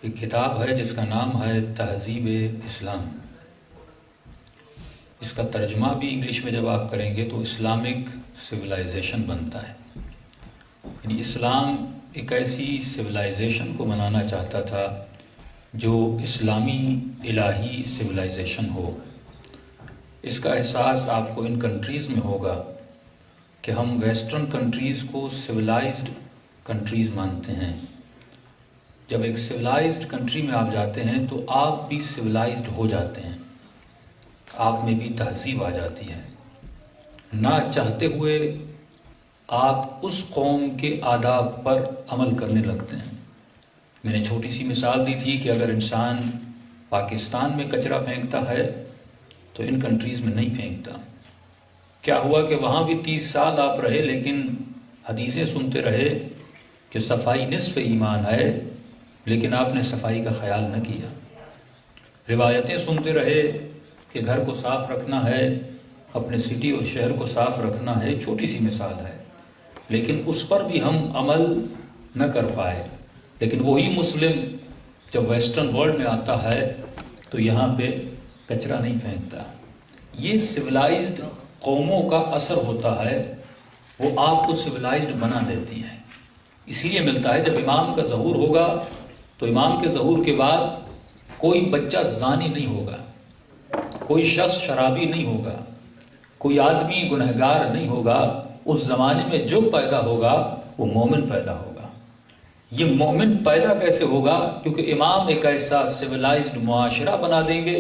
ایک کتاب ہے جس کا نام ہے تہذیب اسلام. اس کا ترجمہ بھی انگلش میں جب آپ کریں گے تو اسلامک سویلائزیشن بنتا ہے. یعنی اسلام ایک ایسی سویلائزیشن کو بنانا چاہتا تھا جو اسلامی الہی سویلائزیشن ہو. اس کا احساس آپ کو ان کنٹریز میں ہوگا کہ ہم ویسٹرن کنٹریز کو سویلائزڈ کنٹریز مانتے ہیں. جب ایک سویلائزڈ کنٹری میں آپ جاتے ہیں تو آپ بھی سویلائزڈ ہو جاتے ہیں، آپ میں بھی تہذیب آ جاتی ہے. نہ چاہتے ہوئے آپ اس قوم کے آداب پر عمل کرنے لگتے ہیں. میں نے چھوٹی سی مثال دی تھی کہ اگر انسان پاکستان میں کچرا پھینکتا ہے تو ان کنٹریز میں نہیں پھینکتا. کیا ہوا کہ وہاں بھی 30 سال آپ رہے لیکن حدیثیں سنتے رہے کہ صفائی نصف ایمان ہے، لیکن آپ نے صفائی کا خیال نہ کیا. روایتیں سنتے رہے کہ گھر کو صاف رکھنا ہے، اپنے سٹی اور شہر کو صاف رکھنا ہے. چھوٹی سی مثال ہے، لیکن اس پر بھی ہم عمل نہ کر پائے. لیکن وہی مسلم جب ویسٹرن ورلڈ میں آتا ہے تو یہاں پہ کچرا نہیں پھینکتا. یہ سویلائزڈ قوموں کا اثر ہوتا ہے، وہ آپ کو سویلائزڈ بنا دیتی ہے. اسی لیے ملتا ہے جب امام کا ظہور ہوگا تو امام کے ظہور کے بعد کوئی بچہ زانی نہیں ہوگا، کوئی شخص شرابی نہیں ہوگا، کوئی آدمی گنہگار نہیں ہوگا. اس زمانے میں جو پیدا ہوگا وہ مومن پیدا ہوگا. یہ مومن پیدا کیسے ہوگا؟ کیونکہ امام ایک ایسا سویلائزڈ معاشرہ بنا دیں گے،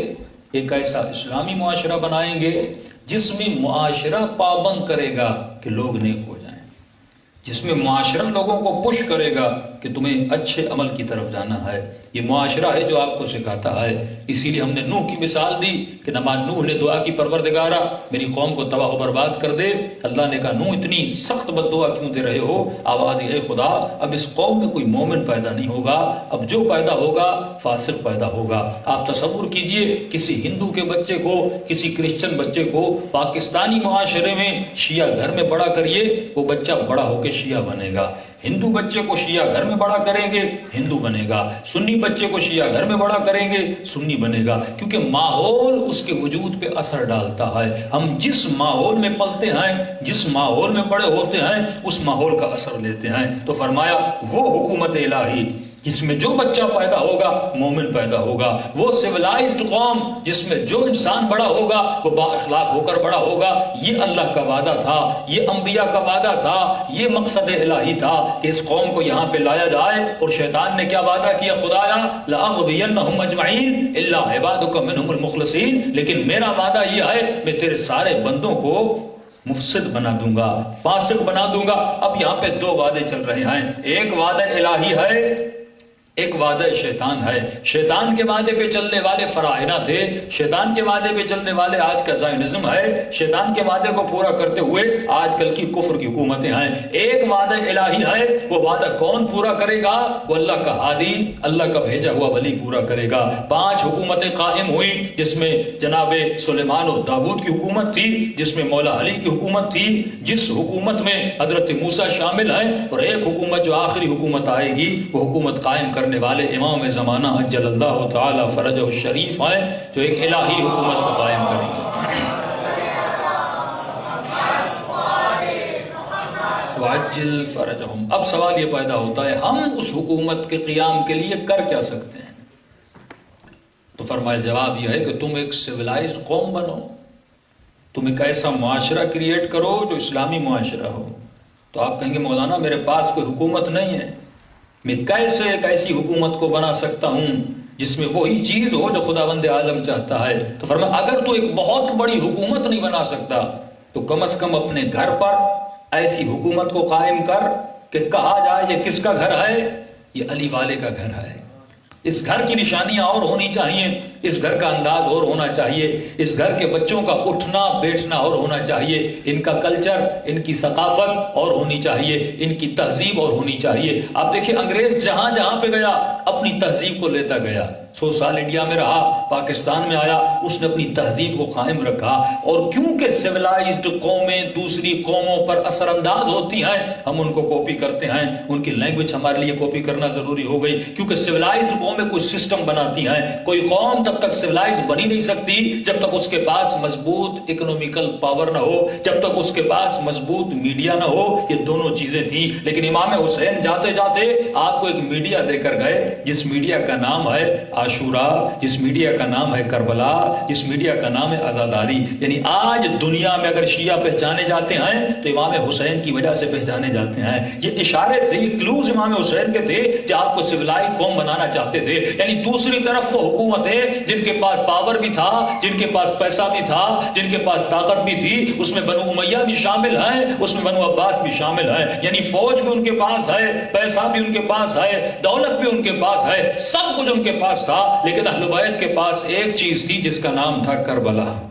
ایک ایسا اسلامی معاشرہ بنائیں گے جس میں معاشرہ پابند کرے گا کہ لوگ نیک ہو جائیں، جس میں معاشرہ لوگوں کو پش کرے گا کہ تمہیں اچھے عمل کی طرف جانا ہے. یہ معاشرہ ہے جو آپ کو سکھاتا ہے. اسی لیے ہم نے نوح کی مثال دی کہ نوح نے دعا کی پروردگارا میری قوم کو تباہ و برباد کر دے. اللہ نے کہا نوح اتنی سخت بد دعا کیوں دے رہے ہو؟ آواز اے خدا، اب اس قوم میں کوئی مومن پیدا نہیں ہوگا، اب جو پیدا ہوگا فاسق پیدا ہوگا. آپ تصور کیجئے کسی ہندو کے بچے کو، کسی کرسچن بچے کو پاکستانی معاشرے میں شیعہ گھر میں بڑا کریے، وہ بچہ بڑا ہو کے شیعہ بنے گا. ہندو بچے کو شیعہ گھر میں بڑا کریں گے ہندو بنے گا، سنی بچے کو شیعہ گھر میں بڑا کریں گے سنی بنے گا. کیونکہ ماحول اس کے وجود پہ اثر ڈالتا ہے. ہم جس ماحول میں پلتے ہیں، جس ماحول میں بڑے ہوتے ہیں، اس ماحول کا اثر لیتے ہیں. تو فرمایا وہ حکومت الہی جس میں جو بچہ پیدا ہوگا مومن پیدا ہوگا، وہ سویلائزڈ قوم جس میں جو انسان بڑا ہوگا وہ با اخلاق ہو کر بڑا ہوگا. یہ اللہ کا وعدہ تھا، یہ انبیاء کا وعدہ تھا، یہ مقصد الہی تھا کہ اس قوم کو یہاں پہ لایا جائے. اور شیطان نے کیا وعدہ کیا؟ خدایا لأغوینہم اجمعین الا عبادک منہم المخلصین، لیکن میرا وعدہ یہ ہے میں تیرے سارے بندوں کو مفسد بنا دوں گا، فاسق بنا دوں گا. اب یہاں پہ دو وعدے چل رہے ہیں، ایک وعدہ الہی ہے، ایک وعدہ شیطان ہے. شیطان کے وعدے پہ چلنے والے فراعنہ تھے، شیطان کے وعدے پہ چلنے والے آج کا زائنزم ہے. شیطان کے وعدے کو پورا کرتے ہوئے آج کل کی کفر کی حکومتیں ہیں. ایک وعدہ الہی ہے، وہ وعدہ کون پورا کرے گا؟ وہ اللہ کا ہادی، اللہ کا بھیجا ہوا ولی پورا کرے گا. 5 حکومتیں قائم ہوئی جس میں جناب سلیمان و داؤد کی حکومت تھی، جس میں مولا علی کی حکومت تھی، جس حکومت میں حضرت موسیٰ شامل ہیں. اور ایک حکومت جو آخری حکومت آئے گی وہ حکومت قائم کرنے والے امام زمانہ اجل اللہ تعالی فرجہ الشریف ہیں، جو ایک الہی حکومت کو قائم کریں گے. وعجل فرجہم. اب سوال یہ پیدا ہوتا ہے ہم اس حکومت کے قیام کے لیے کر کیا سکتے ہیں؟ تو فرمایا جواب یہ ہے کہ تم ایک سویلائزڈ قوم بنو، تم ایک ایسا معاشرہ کریٹ کرو جو اسلامی معاشرہ ہو. تو آپ کہیں گے مولانا میرے پاس کوئی حکومت نہیں ہے، میں کیسے ایک ایسی حکومت کو بنا سکتا ہوں جس میں وہی چیز ہو جو خداوند عالم چاہتا ہے؟ تو فرمایا اگر تو ایک بہت بڑی حکومت نہیں بنا سکتا تو کم از کم اپنے گھر پر ایسی حکومت کو قائم کر کہ کہا جائے یہ کس کا گھر ہے؟ یہ علی والے کا گھر ہے. اس گھر کی نشانیاں اور ہونی چاہیے، اس گھر کا انداز اور ہونا چاہیے، اس گھر کے بچوں کا اٹھنا بیٹھنا اور ہونا چاہیے، ان کا کلچر، ان کی ثقافت اور ہونی چاہیے، ان کی تہذیب اور ہونی چاہیے. آپ دیکھیں انگریز جہاں جہاں پہ گیا اپنی تہذیب کو لیتا گیا، 100 سال انڈیا میں رہا، پاکستان میں آیا، اس نے اپنی تہذیب کو قائم رکھا۔ اور کیونکہ سویلائزڈ قومیں دوسری قوموں پر اثر انداز ہوتی ہیں، ہم ان کو کاپی کرتے ہیں، ان کی لینگویج ہمارے لیے کاپی کرنا ضروری ہو گئی، کیونکہ سویلائزڈ قومیں کوئی سسٹم بناتی ہیں۔ کوئی قوم تب تک سویلائز بنی نہیں سکتی جب تک اس کے پاس مضبوط اکنومیکل پاور نہ ہو، جب تک اس کے پاس مضبوط میڈیا نہ ہو۔ یہ دونوں چیزیں تھیں، لیکن امام حسین جاتے جاتے آپ کو ایک میڈیا دے کر گئے، جس میڈیا کا نام ہے عاشورہ، جس میڈیا کا نام ہے کربلا، جس میڈیا کا نام ہے آزاداری۔ یعنی آج دنیا میں اگر شیعہ پہچانے جاتے ہیں تو امام حسین کی وجہ سے پہچانے جاتے ہیں۔ یہ اشارے تھے، یہ کلوز امام حسین کے تھے جو آپ کو سولائی قوم بنانا چاہتے تھے۔ یعنی دوسری طرف وہ حکومتیں جن کے پاس پاور بھی تھا، جن کے پاس پیسہ بھی تھا، جن کے پاس طاقت بھی تھی، اس میں بنو امیہ بھی شامل ہیں، اس میں بنو عباس بھی شامل ہیں۔ یعنی فوج بھی ان کے پاس ہے، پیسہ بھی ان کے پاس ہے، دولت بھی ان کے پاس ہے، سب کچھ ان کے پاس تھا، لیکن اہل بیت کے پاس ایک چیز تھی جس کا نام تھا کربلا۔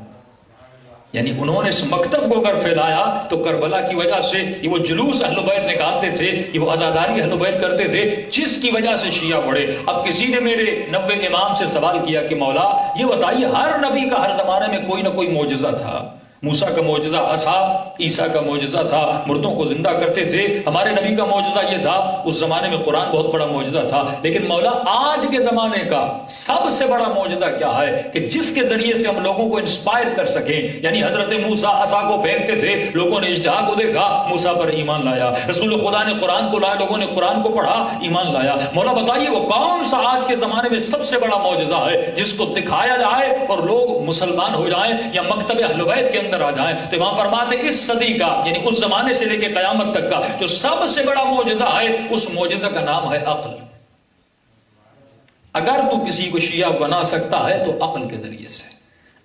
یعنی انہوں نے اس مکتب کو اگر پھیلایا تو کربلا کی وجہ سے یہ وہ جلوس اہل بیت نکالتے تھے، یہ وہ عزاداری اہل بیت کرتے تھے جس کی وجہ سے شیعہ بڑھے۔ اب کسی نے میرے 90 امام سے سوال کیا کہ مولا یہ بتائیے، ہر نبی کا ہر زمانے میں کوئی نہ کوئی معجزہ تھا۔ موسیٰ کا معجزہ عصا، عیسیٰ کا معجزہ تھا مردوں کو زندہ کرتے تھے، ہمارے نبی کا معجزہ یہ تھا، اس زمانے میں قرآن بہت بڑا معجزہ تھا۔ لیکن مولا آج کے زمانے کا سب سے بڑا معجزہ کیا ہے کہ جس کے ذریعے سے ہم لوگوں کو انسپائر کر سکیں؟ یعنی حضرت موسیٰ عصا کو پھینکتے تھے، لوگوں نے اژدہا کو دیکھا، موسیٰ پر ایمان لایا، رسول خدا نے قرآن کو لایا، لوگوں نے قرآن کو پڑھا، ایمان لایا۔ مولا بتائیے وہ کون سا آج کے زمانے میں سب سے بڑا معجزہ ہے جس کو دکھایا جائے اور لوگ مسلمان ہو جائیں یا مکتب اہل بیت کے اندر آ جائیں؟ تو امام فرماتے اس صدی کا، یعنی اس زمانے سے لے کے قیامت تک کا جو سب سے بڑا معجزہ ہے، اس معجزہ کا نام ہے عقل۔ اگر تو کسی کو شیعہ بنا سکتا ہے تو عقل کے ذریعے سے،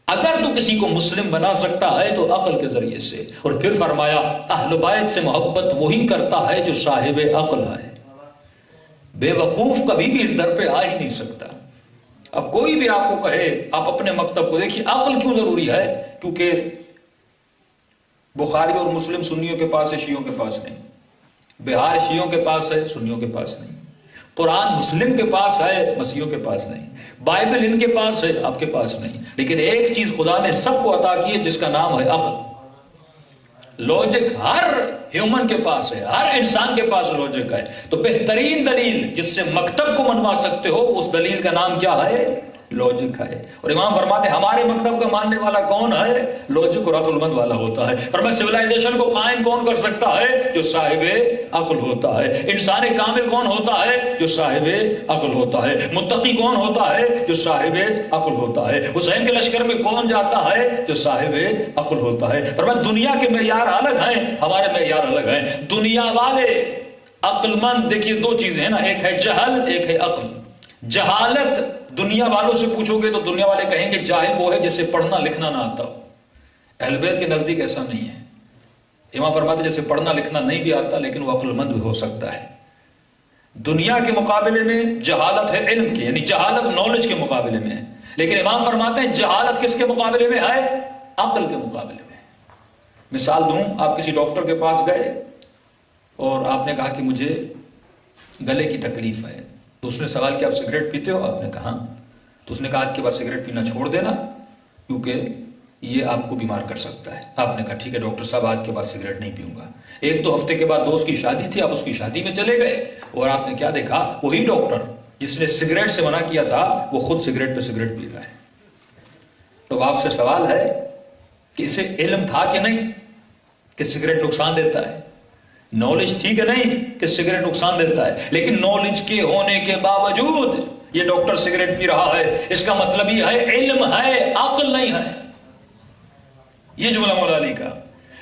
اگر تو کسی کو مسلم بنا سکتا ہے تو عقل کے ذریعے سے۔ اور پھر فرمایا اہل بیت سے محبت وہی کرتا ہے جو صاحب عقل ہے، بے وقوف کبھی بھی اس در پہ آ ہی نہیں سکتا۔ اب کوئی بھی آپ کو کہے، آپ اپنے مکتب کو دیکھیے، عقل کیوں ضروری ہے؟ کیونکہ بخاری اور مسلم سنیوں کے پاس ہے، شیعوں کے پاس نہیں، بہار شیعوں کے پاس ہے، سنیوں کے پاس نہیں، قرآن مسلم کے پاس ہے، مسیحیوں کے پاس نہیں، بائبل ان کے پاس ہے، آپ کے پاس نہیں۔ لیکن ایک چیز خدا نے سب کو عطا کی ہے جس کا نام ہے عقل۔ لاجک ہر ہیومن کے پاس ہے، ہر انسان کے پاس لاجک ہے۔ تو بہترین دلیل جس سے مکتب کو منوا سکتے ہو، اس دلیل کا نام کیا ہے؟ لاجک ہے۔ اور امام فرماتے ہمارے مکتب کا ماننے والا کون ہے؟ لاجک اور عقل مند والا ہوتا ہے۔ فرمایا سویلائزیشن کو قائم کون کر سکتا ہے؟ جو صاحب عقل ہوتا ہے۔ انسان کامل کون ہوتا ہے؟ جو صاحب عقل ہوتا ہے۔ متقی کون ہوتا ہے؟ جو صاحب عقل ہوتا ہے۔ حسین کے لشکر میں کون جاتا ہے؟ جو صاحب عقل ہوتا ہے۔ فرمایا دنیا کے معیار الگ ہیں، ہمارے معیار الگ ہیں۔ دنیا والے عقل مند، دیکھیے دو چیزیں ہیں نا، ایک ہے جہل، ایک ہے عقل۔ جہالت دنیا والوں سے پوچھو گے تو دنیا والے کہیں گے جاہل وہ ہے جسے پڑھنا لکھنا نہ آتا ہو۔ اہل بیت کے نزدیک ایسا نہیں ہے۔ امام فرماتے جیسے پڑھنا لکھنا نہیں بھی آتا لیکن وہ عقل مند بھی ہو سکتا ہے۔ دنیا کے مقابلے میں جہالت ہے علم کی، یعنی جہالت نالج کے مقابلے میں ہے، لیکن امام فرماتے ہیں جہالت کس کے مقابلے میں ہے؟ عقل کے مقابلے میں۔ مثال دوں، آپ کسی ڈاکٹر کے پاس گئے اور آپ نے کہا کہ مجھے گلے کی تکلیف ہے، تو اس نے سوال کیا آپ سگریٹ پیتے ہو؟ آپ نے کہا۔ تو اس نے کہا آج کے بعد سگریٹ پینا چھوڑ دینا کیونکہ یہ آپ کو بیمار کر سکتا ہے۔ آپ نے کہا ٹھیک ہے ڈاکٹر صاحب، آج کے بعد سگریٹ نہیں پیوں گا۔ ایک دو ہفتے کے بعد دوست کی شادی تھی، آپ اس کی شادی میں چلے گئے اور آپ نے کیا دیکھا؟ وہی ڈاکٹر جس نے سگریٹ سے منع کیا تھا وہ خود سگریٹ پہ سگریٹ پی رہا ہے۔ تو آپ سے سوال ہے کہ اسے علم تھا کہ نہیں کہ سگریٹ نقصان دیتا ہے؟ نالج تھی کہ نہیں کہ سگریٹ نقصان دیتا ہے؟ لیکن نالج کے ہونے کے باوجود یہ ڈاکٹر سگریٹ پی رہا ہے، اس کا مطلب یہ ہے علم ہے، عقل نہیں ہے۔ یہ جملہ مولا علی کا،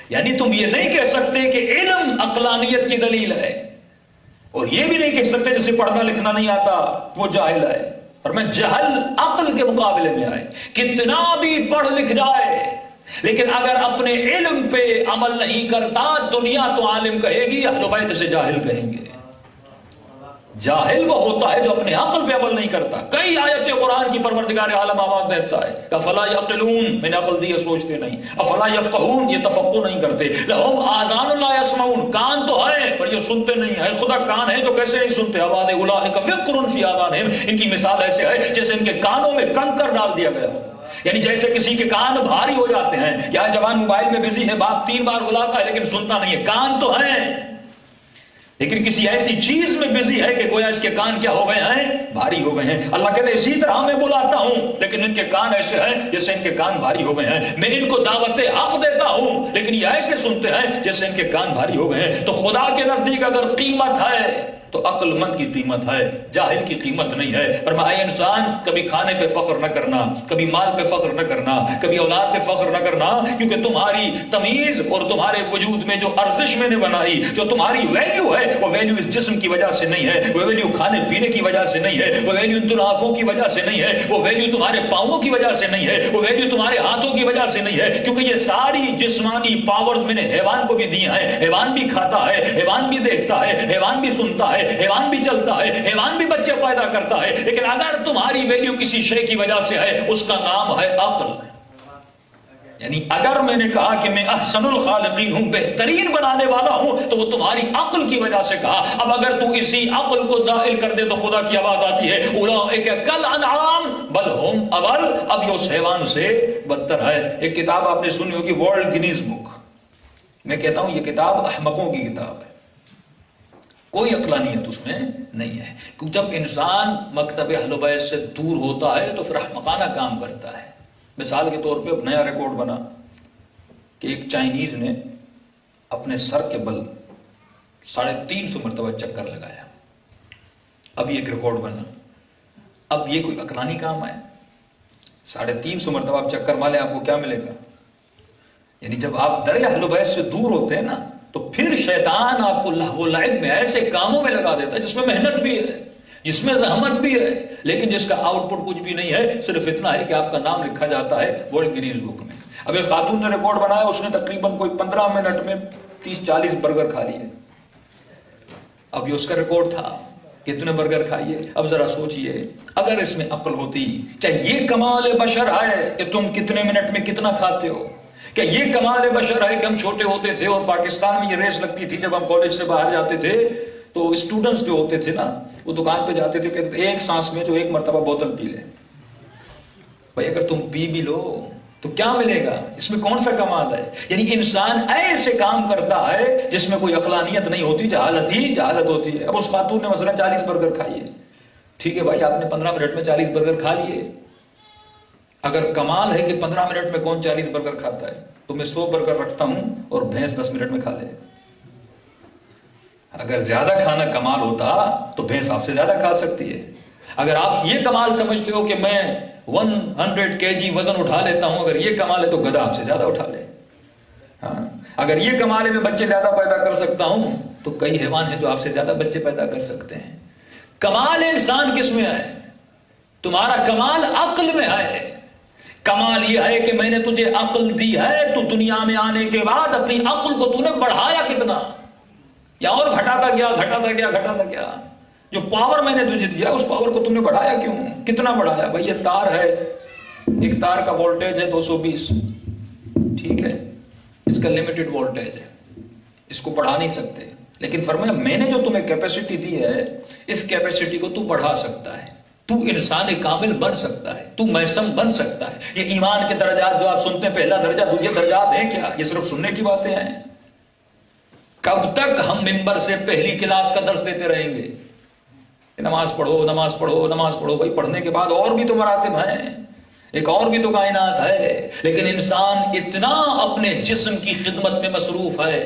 یعنی تم یہ نہیں کہہ سکتے کہ علم عقلانیت کی دلیل ہے، اور یہ بھی نہیں کہہ سکتے جسے پڑھنا لکھنا نہیں آتا وہ جاہل ہے۔ اور میں جہل عقل کے مقابلے میں آئے، کتنا بھی پڑھ لکھ جائے لیکن اگر اپنے علم پہ عمل نہیں کرتا، دنیا تو عالم کہے گی، اہل بیت سے جاہل کہیں گے۔ جاہل وہ ہوتا ہے جو اپنے عقل پہ عمل نہیں کرتا. کئی آیت قرآن کی پروردگار عالم آواز دیتا ہے کہ افلا یعقلون، میں نے عقل دی ہے سوچتے نہیں، افلا یفقہون یہ تفقہ نہیں کرتے، لہم آذان لا یسمعون کان تو ہے پر یہ سنتے نہیں ہیں. خدا کان ہے تو کیسے نہیں سنتے؟ اولاد اولئک وقر فی آذانہم، ان کی مثال ایسے ہے جیسے ان کے کانوں میں کنکر ڈال دیا گیا ہو. یعنی جیسے کسی کے کان بھاری ہو جاتے ہیں، یا جوان موبائل میں بزی ہے، باپ 3 بار بلاتا ہے لیکن سنتا نہیں ہے. کان تو ہے لیکن کسی ایسی چیز میں بزی ہے کہ گویا اس کے کان کیا ہو گئے ہیں؟ بھاری ہو گئے ہیں. اللہ کہتے ہیں اسی طرح میں بلاتا ہوں لیکن ان کے کان ایسے ہیں جیسے ان کے کان بھاری ہو گئے ہیں. میں ان کو دعوت حق دیتا ہوں لیکن یہ ایسے سنتے ہیں جیسے ان کے کان بھاری ہو گئے ہیں. تو خدا کے نزدیک اگر قیمت ہے تو عقل مند کی قیمت ہے، جاہل کی قیمت نہیں ہے. فرمایا اے انسان کبھی کھانے پہ فخر نہ کرنا، کبھی مال پہ فخر نہ کرنا، کبھی اولاد پہ فخر نہ کرنا، کیونکہ تمہاری تمیز اور تمہارے وجود میں جو ارزش میں نے بنائی، جو تمہاری ویلیو ہے، وہ ویلیو اس جسم کی وجہ سے نہیں ہے، وہ ویلیو کھانے پینے کی وجہ سے نہیں ہے، وہ ویلیو تم آنکھوں کی وجہ سے نہیں ہے، وہ ویلیو تمہارے پاؤں کی وجہ سے نہیں ہے، وہ ویلیو تمہارے ہاتھوں کی وجہ سے نہیں ہے. کیونکہ یہ ساری جسمانی پاورز میں نے حیوان کو بھی دی ہیں. حیوان بھی کھاتا ہے، حیوان بھی دیکھتا ہے، حیوان بھی سنتا ہے، حیوان بھی چلتا ہے، حیوان بھی بچے پیدا کرتا ہے. لیکن اگر تمہاری ویلیو کسی شے کی وجہ سے ہے اس کا نام ہے عقل. یعنی اگر میں نے کہا کہ میں احسن الخالقین ہوں، بہترین بنانے والا ہوں، تو وہ تمہاری عقل کی وجہ سے کہا. اب اگر تو اسی عقل کو زائل کر دے تو خدا کی آواز آتی ہے اولئک کالانعام بل ہم اضل، اب یہ اس حیوان سے بدتر ہے. ایک کتاب آپ نے سنی ہوگی ورلڈ گنیز بک. میں کہتا ہوں یہ کتاب احمقوں کی کتاب ہے، کوئی عقلانیت اس میں نہیں ہے. کیونکہ جب انسان مکتب اہل بیت سے دور ہوتا ہے تو پھر احمقانہ کام کرتا ہے. مثال کے طور پہ اب نیا ریکارڈ بنا کہ ایک چائنیز نے اپنے سر کے بل 350 مرتبہ چکر لگایا. اب یہ ایک ریکارڈ بنا. اب یہ کوئی عقلانی کام ہے؟ 350 مرتبہ آپ چکر مارے آپ کو کیا ملے گا؟ یعنی جب آپ در اہل بیت سے دور ہوتے ہیں نا تو پھر شیطان آپ کو لہو و لعب میں ایسے کاموں میں لگا دیتا ہے جس میں محنت بھی ہے، جس میں زحمت بھی ہے، لیکن جس کا آؤٹ پٹ کچھ بھی نہیں ہے. صرف اتنا ہے کہ آپ کا نام لکھا جاتا ہے ورلڈ گنیز بک میں. اب ایک خاتون نے ریکارڈ بنایا، اس نے تقریباً کوئی 15 منٹ میں 30-40 برگر کھا لیے. اب یہ اس کا ریکارڈ تھا، کتنے برگر کھائیے. اب ذرا سوچئے اگر اس میں عقل ہوتی، کیا یہ کمال بشر ہے کہ تم کتنے منٹ میں کتنا کھاتے ہو؟ کہ یہ کمال بشر ہے کہ ہم چھوٹے ہوتے تھے اور پاکستان میں یہ ریس لگتی تھی جب ہم کالج سے باہر جاتے تھے تو اسٹوڈنٹس جو ہوتے تھے نا وہ دکان پہ جاتے تھے، کہتے تھے ایک سانس میں جو 1 مرتبہ بوتل پی لے. بھائی اگر تم پی بھی لو تو کیا ملے گا؟ اس میں کون سا کمال ہے؟ یعنی انسان ایسے کام کرتا ہے جس میں کوئی عقلانیت نہیں ہوتی، جہالت ہی جہالت ہوتی ہے. اب اس خاتون نے مثلا 40 برگر کھائیے. ٹھیک ہے بھائی، آپ نے 15 منٹ میں 40 برگر کھا لیے. اگر کمال ہے کہ 15 منٹ میں کون 40 برگر کھاتا ہے تو میں 100 برگر رکھتا ہوں اور بھینس 10 منٹ میں کھا لے. اگر زیادہ کھانا کمال ہوتا تو بھینس آپ سے زیادہ کھا سکتی ہے. اگر آپ یہ کمال سمجھتے ہو کہ میں 100 kg وزن اٹھا لیتا ہوں، اگر یہ کمال ہے تو گدھا آپ سے زیادہ اٹھا لے. ہاں، اگر یہ کمال ہے میں بچے زیادہ پیدا کر سکتا ہوں تو کئی حیوان ہیں جو آپ سے زیادہ بچے پیدا کر سکتے ہیں. کمال انسان کس میں ہے؟ تمہارا کمال عقل میں ہے. کمال یہ ہے کہ میں نے تجھے عقل دی ہے، تو دنیا میں آنے کے بعد اپنی عقل کو تو نے بڑھایا کتنا، یا اور گھٹاتا گیا. جو پاور میں نے تجھے دیا اس پاور کو تم نے بڑھایا کیوں؟ کتنا بڑھایا؟ بھائی یہ تار ہے، ایک تار کا وولٹیج ہے 220، ٹھیک ہے، اس کا لمیٹڈ وولٹیج ہے، اس کو بڑھا نہیں سکتے. لیکن فرمایا میں نے جو تمہیں کیپیسٹی دی ہے اس کیپیسٹی کو تو بڑھا سکتا ہے، تو انسان کامل بن سکتا ہے، تو میسم بن سکتا ہے. یہ ایمان کے درجات جو آپ سنتے ہیں، پہلا درجہ دوسرے درجات ہیں کیا؟ یہ صرف سننے کی باتیں ہیں. کب تک ہم ممبر سے پہلی کلاس کا درس دیتے رہیں گے؟ نماز پڑھو نماز پڑھو نماز پڑھو. بھائی پڑھنے کے بعد اور بھی تو مراتب ہیں، ایک اور بھی تو کائنات ہے. لیکن انسان اتنا اپنے جسم کی خدمت میں مصروف ہے،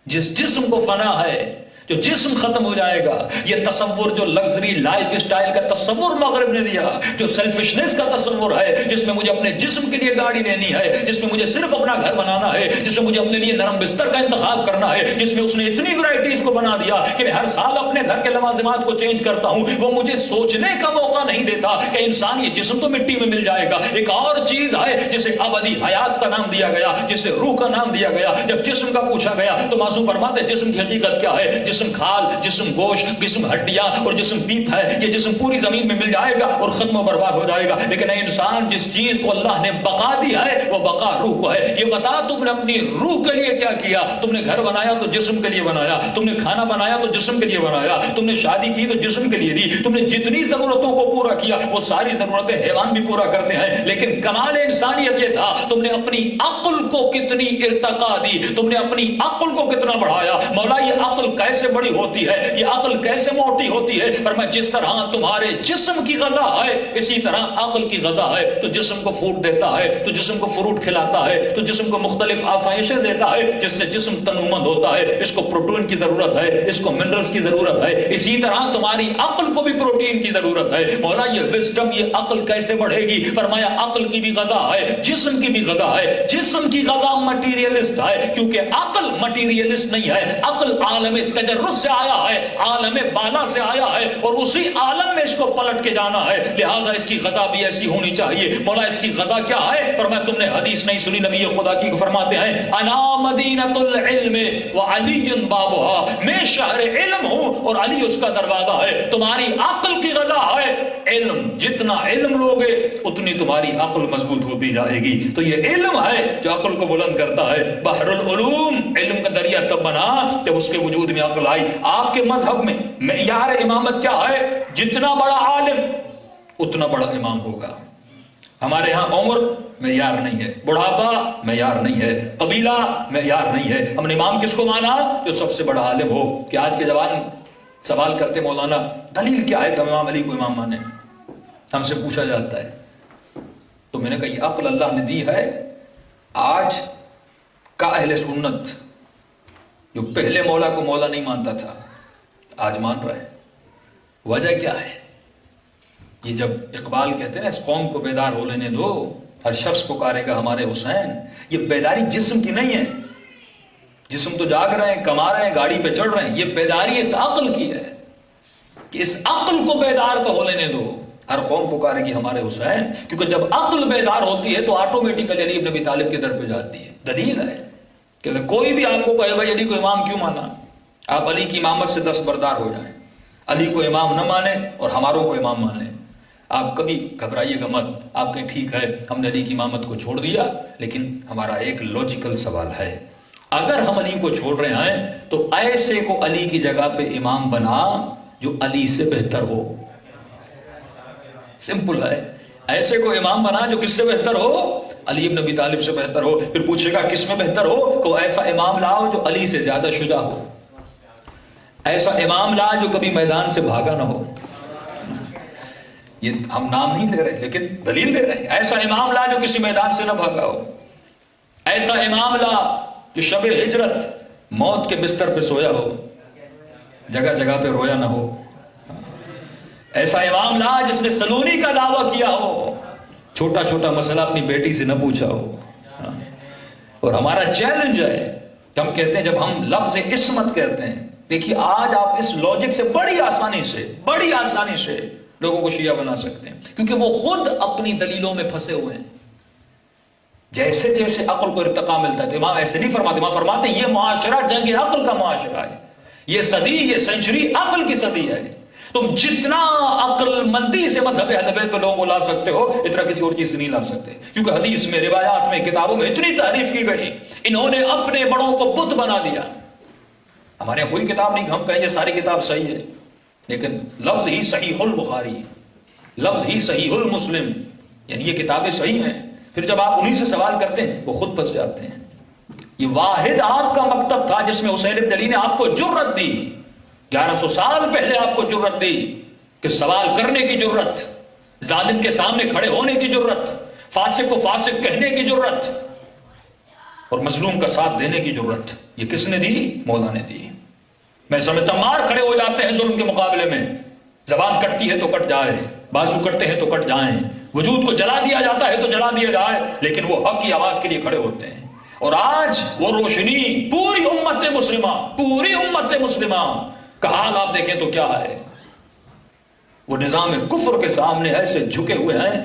جس جسم کو فنا ہے، جو جسم ختم ہو جائے گا. یہ تصور جو لگژری لائف اسٹائل کا تصور مغرب نے دیا، جو سیلفشنس کا تصور ہے، جس میں مجھے اپنے جسم کے لیے گاڑی لینی ہے، جس میں مجھے صرف اپنا گھر بنانا ہے، جس میں مجھے اپنے لیے نرم بستر کا انتخاب کرنا ہے، جس میں اس نے اتنی ورائٹیز کو بنا دیا کہ میں ہر سال اپنے گھر کے لوازمات کو چینج کرتا ہوں، وہ مجھے سوچنے کا موقع نہیں دیتا کہ انسان یہ جسم تو مٹی میں مل جائے گا. ایک اور چیز ہے جسے ابدی حیات کا نام دیا گیا، جسے روح کا نام دیا گیا. جب جسم کا پوچھا گیا تو معصوم فرماتے جسم کی حقیقت کیا ہے؟ جسم کھال، جسم گوشت، جسم ہڈیاں اور جسم پیپ ہے، یہ جسم پوری زمین میں مل جائے گا اور ختم و برباد ہو جائے گا، لیکن اے انسان جس چیز کو اللہ نے بقا دی ہے وہ بقا روح کو ہے۔ یہ بتا تم نے اپنی روح کے لیے کیا کیا؟ تم نے گھر بنایا تو جسم کے لیے بنایا، تم نے کھانا بنایا تو جسم کے لیے بنایا، تم نے شادی کی تو جسم کے لیے دی، تم نے جتنی ضرورتوں کو پورا کیا وہ ساری ضرورتیں حیوان بھی پورا کرتے ہیں، لیکن کمال انسانیت یہ تھا تم نے اپنی عقل کو کتنی ارتقا دی، تم نے اپنی عقل کو کتنا بڑھایا۔ مولا یہ عقل کیسے بڑی ہوتی ہے، یہ عقل کیسے موٹی ہوتی ہے؟ فرمایا جس طرح تمہارے جسم کی غذا ہے اسی طرح عقل کی غذا ہے، تو جسم کو فوڈ دیتا ہے، تو جسم کو فروٹ کھلاتا ہے، تو جسم کو مختلف آسائشیں دیتا ہے جس سے جسم تنومند ہوتا ہے، اس کو پروٹین کی ضرورت ہے، اس کو منرلز کی ضرورت ہے، اسی طرح تمہاری عقل کو بھی پروٹین کی ضرورت ہے۔ مولا یہ وزڈم، یہ عقل کیسے بڑھے گی؟ فرمایا عقل کی بھی غذا ہے، جسم کی بھی غذا ہے۔ جسم کی غذا مٹیریلسٹ ہے کیونکہ عقل مٹیریلسٹ نہیں ہے، عقل عالم تجرد سے آیا ہے، عالم بالا سے آیا ہے اور اسی عالم میں اس کو پلٹ کے جانا ہے، لہٰذا اس کی غذا بھی ایسی ہونی چاہیے۔ مولا اس کی غذا کیا ہے؟ فرمایا تم نے حدیث نہیں سنی، نبی خدا کی فرماتے ہیں انا مدینۃ العلم وعلی بابها، میں شہر علم ہوں اور علی اس کا دروازہ ہے۔ تمہاری عقل کی غذا ہے علم، جتنا علم لوگے اتنی تمہاری عقل مضبوط ہوتی جائے گی۔ تو یہ علم ہے جو عقل کو بلند کرتا ہے۔ بحر العلوم، علم کا دریا تب بنا جب اس کے وجود میں عقل آئی۔ آپ کے مذہب میں معیار امامت کیا ہے؟ جتنا بڑا عالم اتنا بڑا امام ہوگا۔ ہمارے ہاں عمر معیار نہیں ہے، بڑھاپا معیار نہیں ہے، قبیلہ معیار نہیں ہے۔ ہم نے امام کس کو مانا؟ جو سب سے بڑا عالم ہو۔ کہ آج کے جوان سوال کرتے مولانا دلیل کیا ہے کہ ہم امام علی کو امام مانے؟ ہم سے پوچھا جاتا ہے تو میں نے کہا یہ عقل اللہ نے دی ہے۔ آج کا اہل سنت جو پہلے مولا کو مولا نہیں مانتا تھا آج مان رہا ہے۔ وجہ کیا ہے؟ یہ جب اقبال کہتے ہیں اس قوم کو بیدار ہو لینے دو، ہر شخص پکارے گا ہمارے حسین، یہ بیداری جسم کی نہیں ہے، جسم تو جاگ رہے ہیں، کما رہے ہیں، گاڑی پہ چڑھ رہے ہیں، یہ بیداری اس عقل کی ہے کہ اس عقل کو بیدار تو ہو لینے دو۔ ہر قوم پکارے گی ہمارے حسین، کیونکہ جب عقل بیدار ہوتی ہے تو آٹومیٹیکلی علی ابن ابی طالب کے در پہ جاتی ہے۔ دلیل ہے کہ کوئی بھی آپ کو کہے بھائی علی کو امام کیوں مانا، آپ علی کی امامت سے دستبردار ہو جائیں، علی کو امام نہ مانیں اور ہماروں کو امام مان لیں۔ آپ کبھی گھبرائیے گا مت، آپ کہیں ٹھیک ہے ہم نے علی کی امامت کو چھوڑ دیا، لیکن ہمارا ایک لاجیکل سوال ہے، اگر ہم علی کو چھوڑ رہے ہیں تو ایسے کو علی کی جگہ پہ امام بنا جو علی سے بہتر ہو۔ سمپل ہے، ایسے کو امام بنا جو کس سے بہتر ہو؟ علی ابن ابی طالب سے بہتر ہو۔ پھر پوچھے گا کس میں بہتر ہو؟ کو ایسا امام لاؤ جو علی سے زیادہ شجاع ہو، ایسا امام لا جو کبھی میدان سے بھاگا نہ ہو۔ یہ ہم نام نہیں لے رہے لیکن دلیل دے رہے ہیں۔ ایسا امام لا جو کسی میدان سے نہ بھاگا ہو، ایسا امام لا جو شب ہجرت موت کے بستر پہ سویا ہو، جگہ جگہ پہ رویا نہ ہو، ایسا امام لا جس نے سلونی کا دعویٰ کیا ہو، چھوٹا چھوٹا مسئلہ اپنی بیٹی سے نہ پوچھا ہو۔ اور ہمارا چیلنج ہے کہ ہم کہتے ہیں جب ہم لفظ عصمت کہتے ہیں، دیکھیے آج آپ اس لاجک سے بڑی آسانی سے لوگوں کو شیعہ بنا سکتے ہیں، کیونکہ وہ خود اپنی دلیلوں میں پھنسے ہوئے ہیں۔ جیسے جیسے عقل کو ارتقا ملتا ہے تو امام ایسے نہیں فرماتے، امام فرماتے ہیں یہ معاشرہ جنگ عقل کا معاشرہ ہے، یہ صدی، یہ سینچری عقل کی صدی ہے۔ تم جتنا عقل مندی سے مذہب اہل بیت پہ لوگوں کو لا سکتے ہو اتنا کسی اور چیز سے نہیں لا سکتے، کیونکہ حدیث میں، روایات میں، کتابوں میں اتنی تعریف کی گئی، انہوں نے اپنے بڑوں کو بت بنا دیا۔ ہمارے یہاں کوئی کتاب نہیں کہ ہم کہیں یہ ساری کتاب صحیح ہے، لیکن لفظ ہی صحیح البخاری، لفظ ہی صحیح المسلم، یعنی یہ کتابیں صحیح ہیں۔ پھر جب آپ انہی سے سوال کرتے ہیں وہ خود پھنس جاتے ہیں۔ یہ واحد آپ کا مکتب تھا جس میں حسین بن علی نے آپ کو جرت دی، 1100 سال پہلے آپ کو جرت دی کہ سوال کرنے کی جرت، ظالم کے سامنے کھڑے ہونے کی جرت، فاسق کو فاسق کہنے کی جرت اور مظلوم کا ساتھ دینے کی جرت، یہ کس نے دی؟ مولا نے دی۔ میں سمجھتا مار کھڑے ہو جاتے ہیں ظلم کے مقابلے میں، زبان کٹتی ہے تو کٹ جائے، بازو کٹتے ہیں تو کٹ جائیں، وجود کو جلا دیا جاتا ہے تو جلا دیا جائے، لیکن وہ حق کی آواز کے لیے کھڑے ہوتے ہیں۔ اور آج وہ روشنی پوری امت مسلمہ کا حال آپ دیکھیں تو کیا ہے، وہ نظام کفر کے سامنے ایسے جھکے ہوئے ہیں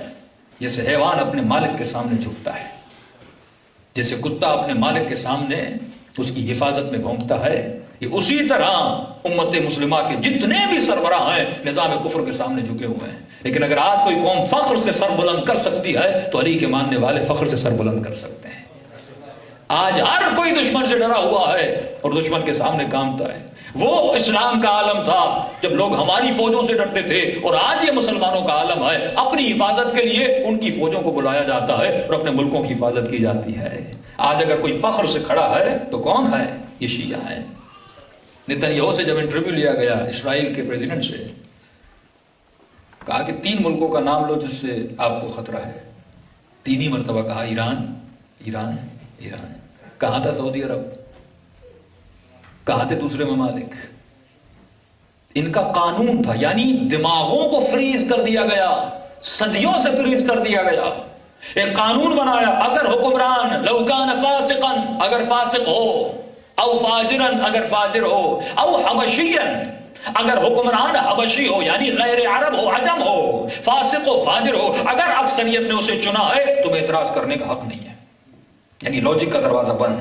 جیسے حیوان اپنے مالک کے سامنے جھکتا ہے، جیسے کتا اپنے مالک کے سامنے اس کی حفاظت میں بھونکتا ہے، یہ اسی طرح امت مسلمہ کے جتنے بھی سربراہ ہیں نظام کفر کے سامنے جھکے ہوئے ہیں. لیکن اگر آج کوئی قوم فخر سے سر بلند کر سکتی ہے تو علی کے ماننے والے فخر سے سر بلند کر سکتے ہیں. آج ہر کوئی دشمن سے ڈرا ہوا ہے اور دشمن کے سامنے کامتا ہے. وہ اسلام کا عالم تھا جب لوگ ہماری فوجوں سے ڈرتے تھے، اور آج یہ مسلمانوں کا عالم ہے. اپنی حفاظت کے لیے ان کی فوجوں کو بلایا جاتا ہے اور اپنے ملکوں کی حفاظت کی جاتی ہے. آج اگر کوئی فخر سے کھڑا ہے تو کون ہے؟ یہ شیعہ ہے. نتنیاہو سے جب انٹرویو لیا گیا اسرائیل کے پریزیڈنٹ سے، کہا کہ 3 ملکوں کا نام لو جس سے آپ کو خطرہ ہے. 3 ہی مرتبہ کہا ایران ایران ایران. کہاں تھا سعودی عرب؟ کہاں تھے دوسرے ممالک؟ ان کا قانون تھا، یعنی دماغوں کو فریز کر دیا گیا، صدیوں سے فریز کر دیا گیا. ایک قانون بنایا، اگر حکمران لو کان فاسقا، اگر فاسق ہو، او فاجرا، اگر فاجر ہو، او حبشیا، اگر حکمران حبشی ہو یعنی غیر عرب ہو، عجم ہو، فاسق ہو، فاجر ہو، اگر اکثریت نے اسے چنا ہے تمہیں اعتراض کرنے کا حق نہیں ہے. یعنی لاجک کا دروازہ بند،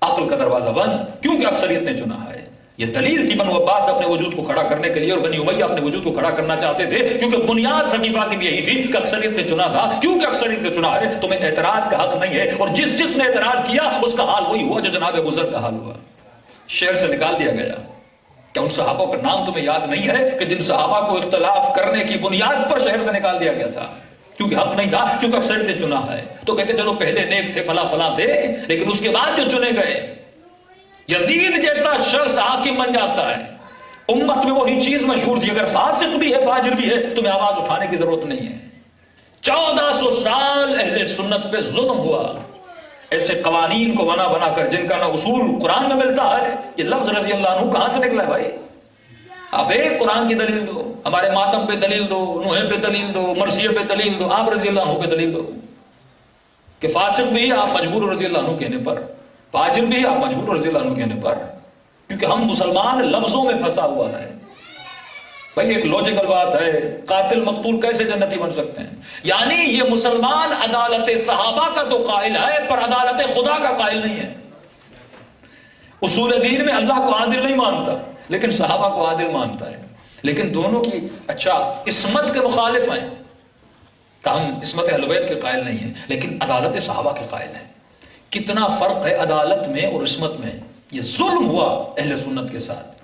عقل کا دروازہ بند، کیونکہ اکثریت نے چنا ہے. یہ دلیل تھی بنو عباس اپنے وجود کو کھڑا کرنے کے لیے، اور بنی امیہ اپنے وجود کو کھڑا کرنا چاہتے تھے، کیونکہ بنیاد سقیفہ کی بھی یہی تھی کہ اکثریت نے چنا تھا. کیونکہ اکثریت نے چنا ہے تمہیں اعتراض کا حق نہیں ہے. اور جس نے اعتراض کیا اس کا حال وہی ہوا جو جناب ابو ذر کا حال ہوا، شہر سے نکال دیا گیا. کیا ان صحابہ کا نام تمہیں یاد نہیں ہے کہ جن صحابہ کو اختلاف کرنے کی بنیاد پر شہر سے نکال دیا گیا تھا؟ کیونکہ حق نہیں تھا، کیونکہ اکثریت نے چنا ہے. تو کہتے چلو پہلے نیک تھے، فلاں فلاں تھے، لیکن اس کے بعد جو چنے گئے، یزید جیسا شخص حاکم بن جاتا ہے. امت میں وہی چیز مشہور تھی، اگر فاسق بھی ہے فاجر بھی ہے تمہیں آواز اٹھانے کی ضرورت نہیں ہے. 1400 سال اہل سنت پہ ظلم ہوا، ایسے قوانین کو بنا بنا کر جن کا نہ اصول قرآن میں ملتا ہے. یہ لفظ رضی اللہ عنہ کہاں سے نکلا ہے بھائی؟ آپ ایک قرآن کی دلیل دو، ہمارے ماتم پہ دلیل دو، نوحے پہ دلیل دو، مرثیے پہ دلیل دو، آپ رضی اللہ عنہ پہ دلیل دو. کہ فاسق بھی آپ مجبور رضی اللہ عنہ کہنے پر، فاجر بھی آپ مجبور رضی اللہ عنہ کہنے پر، کیونکہ ہم مسلمان لفظوں میں پھنسا ہوا ہے. بھائی ایک لوجیکل بات ہے، قاتل مقتول کیسے جنتی بن سکتے ہیں؟ یعنی یہ مسلمان عدالت صحابہ کا تو قائل ہے پر عدالت خدا کا قائل نہیں ہے. اصول دین میں اللہ کو عادل نہیں مانتا لیکن صحابہ کو عادل مانتا ہے. لیکن دونوں کی اچھا عصمت کے مخالف ہیں، کہ ہم عصمت اہل بیت کے قائل نہیں ہیں لیکن عدالت صحابہ کے قائل ہیں. کتنا فرق ہے عدالت میں اور عصمت میں. یہ ظلم ہوا اہل سنت کے ساتھ.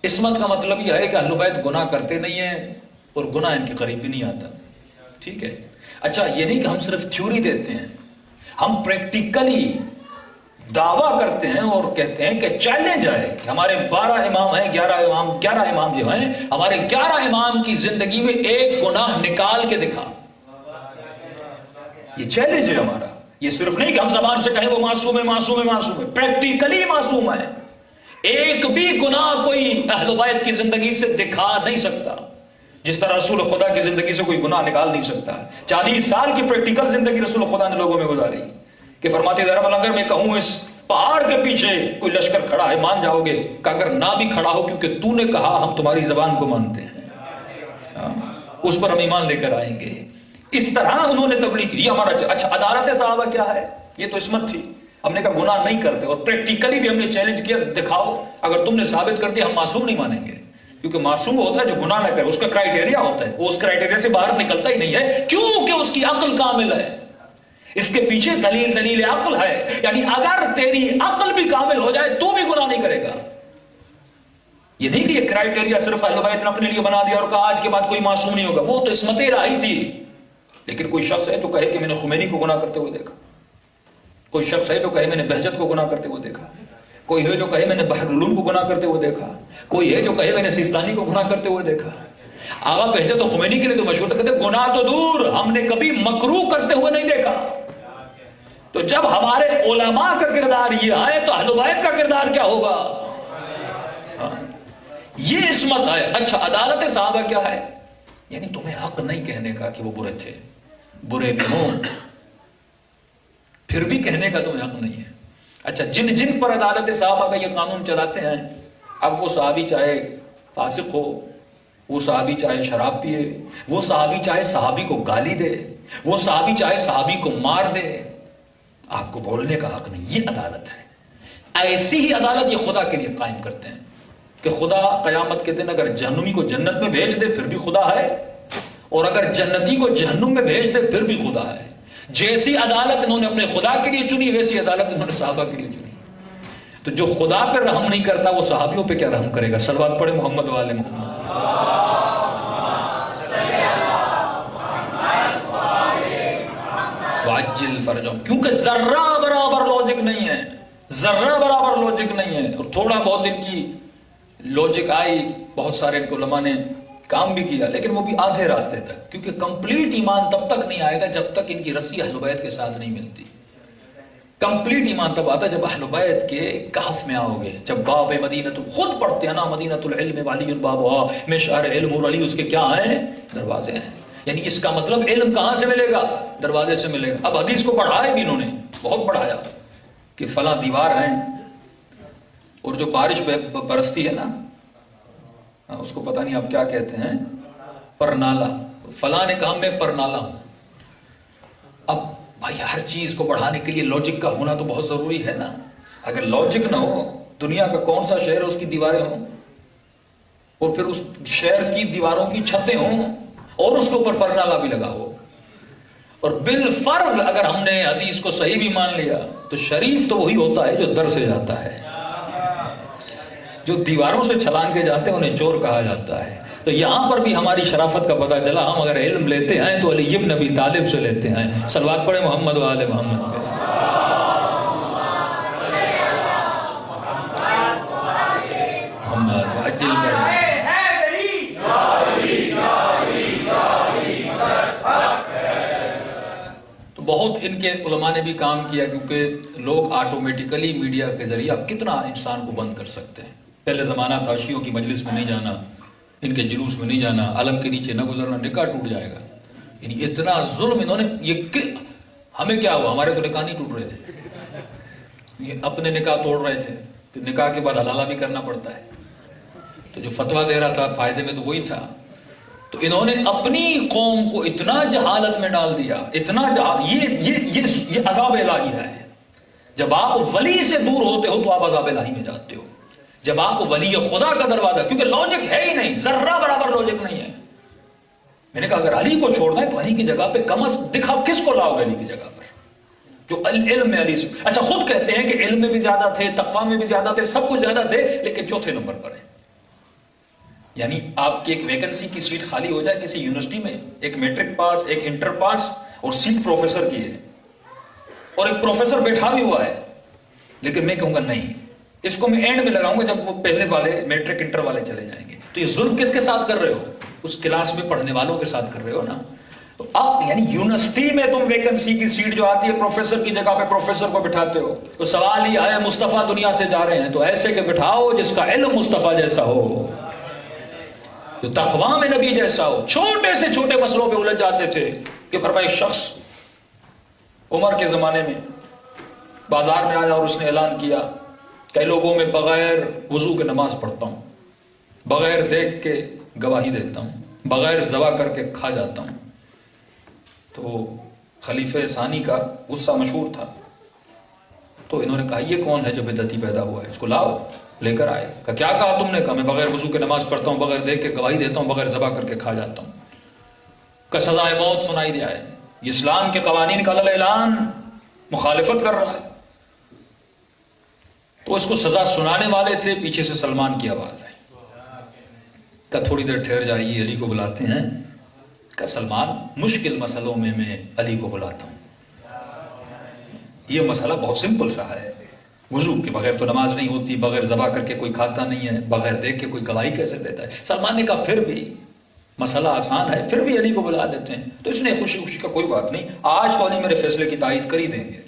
عصمت کا مطلب یہ ہے کہ اہل بیت گناہ کرتے نہیں ہیں اور گناہ ان کے قریب بھی نہیں آتا. ٹھیک ہے. اچھا یہ نہیں کہ ہم صرف تھیوری دیتے ہیں، ہم پریکٹیکلی دعویٰ کرتے ہیں اور کہتے ہیں کہ چیلنج ہے کہ ہمارے 12 امام ہیں، 11 امام جو ہیں، ہمارے 11 امام کی زندگی میں ایک گناہ نکال کے دکھا. یہ چیلنج ہے ہمارا. یہ صرف نہیں کہ ہم زبان سے کہیں وہ معصوم ہے، معصوم ہے، معصوم ہے، پریکٹیکلی معصوم ہے. ایک بھی گناہ کوئی اہل بیت کی زندگی سے دکھا نہیں سکتا، جس طرح رسول خدا کی زندگی سے کوئی گناہ نکال نہیں سکتا. 40 سال کی پریکٹیکل زندگی رسول خدا نے لوگوں میں گزاری کہ فرماتے ہیں اگر میں کہوں اس پہاڑ کے پیچھے کوئی لشکر کھڑا ہے مان جاؤ گے، کہ اگر نہ بھی کھڑا ہو کیونکہ تو نے کہا ہم تمہاری زبان کو مانتے ہیں، اس پر ہم ایمان لے کر آئیں گے. اس طرح انہوں نے تبلیغ کی. یہ ہمارا اچھا عدالت صحابہ کیا ہے؟ یہ تو عصمت تھی. ہم نے کہا گناہ نہیں کرتے اور پریکٹیکلی بھی ہم نے چیلنج کیا، دکھاؤ. اگر تم نے ثابت کر دیا ہم معصوم نہیں مانیں گے، کیونکہ معصوم ہوتا ہے جو گناہ نہ کرے، اس کا کرائیٹیریا ہوتا ہے، وہ اس کرائیٹیریا سے باہر نکلتا ہی نہیں ہے کیونکہ اس کی عقل کامل ہے. اس کے پیچھے دلیل عقل ہے. یعنی اگر تیری عقل بھی کامل ہو جائے تو بھی گناہ نہیں کرے گا. یہ نہیں کہ یہ کرائیٹیریا صرف اہل بیت نے اپنے لیے بنا دیا اور کہا آج کے بعد کوئی معصوم نہیں ہوگا. وہ تو عصمت الہی تھی. لیکن کوئی شخص ہے جو کہے کہ میں نے خمینی کو گناہ کرتے ہوئے دیکھا، کوئی شخص ہے جو کہے میں نے بہجت کو گناہ کرتے ہوئے دیکھا، کوئی ہے جو کہے میں نے بحر العلوم کو گناہ کرتے ہوئے دیکھا، کوئی ہے جو کہے میں نے سیستانی کو گناہ کرتے ہوئے دیکھا. آغا بہجت و خمینی کے لیے تو مشہور تھا، کہتے گناہ تو دور ہم نے کبھی مکروہ کرتے ہوئے نہیں دیکھا. تو جب ہمارے علماء کا کردار یہ آئے تو اہل بیت کا کردار کیا ہوگا؟ یہ عصمت ہے. اچھا عدالت صحابہ کیا ہے؟ یعنی تمہیں حق نہیں کہنے کا کہ وہ برے تھے، برے بھی ہوں، پھر بھی کہنے کا تمہیں حق نہیں ہے. اچھا جن پر عدالت صحابہ کا یہ قانون چلاتے ہیں، اب وہ صحابی چاہے فاسق ہو، وہ صحابی چاہے شراب پیے، وہ صحابی چاہے صحابی کو گالی دے، وہ صحابی چاہے صحابی کو مار دے، آپ کو بولنے کا حق نہیں. یہ عدالت ہے. ایسی ہی عدالت یہ خدا کے لیے قائم کرتے ہیں کہ خدا قیامت کے دن اگر جہنمی کو جنت میں بھیج دے پھر بھی خدا ہے، اور اگر جنتی کو جہنم میں بھیج دے پھر بھی خدا ہے۔ جیسی عدالت انہوں نے اپنے خدا کے لیے چنی ویسی عدالت انہوں نے صحابہ کے لیے چنی۔ تو جو خدا پہ رحم نہیں کرتا وہ صحابیوں پہ کیا رحم کرے گا؟ صلوات پڑھے محمد والے محمد۔ وعجل فرجهم، کیونکہ ذرہ برابر لوجک نہیں ہے، ذرہ برابر لوجک نہیں ہے۔ اور تھوڑا بہت ان کی لوجک آئی، بہت سارے علماء نے کام بھی کیا، لیکن وہ بھی آدھے راستے تک، کیونکہ کمپلیٹ ایمان تب تک نہیں آئے گا جب تک ان کی رسی اہل بیت کے ساتھ نہیں ملتی۔ کمپلیٹ ایمان تب آتا جب اہل بیت کے کہف میں آؤ گے، جب باب مدینہ، خود پڑھتے ہیں نا مدینۃ العلم وعلی بابھا، میں شہر علم اور علی اس کے کیا ہیں؟ دروازے ہیں۔ یعنی اس کا مطلب علم کہاں سے ملے گا؟ دروازے سے ملے گا۔ اب حدیث کو پڑھایا بھی انہوں نے، بہت پڑھایا کہ فلاں دیوار ہے، اور جو بارش برستی ہے نا، اس کو پتہ نہیں آپ کیا کہتے ہیں، پرنالا، فلاں نے کہا میں پرنالا ہوں۔ اب بھائی ہر چیز کو پڑھانے کے لیے لاجک کا ہونا تو بہت ضروری ہے نا۔ اگر لاجک نہ ہو، دنیا کا کون سا شہر اس کی دیواریں ہوں، اور پھر اس شہر کی دیواروں کی چھتیں ہوں، اور اس کے اوپر پرنالا بھی لگا ہو، اور بالفرض اگر ہم نے حدیث کو صحیح بھی مان لیا تو شریف تو وہی ہوتا ہے جو در سے جاتا ہے۔ جو دیواروں سے چھلانگ کے جاتے ہیں انہیں چور کہا جاتا ہے۔ تو یہاں پر بھی ہماری شرافت کا پتہ چلا، ہم اگر علم لیتے ہیں تو علی ابن ابی طالب سے لیتے ہیں۔ صلوات پڑھے محمد وآل محمد پہ۔ محمد عجل کر۔ تو بہت ان کے علماء نے بھی کام کیا، کیونکہ لوگ آٹومیٹیکلی میڈیا کے ذریعے اب کتنا انسان کو بند کر سکتے ہیں۔ پہلے زمانہ تھا شیعوں کی مجلس میں نہیں جانا، ان کے جلوس میں نہیں جانا، علم کے نیچے نہ گزرنا، نکاح ٹوٹ جائے گا۔ یعنی اتنا ظلم انہوں نے، یہ ہمیں کیا ہوا؟ ہمارے تو نکاح نہیں ٹوٹ رہے تھے، یہ اپنے نکاح توڑ رہے تھے، پھر نکاح کے بعد حلالہ بھی کرنا پڑتا ہے۔ تو جو فتویٰ دے رہا تھا فائدے میں تو وہی تھا۔ تو انہوں نے اپنی قوم کو اتنا جہالت میں ڈال دیا، اتنا یہ عذاب الہی ہے۔ جب آپ ولی سے دور ہوتے ہو تو آپ عذاب الہی میں جاتے ہو۔ جب آپ ولی خدا کا دروازہ، کیونکہ لاجک ہے ہی نہیں، ذرہ برابر لاجک نہیں ہے۔ میں نے کہا اگر علی کو چھوڑنا ہے تو علی کی جگہ پہ کم از دکھا کس کو لاؤ گے علی کی جگہ پر؟ جو علم میں علی سے، اچھا خود کہتے ہیں کہ علم میں بھی زیادہ تھے، تقوی میں بھی زیادہ تھے، سب کچھ زیادہ تھے، لیکن چوتھے نمبر پر ہیں۔ یعنی آپ کی ایک ویکنسی کی سیٹ خالی ہو جائے کسی یونیورسٹی میں، ایک میٹرک پاس، ایک انٹر پاس، اور سیٹ پروفیسر کی ہے، اور ایک پروفیسر بیٹھا بھی ہوا ہے، لیکن میں کہوں گا نہیں، اس کو میں اینڈ میں لگاؤں گا جب وہ پہلے والے میٹرک انٹر والے چلے جائیں گے۔ تو یہ ظلم کس کے ساتھ کر رہے ہو؟ اس کلاس میں پڑھنے والوں کے ساتھ کر رہے ہو نا۔ تو آپ یعنی یونیورسٹی میں تم ویکنسی کی سیٹ جو آتی ہے پروفیسر کی جگہ پہ پروفیسر کو بٹھاتے ہو، تو سوال یہ ہے مصطفیٰ دنیا سے جا رہے ہیں تو ایسے کہ بٹھاؤ جس کا علم مصطفیٰ جیسا ہو، جو تقوی میں نبی جیسا ہو۔ چھوٹے سے چھوٹے مسئلوں پہ الجھ جاتے تھے کہ فرمائے شخص عمر کے زمانے میں بازار میں آیا اور اس نے اعلان کیا کئی لوگوں میں بغیر وضو کے نماز پڑھتا ہوں، بغیر دیکھ کے گواہی دیتا ہوں، بغیر ذبح کر کے کھا جاتا ہوں۔ تو خلیفہ ثانی کا غصہ مشہور تھا، تو انہوں نے کہا یہ کون ہے جو بدعتی پیدا ہوا ہے، اس کو لاؤ۔ لے کر آئے، کہا کیا کہا تم نے؟ کہا میں بغیر وضو کے نماز پڑھتا ہوں، بغیر دیکھ کے گواہی دیتا ہوں، بغیر ذبح کر کے کھا جاتا ہوں۔ کا سزائے موت سنائی دیا ہے، یہ اسلام کے قوانین کا اعلان مخالفت کر رہا ہے۔ تو اس کو سزا سنانے والے تھے، پیچھے سے سلمان کی آواز آئی، کہ تھوڑی دیر ٹھہر جائیے، علی کو بلاتے ہیں۔ کہ سلمان مشکل مسئلوں میں علی کو بلاتا ہوں، یہ مسئلہ بہت سمپل سا ہے، وضو کے بغیر تو نماز نہیں ہوتی، بغیر ذبح کر کے کوئی کھاتا نہیں ہے، بغیر دیکھ کے کوئی گواہی کیسے دیتا ہے؟ سلمان نے کہا پھر بھی مسئلہ آسان ہے، پھر بھی علی کو بلا لیتے ہیں۔ تو اس نے خوشی خوشی کا کوئی بات نہیں، آج تو علی میرے فیصلے کی تائید کر ہی دیں گے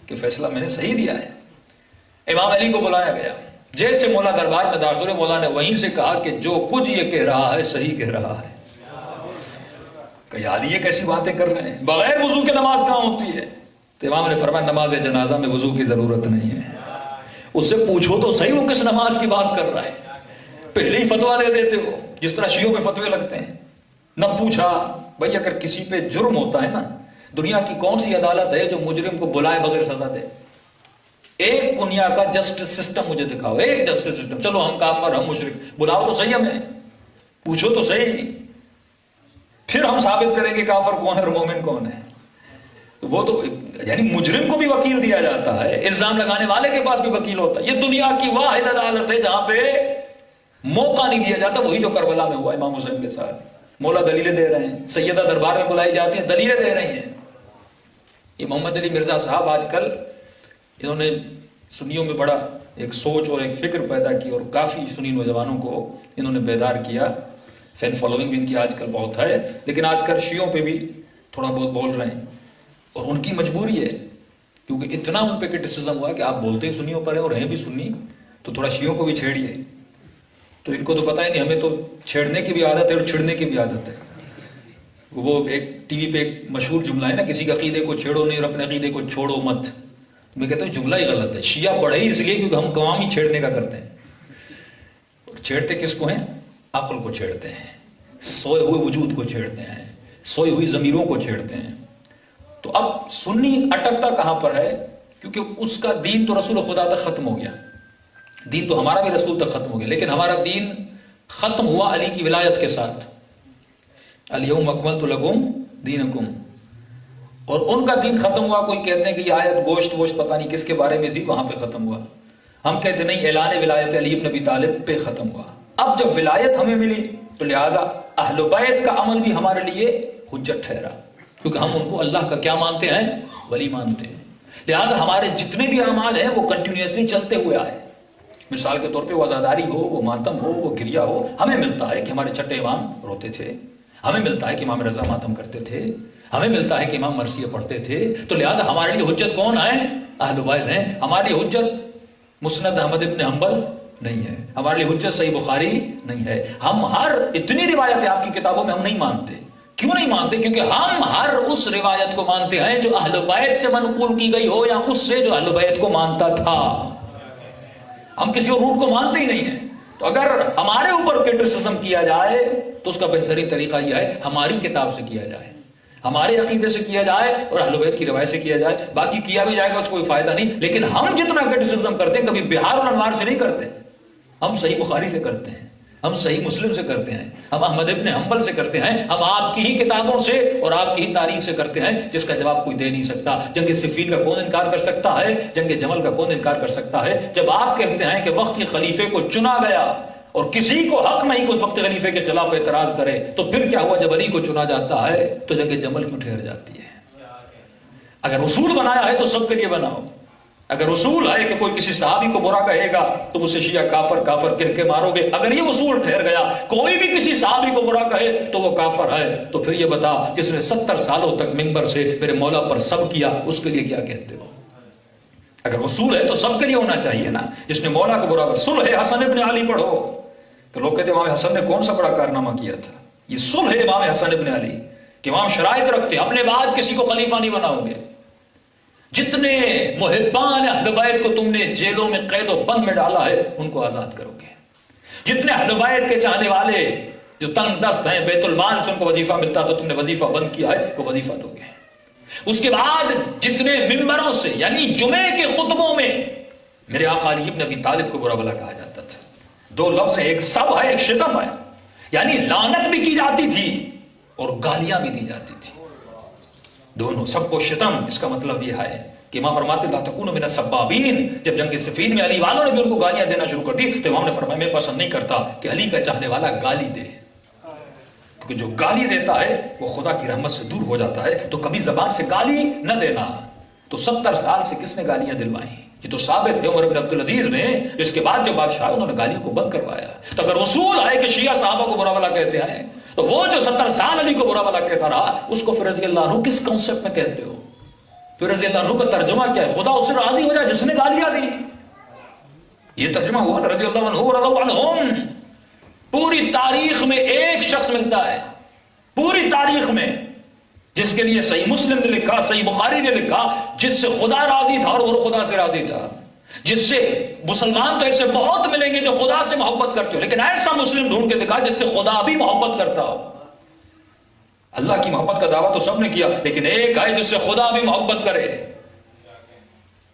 کہ فیصلہ میں نے صحیح دیا ہے۔ امام علی کو بلایا گیا، جیسے مولا دربار میں داخل ہوئے، مولا نے وہیں سے کہا کہ جو کچھ یہ کہہ رہا ہے صحیح کہہ رہا ہے۔ کہ یاد یہ کیسی باتیں کر رہے ہیں، بغیر وضو کے نماز کہاں ہوتی ہے؟ تو امام نے فرمایا نماز جنازہ میں وضو کی ضرورت نہیں ہے۔ اس سے پوچھو تو صحیح وہ کس نماز کی بات کر رہا ہے، پہلے ہی فتویٰ دے دیتے ہو جس طرح شیعوں پہ فتوے لگتے ہیں۔ نہ پوچھا بھئی، اگر کسی پہ جرم ہوتا ہے نا، دنیا کی کون سی عدالت ہے جو مجرم کو بلائے بغیر سزا دے؟ ایک دنیا کا جسٹس سسٹم مجھے دکھاؤ, ایک جسٹس سسٹم. چلو ہم کافر, ہم مشرک, بلاؤ تو صحیح, ہمیں پوچھو تو صحیح, پھر ہم ثابت کریں گے کافر کون ہے اور مومن کون ہے. وہ تو یعنی مجرم کو بھی وکیل دیا جاتا ہے, الزام لگانے والے کے پاس بھی وکیل ہوتا ہے. یہ دنیا کی واحد عدالت ہے جہاں پہ موقع نہیں دیا جاتا. وہی جو کربلا میں ہوا امام حسین کے ساتھ. مولا دلیلیں دے رہے ہیں, سیدہ دربار میں بلائی جاتی ہیں, دلیلیں دے رہی ہیں. یہ محمد علی مرزا صاحب آج کل انہوں نے سنیوں میں بڑا ایک سوچ اور ایک فکر پیدا کی, اور کافی سنی نوجوانوں کو انہوں نے بیدار کیا. فین فالوئنگ بھی ان کی آج کل بہت ہے, لیکن آج کل شیعوں پہ بھی تھوڑا بہت بول رہے ہیں, اور ان کی مجبوری ہے کیونکہ اتنا ان پہ کرٹیسزم ہوا کہ آپ بولتے ہی سنیوں پر ہیں اور ہیں بھی سنی, تو تھوڑا شیعوں کو بھی چھیڑیے. تو ان کو تو پتہ ہی نہیں, ہمیں تو چھیڑنے کی بھی عادت ہے اور چھڑنے کی بھی عادت ہے. وہ ایک ٹی وی پہ ایک مشہور جملہ ہے نا, کسی کے عقیدے کو چھیڑو نہیں اور اپنے عقیدے کو چھوڑو مت. میں کہتا ہوں جملہ ہی غلط ہے. شیعہ پڑھے ہی اس لیے کیونکہ ہم کام ہی چھیڑنے کا کرتے ہیں. اور چھیڑتے کس کو ہیں؟ عقل کو چھیڑتے ہیں, سوئے ہوئے وجود کو چھیڑتے ہیں, سوئی ہوئی ضمیروں کو چھیڑتے ہیں. تو اب سنی اٹکتا کہاں پر ہے؟ کیونکہ اس کا دین تو رسول خدا تک ختم ہو گیا, دین تو ہمارا بھی رسول تک ختم ہو گیا, لیکن ہمارا دین ختم ہوا علی کی ولایت کے ساتھ. الیوم اکملت لکم دینکم. اور ان کا دین ختم ہوا. کوئی کہتے ہیں کہ یہ آیت گوشت پتہ نہیں کس کے بارے میں تھی, وہاں پہ ختم ہوا. ہم کہتے نہیں, اعلان ولایت علی بن ابی طالب پہ ختم ہوا. اب جب ولایت ہمیں ملی تو لہذا اہل بیت کا عمل بھی ہمارے لیے حجت ٹھہرا, کیونکہ ہم ان کو اللہ کا کیا مانتے ہیں؟ ولی مانتے ہیں. لہذا ہمارے جتنے بھی اعمال ہیں وہ کنٹینیوسلی چلتے ہوئے آئے. مثال کے طور پہ وہ عزاداری ہو, وہ ماتم ہو, وہ گریا ہو, ہمیں ملتا ہے کہ ہمارے چھٹے امام روتے تھے, ہمیں ملتا ہے کہ امام رضا ماتم کرتے تھے, ہمیں ملتا ہے کہ امام مرثیہ پڑھتے تھے. تو لہذا ہمارے لیے حجت کون ہے؟ اہل بیت ہیں. ہمارے لیے حجت مسند احمد ابن حنبل نہیں ہے, ہمارے لیے حجت صحیح بخاری نہیں ہے. ہم ہر اتنی روایتیں آپ کی کتابوں میں ہم نہیں مانتے. کیوں نہیں مانتے؟ کیونکہ ہم ہر اس روایت کو مانتے ہیں جو اہل بیت سے منقول کی گئی ہو, یا اس سے جو اہل بیت کو مانتا تھا. ہم کسی اور روٹ کو مانتے ہی نہیں ہیں. تو اگر ہمارے اوپر کرٹیسزم کیا جائے تو اس کا بہترین طریقہ یہ ہے ہماری کتاب سے کیا جائے, ہمارے عقیدے سے کیا جائے اور اہل بیت کی روایت سے کیا جائے. باقی کیا بھی جائے گا اس کو کوئی فائدہ نہیں. لیکن ہم جتنا کرٹیسزم کرتے ہیں کبھی بہار الانوار سے نہیں کرتے, ہم صحیح بخاری سے کرتے ہیں, ہم صحیح مسلم سے کرتے ہیں, ہم احمد ابن حنبل سے کرتے ہیں, ہم آپ کی ہی کتابوں سے اور آپ کی ہی تاریخ سے کرتے ہیں, جس کا جواب کوئی دے نہیں سکتا. جنگ صفین کا کون انکار کر سکتا ہے؟ جنگ جمل کا کون انکار کر سکتا ہے؟ جب آپ کہتے ہیں کہ وقت کے خلیفے کو چنا گیا اور کسی کو حق نہیں کہ اس وقت خلیفے کے خلاف اعتراض کرے, تو پھر کیا ہوا جب علی کو چنا جاتا ہے تو جنگ جمل کیوں ٹھہر جاتی ہے؟ اگر اصول بنایا ہے تو سب کے لیے بناؤ. اگر اصول ہے کہ کوئی کسی صحابی کو برا کہے گا تو اسے شیعہ کافر کافر کہہ کے مارو گے, اگر یہ اصول ٹھہر گیا کوئی بھی کسی صحابی کو برا کہے تو وہ کافر ہے, تو پھر یہ بتا جس نے 70 سالوں تک منبر سے میرے مولا پر سب کیا اس کے لیے کیا کہتے ہو؟ اگر اصول ہے تو سب کے لیے ہونا چاہیے نا. جس نے مولا کو برا, صلح حسن ابن علی پڑھو, کہ لوگ کہتے ہیں امام حسن نے کون سا بڑا کارنامہ کیا تھا. یہ صلح امام حسن ابن علی کہ امام شرائط رکھتے اپنے بعد کسی کو خلیفہ نہیں بناؤ گے. جتنے محبان اہل بیت کو تم نے جیلوں میں قید و بند میں ڈالا ہے ان کو آزاد کرو گے. جتنے اہل بیت کے چاہنے والے جو تنگ دست ہیں, بیت المال سے ان کو وظیفہ ملتا تو تم نے وظیفہ بند کیا ہے, وہ وظیفہ دو گے. اس کے بعد جتنے ممبروں سے یعنی جمعے کے خطبوں میں میرے آقا علی ابن ابی طالب کو برا بلا کہا جاتا تھا. 2 لفظ ہیں, ایک سب ہے ایک شتم ہے, یعنی لعنت بھی کی جاتی تھی اور گالیاں بھی دی جاتی تھی, دونوں. سب کو شتم, اس کا مطلب یہ ہے کہ امام فرماتے لا تکونوا من السبابین. جب جنگ صفین میں علی والوں نے بھی ان کو گالیاں دینا شروع کر دی تو امام نے فرمایا میں پسند نہیں کرتا کہ علی کا چاہنے والا گالی دے, کیونکہ جو گالی دیتا ہے وہ خدا کی رحمت سے دور ہو جاتا ہے. تو کبھی زبان سے گالی نہ دینا. تو 70 سال سے کس نے گالیاں دلوائی؟ یہ تو ثابت ہے عمر بن عبدالعزیز نے, اس کے بعد جو بادشاہ انہوں نے گالیوں کو بند کروایا. تو اگر اصول ہے کہ شیعہ صحابہ کو برا بلا کہتے ہیں تو وہ جو 70 سال علی کو برا بلا کہتا رہا اس کو پھر رضی اللہ عنہ کس کانسیپٹ میں کہتے ہو؟ پھر رضی اللہ عنہ کا ترجمہ کیا ہے؟ خدا اس سے راضی ہو جائے جس نے گالیاں دی. یہ ترجمہ ہوا نا رضی اللہ عنہ ورضوا عنہم. پوری تاریخ میں ایک شخص ملتا ہے, پوری تاریخ میں, جس کے لیے صحیح مسلم نے لکھا, صحیح بخاری نے لکھا, جس سے خدا راضی تھا اور وہ خدا سے راضی تھا. جس سے مسلمان تو ایسے بہت ملیں گے جو خدا سے محبت کرتے ہو, لیکن ایسا مسلم ڈھونڈ کے دکھا جس سے خدا بھی محبت کرتا ہو. اللہ کی محبت کا دعویٰ تو سب نے کیا, لیکن ایک ہے جس سے خدا بھی محبت کرے,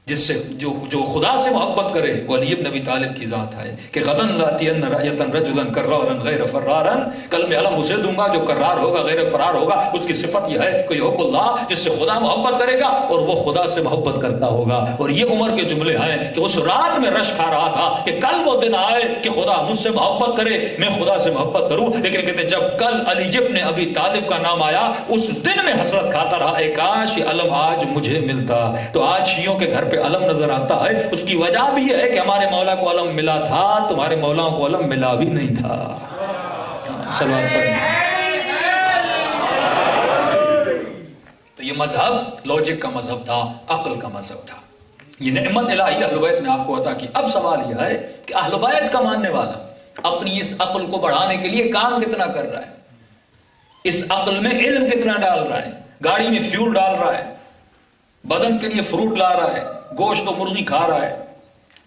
جس سے جو خدا سے محبت کرے وہ علی بن ابی طالب کی ذات ہے کہ غدن لاتین رایتن رجلا کرارا غیر فرارا، کل میں علم اسے دوں گا جو کرار ہوگا غیر فرار ہوگا. اس کی صفت یہ ہے کہ یحب اللہ، جس سے خدا محبت کرے گا اور وہ خدا سے محبت کرتا ہوگا. اور یہ عمر کے جملے ہیں کہ اس رات میں رش کھا رہا تھا کہ کل وہ دن آئے کہ خدا مجھ سے محبت کرے، میں خدا سے محبت کروں. لیکن کہتے جب کل علی بن ابی طالب کا نام آیا اس دن میں حسرت کھاتا رہا، اے کاش یہ علم آج مجھے ملتا. تو آج شیعوں کے گھر پہ علم نظر آتا ہے، اس کی وجہ بھی یہ ہے کہ ہمارے مولا کو علم ملا تھا، تمہارے مولا کو علم ملا بھی نہیں تھا. صلوات پڑھیں. تو یہ مذہب لاجک کا مذہب تھا، عقل کا مذہب تھا. یہ نعمت الہی اہل بیت نے آپ کو عطا کی. اب سوال یہ ہے کہ اہل بیت کا ماننے والا اپنی اس عقل کو بڑھانے کے لیے کام کتنا کر رہا ہے، اس عقل میں علم کتنا ڈال رہا ہے، گاڑی میں فیول ڈال رہا ہے، بدن کے لیے فروٹ لا رہا ہے، گوشت و مرغی کھا رہا ہے.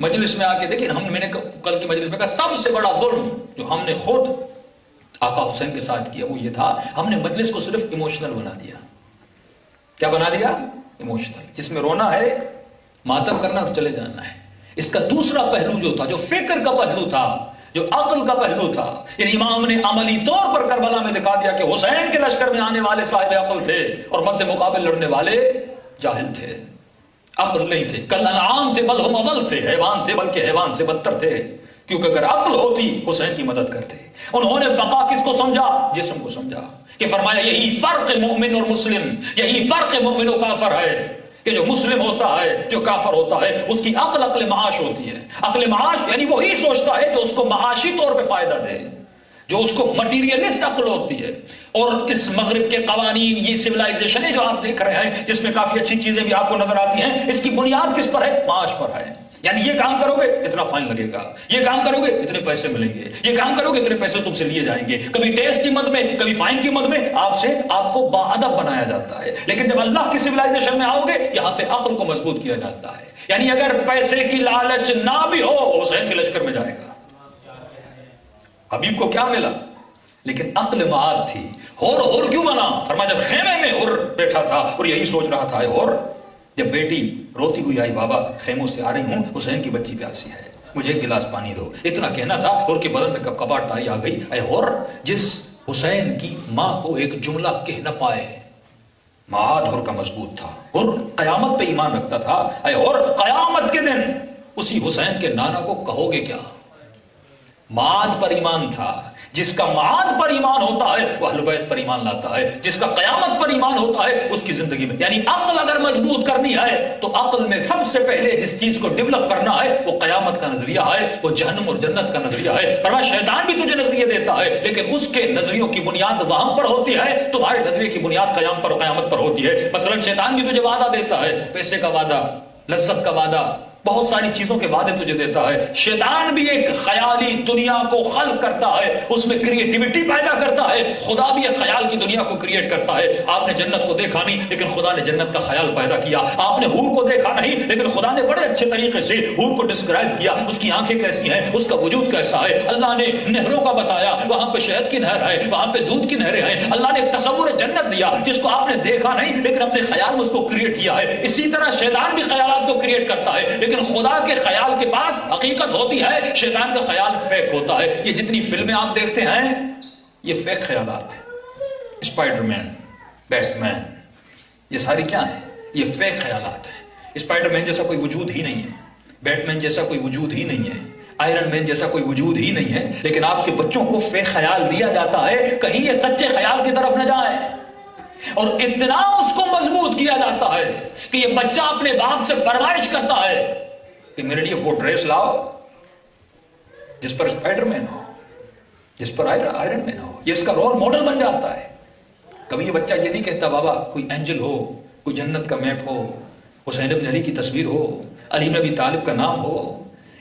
مجلس میں آ کے دیکھیں، میں نے کل کی مجلس میں کہا سب سے بڑا ظلم جو ہم نے خود آقا حسین کے ساتھ کیا وہ یہ تھا، ہم نے مجلس کو صرف ایموشنل بنا دیا. کیا بنا دیا؟ ایموشنل. جس میں رونا ہے، ماتم کرنا اور چلے جانا ہے. اس کا دوسرا پہلو جو تھا، جو فکر کا پہلو تھا، جو عقل کا پہلو تھا، یعنی امام نے عملی طور پر کربلا میں دکھا دیا کہ حسین کے لشکر میں آنے والے صاحب عقل تھے اور مد مقابل لڑنے والے جاہل تھے، عقل نہیں تھے. کل انعام تھے بل ہم اول تھے، حیوان تھے بلکہ حیوان سے بدتر تھے. کیونکہ اگر عقل ہوتی حسین کی مدد کرتے. انہوں نے بقا کس کو سمجھا؟ جسم کو سمجھا. کہ فرمایا یہی فرق مومن اور مسلم، یہی فرق مومن و کافر ہے کہ جو مسلم ہوتا ہے، جو کافر ہوتا ہے، اس کی عقل معاش ہوتی ہے. عقل معاش یعنی وہی سوچتا ہے جو اس کو معاشی طور پہ فائدہ دے، جو اس کو مٹیریلسٹ عقل ہوتی ہے. اور اس مغرب کے قوانین، یہ سویلائزیشن ہے جو آپ دیکھ رہے ہیں، جس میں کافی اچھی چیزیں بھی آپ کو نظر آتی ہیں، اس کی بنیاد کس پر ہے؟ معاش پر ہے. یعنی یہ کام کرو گے اتنا فائن لگے گا، یہ کام کرو گے اتنے پیسے ملیں گے، یہ کام کرو گے اتنے پیسے تم سے لیے جائیں گے. کبھی ٹیکس کی مد میں، کبھی فائن کی مد میں آپ کو باادب بنایا جاتا ہے. لیکن جب اللہ کی سویلائزیشن میں آؤ گے، یہاں پہ عقل کو مضبوط کیا جاتا ہے. یعنی اگر پیسے کی لالچ نہ بھی ہو، حسین کے لشکر میں جائے گا. حبیب کو کیا ملا؟ لیکن عقل معاد تھی. ہور کیوں بنا؟ فرمایا جب خیمے میں ہور بیٹھا تھا اور یہی سوچ رہا تھا، ہور جب بیٹی روتی ہوئی آئی، بابا خیموں سے آ رہی ہوں، حسین کی بچی پیاسی ہے، مجھے ایک گلاس پانی دو. اتنا کہنا تھا، اور کے بدن میں کباٹ تاری آ گئی. اے ہور، جس حسین کی ماں کو ایک جملہ کہہ نہ پائے، معاد ہور کا مضبوط تھا. ہور قیامت پہ ایمان رکھتا تھا. اے ہور، قیامت کے دن اسی حسین کے نانا کو کہو گے کیا؟ معاد پر ایمان تھا. جس کا معاد پر ایمان ہوتا ہے وہ اہل بیت پر ایمان لاتا ہے. جس کا قیامت پر ایمان ہوتا ہے اس کی زندگی میں، یعنی عقل اگر مضبوط کرنی ہے تو عقل میں سب سے پہلے جس چیز کو ڈیولپ کرنا ہے وہ قیامت کا نظریہ ہے، وہ جہنم اور جنت کا نظریہ ہے. فرمایا شیطان بھی تجھے نظریے دیتا ہے، لیکن اس کے نظریوں کی بنیاد وہاں پر ہوتی ہے، تمہارے نظریے کی بنیاد قیامت پر ہوتی ہے. مثلا شیطان بھی تجھے وعدہ دیتا ہے، پیسے کا وعدہ، لذت کا وعدہ، بہت ساری چیزوں کے وعدے تجھے دیتا ہے. شیطان بھی ایک خیالی دنیا کو خلق کرتا ہے، اس میں کریٹیوٹی پیدا کرتا ہے. خدا بھی ایک خیال کی دنیا کو کریٹ کرتا ہے. آپ نے جنت کو دیکھا نہیں، لیکن خدا نے جنت کا خیال پیدا کیا. آپ نے حور کو دیکھا نہیں، لیکن خدا نے بڑے اچھے طریقے سے حور کو ڈسکرائب کیا. اس کی آنکھیں کیسی ہیں، اس کا وجود کیسا ہے. اللہ نے نہروں کا بتایا، وہاں پہ شہد کی نہر ہے، وہاں پہ دودھ کی نہریں ہیں. اللہ نے تصور جنت دیا جس کو آپ نے دیکھا نہیں، لیکن اپنے خیال میں اس کو کریٹ کیا ہے. اسی طرح شیطان بھی خیالات کو کریٹ کرتا ہے، لیکن خدا کے خیال کے پاس حقیقت ہوتی ہے، شیطان کا خیال فیک ہوتا ہے. یہ جتنی فلمیں آپ دیکھتے ہیں یہ فیک خیالات ہیں. اسپائڈر مین، بیٹ مین، یہ ساری کیا ہیں؟ یہ فیک خیالات ہیں. اسپائڈر مین جیسا کوئی وجود ہی نہیں ہے، بیٹ مین جیسا کوئی وجود ہی نہیں ہے، آئرن مین جیسا کوئی وجود ہی نہیں ہے. لیکن آپ کے بچوں کو فیک خیال دیا جاتا ہے، کہیں یہ سچے خیال کی طرف نہ جائیں. اور اتنا اس کو مضبوط کیا جاتا ہے کہ یہ بچہ اپنے باپ سے فرمائش کرتا ہے کہ میرے لیے وہ ڈریس لاؤ جس پر اسپائڈر مین ہو، جس پر آئرن مین ہو. یہ اس کا رول ماڈل بن جاتا ہے. کبھی یہ بچہ یہ نہیں کہتا بابا کوئی اینجل ہو، کوئی جنت کا میپ ہو، حسین بن علی کی تصویر ہو، علی بن ابی طالب کا نام ہو.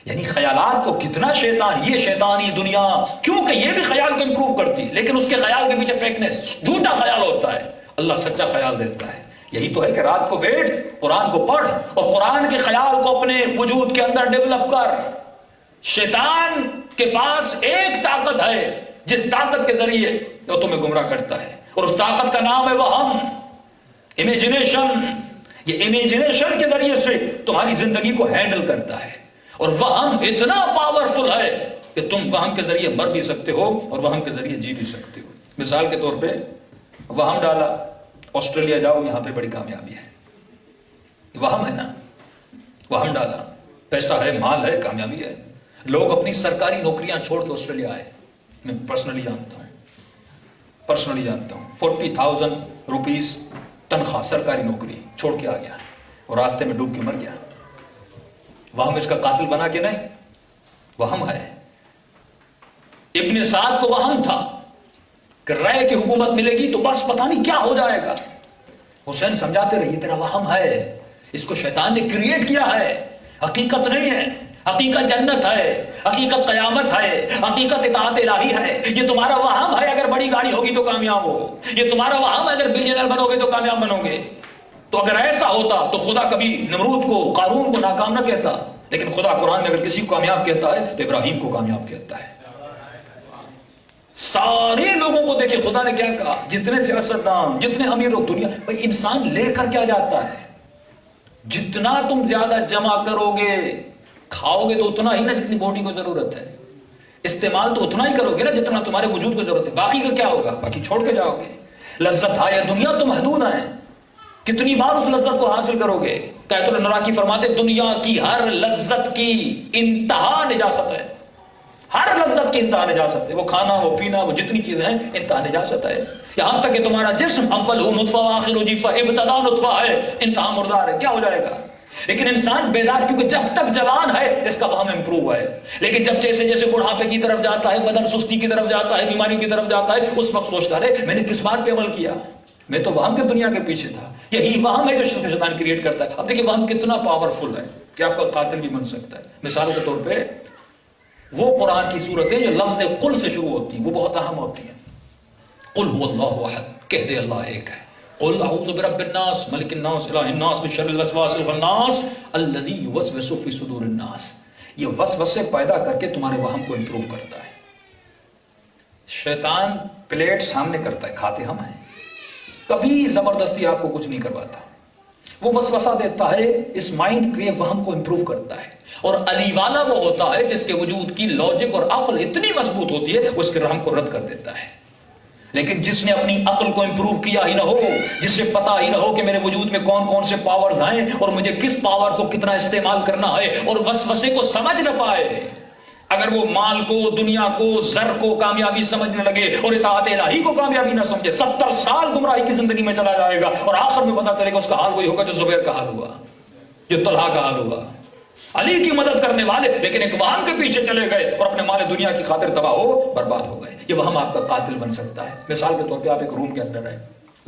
یعنی خیالات کو کتنا شیطان، یہ شیطانی دنیا، کیونکہ یہ بھی خیال کو امپروو کرتی، لیکن اس کے خیال کے پیچھے فیکنس، جھوٹا خیال ہوتا ہے. اللہ سچا خیال دیتا ہے. یہی تو ہے کہ رات کو بیٹھ، قرآن کو پڑھ اور قرآن کے خیال کو اپنے وجود کے اندر ڈیولپ کر. شیطان کے پاس ایک طاقت ہے جس طاقت کے ذریعے وہ تمہیں گمراہ کرتا ہے، اور اس طاقت کا نام ہے وہم، امیجنیشن. یہ امیجنیشن کے ذریعے سے تمہاری زندگی کو ہینڈل کرتا ہے. اور وہم اتنا پاورفل ہے کہ تم وہم کے ذریعے مر بھی سکتے ہو اور وہم کے ذریعے جی بھی سکتے ہو. مثال کے طور پہ وہم ڈالا آسٹریلیا جاؤ یہاں پہ بڑی کامیابی ہے. وہم ہے نا, وہم ڈالا, پیسہ ہے, مال ہے, کامیابی ہے. لوگ اپنی سرکاری نوکریاں چھوڑ کے آسٹریلیا آئے. میں پرسنلی جانتا ہوں 40,000 روپیز تنخواہ, سرکاری نوکری چھوڑ کے آ گیا اور راستے میں ڈوب کے مر گیا. وہم اس کا قاتل بنا کے نہیں, وہم ہے. ابن سعد کو وہم تھا کہ رائے کی حکومت ملے گی تو بس پتہ نہیں کیا ہو جائے گا. حسین سمجھاتے رہیے تیرا وہم ہے, اس کو شیطان نے کریٹ کیا ہے, حقیقت نہیں ہے. حقیقت جنت ہے, حقیقت قیامت ہے, حقیقت اطاعت الہی ہے. یہ تمہارا وہم ہے اگر بڑی گاڑی ہوگی تو کامیاب ہو, یہ تمہارا وہم ہے اگر بلینئر بنو گے تو کامیاب بنو گے. تو اگر ایسا ہوتا تو خدا کبھی نمرود کو, قارون کو ناکام نہ کہتا, لیکن خدا قرآن میں اگر کسی کو کامیاب کہتا ہے تو ابراہیم کو کامیاب کہتا ہے. سارے لوگوں کو دیکھیں خدا نے کیا کہا, جتنے سیاستدان, جتنے امیر و دنیا, بھائی انسان لے کر کیا جاتا ہے, جتنا تم زیادہ جمع کرو گے کھاؤ گے تو اتنا ہی نا جتنی باڈی کو ضرورت ہے. استعمال تو اتنا ہی کرو گے نا جتنا تمہارے وجود کو ضرورت ہے. باقی کا کیا ہوگا, باقی چھوڑ کے جاؤ گے. لذت ہے دنیا تو محدود ہے, کتنی بار اس لذت کو حاصل کرو گے. قائد النراقی فرماتے دنیا کی ہر لذت کی انتہا نجاست ہے. ہر لذت کی انتہا نجاست ہے. وہ کھانا, وہ پینا, وہ جتنی چیزیں ہیں انتہا نجاست ہے. یہاں تک کہ تمہارا جسم اول ہو نطفہ آخر ہو جیفہ, ابتدا نطفہ ہے, انتہا مردار ہے. کیا ہو جائے گا؟ لیکن انسان بیدار, کیونکہ جب تک جوان ہے اس کا وہم امپروو ہے, لیکن جب جیسے جیسے بڑھاپے کی طرف جاتا ہے, بدن سستی کی طرف جاتا ہے, بیماری کی طرف جاتا ہے, اس وقت سوچتا رہے میں نے کس بات پہ عمل کیا, میں تو وہم کے دنیا کے پیچھے تھا. یہی وہم ہے جو شیطان کریٹ کرتا ہے. اب دیکھیں وہم کتنا پاورفل ہے کہ آپ کا قاتل بھی بن سکتا ہے. مثال کے طور پہ وہ قرآن کی صورتیں جو لفظ قل سے شروع ہوتی ہیں وہ بہت اہم ہوتی ہیں. قل هو اللہ احد, کہہ دے اللہ ایک ہے. قل اعوذ برب الناس ملک الناس الہ الناس من شر الوسواس الخناس الذی یوسوس فی صدور الناس. یہ وسوسے پیدا کر کے تمہارے وہم کو امپروو کرتا ہے. شیطان پلیٹ سامنے کرتا ہے, کھاتے ہم ہیں, کبھی زبردستی آپ کو کچھ نہیں کرواتا. وہ وسوسہ دیتا ہے, اس مائنڈ کے وہم کو امپروو کرتا ہے. اور علی والا وہ ہوتا ہے جس کے وجود کی لاجک اور عقل اتنی مضبوط ہوتی ہے وہ اس کے رحم کو رد کر دیتا ہے. لیکن جس نے اپنی عقل کو امپروو کیا ہی نہ ہو, جس سے پتا ہی نہ ہو کہ میرے وجود میں کون کون سے پاورز ہیں اور مجھے کس پاور کو کتنا استعمال کرنا ہے, اور وسوسے کو سمجھ نہ پائے, اگر وہ مال کو, دنیا کو, زر کو کامیابی سمجھنے لگے اور اطاعت الہی کو کامیابی نہ سمجھے, 70 سال گمراہی کی زندگی میں چلا جائے گا اور آخر میں پتا چلے گا اس کا حال وہی ہوگا جو زبیر کا حال ہوا, جو طلحہ کا حال ہوا. علی کی مدد کرنے والے لیکن ایک وہم کے پیچھے چلے گئے اور اپنے مال دنیا کی خاطر تباہ ہو برباد ہو گئے. یہ وہم آپ کا قاتل بن سکتا ہے. مثال کے طور پہ آپ ایک روم کے اندر ہیں,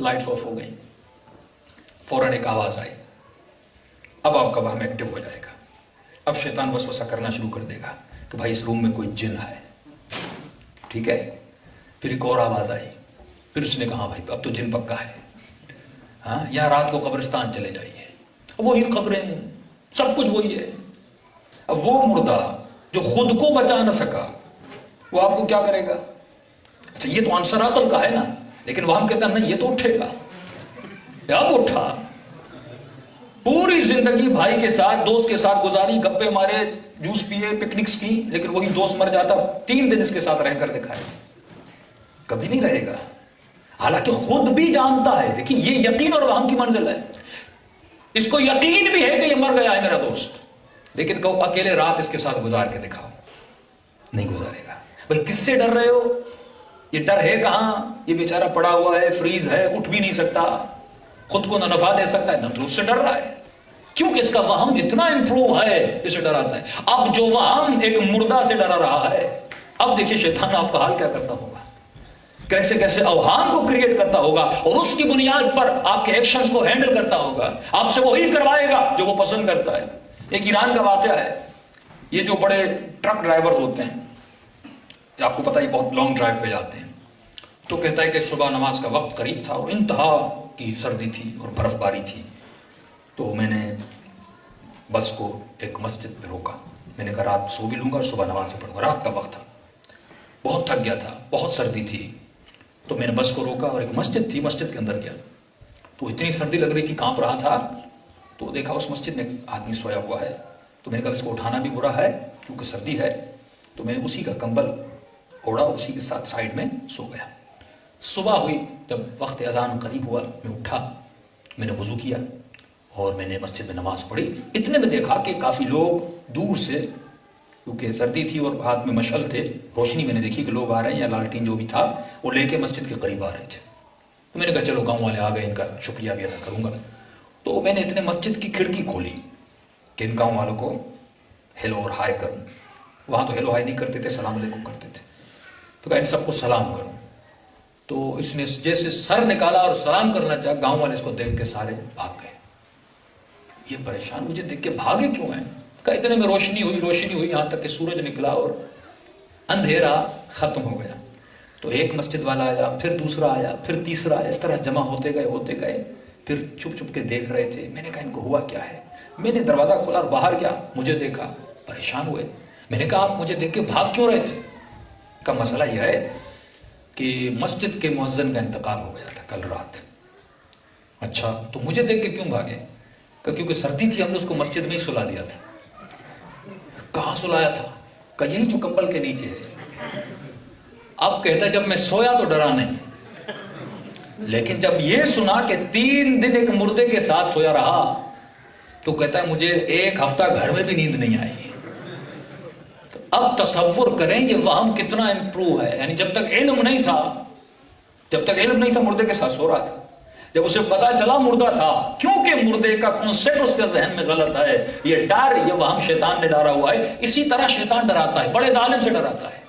لائٹس آف ہو گئی, فوراً ایک آواز آئی, اب آپ کا وہم ایکٹیو ہو جائے گا. اب شیطان وسوسہ کرنا شروع کر دے گا کہ بھائی اس روم میں کوئی جن ہے, ٹھیک ہے. پھر ایک اور آواز آئی, پھر اس نے کہا بھائی اب تو جن پکا ہے, ہاں یہاں رات کو قبرستان چلے جائیے. اب وہی قبریں ہیں, سب کچھ وہی ہے. اب وہ مردہ جو خود کو بچا نہ سکا وہ آپ کو کیا کرے گا؟ اچھا یہ تو عنصر عقل کا ہے نا, لیکن وہ ہم کہتے ہیں نہیں یہ تو اٹھے گا. اب اٹھا, پوری زندگی بھائی کے ساتھ, دوست کے ساتھ گزاری, گپے مارے, جوس پیے, پکنکس کی, لیکن وہی دوست مر جاتا, 3 دن اس کے ساتھ رہ کر دکھائے, کبھی نہیں رہے گا. حالانکہ خود بھی جانتا ہے. دیکھیں یہ یقین اور وہم کی منزل ہے. اس کو یقین بھی ہے کہ یہ مر گیا ہے میرا دوست, لیکن کہو اکیلے رات اس کے ساتھ گزار کے دکھاؤ, نہیں گزارے گا. بھائی کس سے ڈر رہے ہو؟ یہ ڈر ہے کہاں؟ یہ بیچارہ پڑا ہوا ہے, فریز ہے, اٹھ بھی نہیں سکتا, خود کو نہ نفع دے سکتا ہے, نہ تو اس سے ڈر رہا ہے, کیونکہ اس کا وہم اتنا امپروو ہے اسے ڈراتا ہے. اب جو وہم ایک مردہ سے ڈرا رہا ہے, اب دیکھیے شیطان آپ کا حال کیا کرتا ہوگا, کیسے کیسے اوہام کو کریٹ کرتا ہوگا اور اس کی بنیاد پر آپ کے ایکشنز کو ہینڈل کرتا ہوگا. آپ سے وہی کروائے گا جو وہ پسند کرتا ہے. ایک ایران کا واقعہ ہے, یہ جو بڑے ٹرک ڈرائیورز ہوتے ہیں, آپ کو پتا ہے بہت لانگ ڈرائیو پہ جاتے ہیں, تو کہتا ہے کہ صبح نماز کا وقت قریب تھا اور انتہا کی سردی تھی اور برف باری تھی, تو میں نے بس کو ایک مسجد پہ روکا. میں نے کہا رات سو بھی لوں گا اور صبح نماز سے پڑھوں گا. رات کا وقت تھا, بہت تھک گیا تھا, بہت سردی تھی, تو میں نے بس کو روکا اور ایک مسجد تھی, مسجد کے اندر گیا. تو اتنی سردی لگ رہی تھی, کانپ رہا تھا, تو دیکھا اس مسجد میں ایک آدمی سویا ہوا ہے، تو میں نے کہا اس کو اٹھانا بھی برا ہے کیونکہ سردی ہے، تو میں نے اسی کا کمبل اوڑا، اسی کے ساتھ سائڈ میں سو گیا۔ صبح ہوئی، جب وقت اذان قریب ہوا، میں اٹھا، میں نے وضو کیا اور میں نے مسجد میں نماز پڑھی۔ اتنے میں دیکھا کہ کافی لوگ دور سے، کیونکہ سردی تھی اور ہاتھ میں مشعل تھے، روشنی میں نے دیکھی کہ لوگ آ رہے ہیں، یا لالٹین جو بھی تھا وہ لے کے مسجد کے قریب آ رہے تھے۔ تو میں نے کہا چلو گاؤں والے آ گئے، ان کا شکریہ بھی ادا کروں گا۔ تو میں نے اتنے مسجد کی کھڑکی کھولی کہ ان گاؤں والوں کو ہیلو اور ہائے کروں۔ وہاں تو ہیلو ہائے نہیں کرتے تھے، سلام علیکم کرتے تھے۔ تو کہا ان سب کو سلام کروں۔ تو اس نے جیسے سر نکالا اور سلام کرنا چاہا، گاؤں والے اس کو دیکھ کے سارے بھاگ گئے۔ یہ پریشان، مجھے دیکھ کے بھاگے کیوں ہیں؟ کہ اتنے میں روشنی ہوئی یہاں تک کہ سورج نکلا اور اندھیرا ختم ہو گیا۔ تو ایک مسجد والا آیا، پھر دوسرا آیا، پھر تیسرا آیا، اس طرح جمع ہوتے گئے، پھر چھپ چھپ کے دیکھ رہے تھے۔ میں نے کہا ان کو ہوا کیا ہے؟ میں نے دروازہ کھولا اور باہر گیا، مجھے دیکھا، پریشان ہوئے۔ میں نے کہا آپ مجھے دیکھ کے بھاگ کیوں رہے تھے؟ کا مسئلہ یہ ہے کہ مسجد کے مؤذن کا انتقال ہو گیا تھا کل رات۔ اچھا، تو مجھے دیکھ کے کیوں بھاگے؟ کہ کیونکہ سردی تھی، ہم نے اس کو مسجد میں ہی سلا دیا تھا۔ کہاں سلایا تھا؟ کہ یہی جو کمبل کے نیچے ہے۔ اب کہتا جب میں سویا تو ڈرا نہیں، لیکن جب یہ سنا کہ 3 دن ایک مردے کے ساتھ سویا رہا، تو کہتا ہے مجھے 1 ہفتہ گھر میں بھی نیند نہیں آئی۔ تو اب تصور کریں یہ وہم کتنا امپروو ہے۔ یعنی جب تک علم نہیں تھا مردے کے ساتھ سو رہا تھا۔ جب اسے پتا چلا مردہ تھا، کیونکہ مردے کا کنسپٹ اس کے ذہن میں غلط ہے، یہ ڈر، یہ وہم شیطان نے ڈرا ہوا ہے۔ اسی طرح شیطان ڈراتا ہے، بڑے ظالم سے ڈراتا ہے،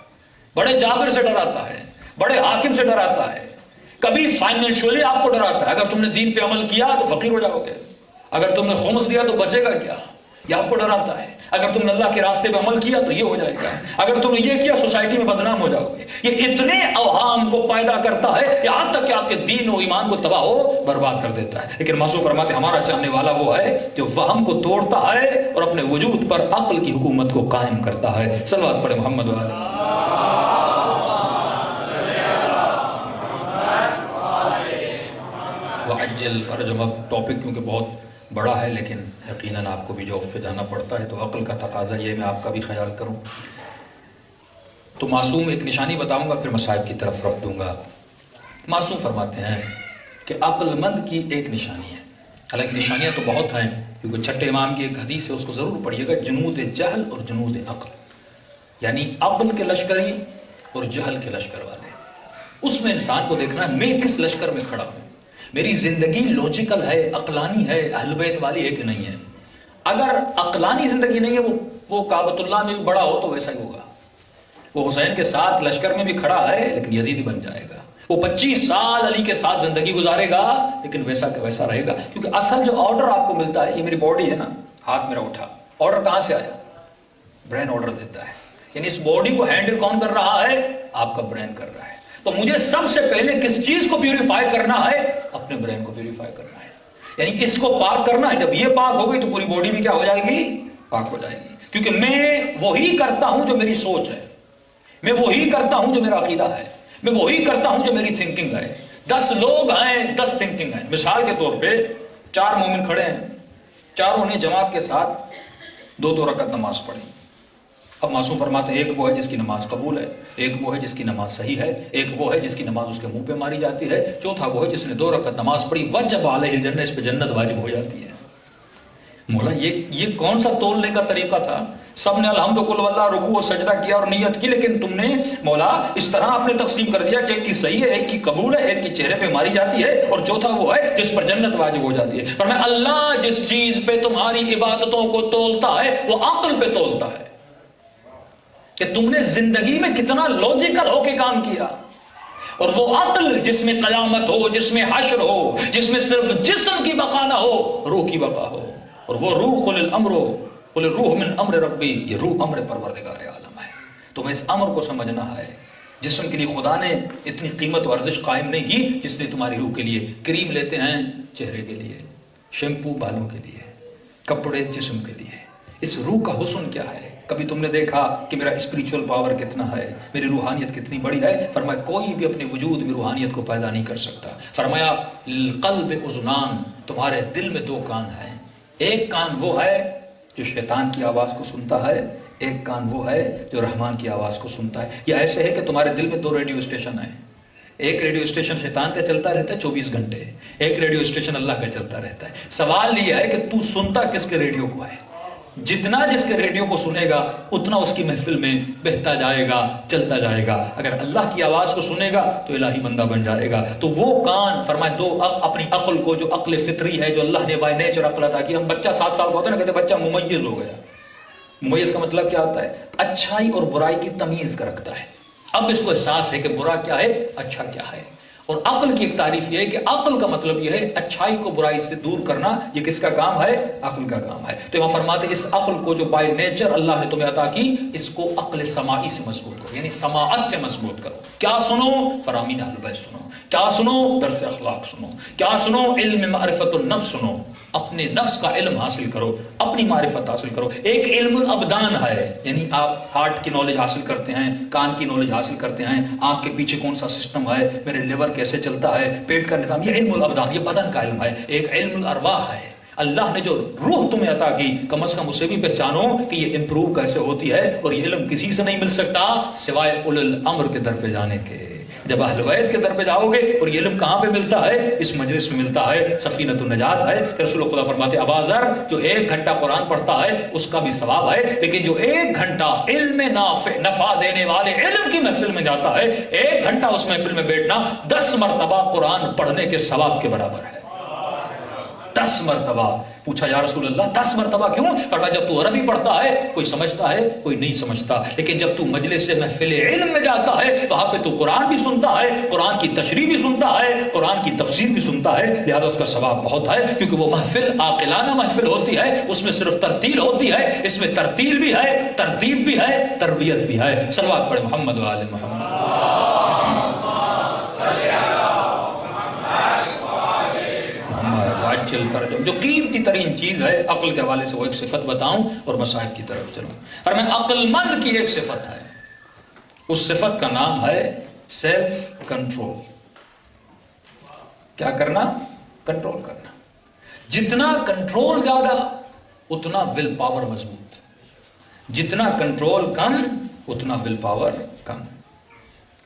بڑے جابر سے ڈراتا ہے، بڑے حاکم سے ڈراتا ہے، کبھی فائنینشلی آپ کو ڈراتا ہے۔ اگر تم نے دین پہ عمل کیا تو فقیر ہو جاؤ گے، اگر تم نے خمس دیا تو بچے گا کیا، یہ آپ کو ڈراتا ہے۔ اگر تم نے اللہ کے راستے پہ عمل کیا تو یہ ہو جائے گا، اگر تم نے یہ کیا سوسائٹی میں بدنام ہو جاؤ گے۔ یہ اتنے اوہام کو پیدا کرتا ہے یہاں تک کہ آپ کے دین و ایمان کو تباہ و برباد کر دیتا ہے۔ لیکن معصوم فرماتے ہمارا چاہنے والا وہ ہے جو وہم کو توڑتا ہے اور اپنے وجود پر عقل کی حکومت کو قائم کرتا ہے۔ صلوات پڑھے محمد والے۔ وعجل فرجهم۔ اب ٹاپک کیونکہ بہت بڑا ہے، لیکن یقیناً آپ کو بھی جاب پہ جانا پڑتا ہے، تو عقل کا تقاضا یہ میں آپ کا بھی خیال کروں۔ تو معصوم ایک نشانی بتاؤں گا، پھر مصائب کی طرف رکھ دوں گا۔ معصوم فرماتے ہیں کہ عقل مند کی ایک نشانی ہے، حالانکہ نشانیاں تو بہت ہیں، کیونکہ چھٹے امام کی ایک حدیث ہے، اس کو ضرور پڑھیے گا، جنود جہل اور جنود عقل، یعنی عقل کے لشکری اور جہل کے لشکر والے۔ اس میں انسان کو دیکھنا ہے میں کس لشکر میں کھڑا ہوں، میری زندگی لوجیکل ہے، عقلانی ہے، اہل بیت والی ہے کہ نہیں ہے۔ اگر عقلانی زندگی نہیں ہے، وہ کعبۃ اللہ میں بھی بڑا ہو تو ویسا ہی ہوگا۔ وہ حسین کے ساتھ لشکر میں بھی کھڑا ہے لیکن یزیدی بن جائے گا۔ وہ 25 سال علی کے ساتھ زندگی گزارے گا لیکن ویسا کا ویسا رہے گا، کیونکہ اصل جو آرڈر آپ کو ملتا ہے، یہ میری باڈی ہے نا، ہاتھ میرا اٹھا، آرڈر کہاں سے آیا؟ برین آرڈر دیتا ہے، یعنی اس باڈی کو ہینڈل کون کر رہا ہے؟ آپ کا برین کر رہا ہے۔ تو مجھے سب سے پہلے کس چیز کو پیوریفائی کرنا ہے؟ اپنے برین کو پیوریفائی کرنا ہے، یعنی اس کو پاک کرنا ہے۔ جب یہ پاک ہو گئی تو پوری باڈی بھی کیا ہو جائے گی؟ پاک ہو جائے گی، کیونکہ میں وہی کرتا ہوں جو میری سوچ ہے، میں وہی کرتا ہوں جو میرا عقیدہ ہے، میں وہی کرتا ہوں جو میری تھنکنگ ہے۔ 10 لوگ ہیں، 10 تھنکنگ ہیں۔ مثال کے طور پہ 4 مومن کھڑے ہیں، چاروں نے جماعت کے ساتھ 2 رکعت نماز پڑھی۔ اب معصوم فرماتے ہیں ایک وہ ہے جس کی نماز قبول ہے، ایک وہ ہے جس کی نماز صحیح ہے، ایک وہ ہے جس کی نماز اس کے منہ پہ ماری جاتی ہے، چوتھا وہ ہے جس نے 2 رکعت نماز پڑھی، وجب علیہ الجنہ، اس پہ جنت واجب ہو جاتی ہے۔ مولا یہ کون سا تولنے کا طریقہ تھا؟ سب نے الحمد قل واللہ رکوع و سجدہ کیا اور نیت کی، لیکن تم نے مولا اس طرح آپ نے تقسیم کر دیا کہ ایک کی صحیح ہے، ایک کی قبول ہے، ایک کی چہرے پہ ماری جاتی ہے، اور چوتھا وہ ہے جس پر جنت واجب ہو جاتی ہے۔ فرمایا اللہ جس چیز پہ تمہاری عبادتوں کو تولتا ہے وہ عقل پہ تولتا ہے، کہ تم نے زندگی میں کتنا لاجیکل ہو کے کام کیا، اور وہ عقل جس میں قیامت ہو، جس میں حشر ہو، جس میں صرف جسم کی بقا نہ ہو، روح کی بقا ہو، اور وہ روح قل الروح من امر ربی، یہ روح امر پروردگار عالم ہے۔ تمہیں اس امر کو سمجھنا ہے۔ جسم کے لیے خدا نے اتنی قیمت و ارزش قائم نہیں کی جس نے تمہاری روح کے لیے۔ کریم لیتے ہیں چہرے کے لیے، شیمپو بالوں کے لیے، کپڑے جسم کے لیے۔ اس روح کا حسن کیا ہے؟ کبھی تم نے دیکھا کہ میرا اسپریچول پاور کتنا ہے، میری روحانیت کتنی بڑی ہے؟ فرمایا کوئی بھی اپنے وجود میں روحانیت کو پیدا نہیں کر سکتا۔ فرمایا قلب اذنان، تمہارے دل میں 2 کان ہیں، ایک کان وہ ہے جو شیطان کی آواز کو سنتا ہے، ایک کان وہ ہے جو رحمان کی آواز کو سنتا ہے۔ یہ ایسے ہے کہ تمہارے دل میں 2 ریڈیو اسٹیشن ہیں، ایک ریڈیو اسٹیشن شیطان کا چلتا رہتا ہے 24 گھنٹے، ایک ریڈیو اسٹیشن اللہ کا چلتا رہتا ہے۔ سوال یہ ہے کہ تو سنتا کس کے ریڈیو کو ہے؟ جتنا جس کے ریڈیو کو سنے گا اتنا اس کی محفل میں بہتا جائے گا، چلتا جائے گا۔ اگر اللہ کی آواز کو سنے گا تو الہی بندہ بن جائے گا۔ تو وہ کان فرمائے دو اپنی عقل کو، جو عقل فطری ہے، جو اللہ نے بائی نیچر عقل عطا کی۔ ہم بچہ 7 سال کا ہوتا ہے نا، کہتے ہیں بچہ ممیز ہو گیا۔ ممیز کا مطلب کیا ہوتا ہے؟ اچھائی اور برائی کی تمیز کا رکھتا ہے۔ اب اس کو احساس ہے کہ برا کیا ہے، اچھا کیا ہے۔ اور عقل کی ایک تعریف یہ ہے کہ عقل کا مطلب یہ ہے اچھائی کو برائی سے دور کرنا۔ یہ کس کا کام ہے؟ عقل کا کام ہے۔ تو امام فرماتے اس عقل کو جو بائی نیچر اللہ نے تمہیں عطا کی، اس کو عقل سماعی سے مضبوط کرو، یعنی سماعت سے مضبوط کرو۔ کیا سنو؟ فرامین اہل بیت سنو۔ کیا سنو؟ درس اخلاق سنو۔ کیا سنو؟ علم معرفت النفس سنو۔ اپنے نفس کا علم حاصل کرو، اپنی معرفت حاصل کرو۔ ایک علم الابدان ہے، یعنی آپ ہارٹ کی نالج حاصل کرتے ہیں، کان کی نالج حاصل کرتے ہیں، آنکھ کے پیچھے کون سا سسٹم ہے، میرے لیور کیسے چلتا ہے، پیٹ کا نظام، یہ علم الابدان، یہ بدن کا علم ہے۔ ایک علم الارواح ہے، اللہ نے جو روح تمہیں عطا کی، کم از کم اسے بھی پہچانو کہ یہ امپروو کیسے ہوتی ہے۔ اور یہ علم کسی سے نہیں مل سکتا سوائے اولو الامر کے در پہ جانے کے۔ جب اہل بیت کے در پہ جاؤ گے، اور یہ علم کہاں پہ ملتا ہے؟ اس مجلس میں ملتا ہے۔ سفینۃ النجات ہے کہ رسول خدا فرماتے ابا ذر جو 1 گھنٹہ قرآن پڑھتا ہے اس کا بھی ثواب ہے، لیکن جو 1 گھنٹہ علم نفع دینے والے علم کی محفل میں جاتا ہے، 1 گھنٹہ اس محفل میں بیٹھنا 10 مرتبہ قرآن پڑھنے کے ثواب کے برابر ہے۔ 10 مرتبہ۔ پوچھا یا رسول اللہ 10 مرتبہ کیوں؟ فرمایا جب تو عربی پڑھتا ہے کوئی سمجھتا ہے کوئی نہیں سمجھتا، لیکن جب تو مجلس سے محفل علم میں جاتا ہے وہاں پہ تو قرآن بھی سنتا ہے، قرآن کی تشریح بھی سنتا ہے، قرآن کی تفسیر بھی سنتا ہے، لہذا اس کا ثواب بہت ہے۔ کیونکہ وہ محفل عاقلانہ محفل ہوتی ہے، اس میں صرف ترتیل ہوتی ہے، اس میں ترتیل بھی ہے، ترتیب بھی ہے، تربیت بھی ہے۔ صلوات پڑھے محمد و آل محمد۔ جو قیمتی ترین چیز ہے عقل کے حوالے سے وہ ایک صفت بتاؤں اور مصائب کی طرف چلوں۔ اور میں عقل مند کی ایک صفت ہے، اس صفت کا نام ہے سیلف کنٹرول۔ کیا کرنا؟ کنٹرول کرنا۔ جتنا کنٹرول زیادہ اتنا ول پاور مضبوط، جتنا کنٹرول کم اتنا ول پاور کم۔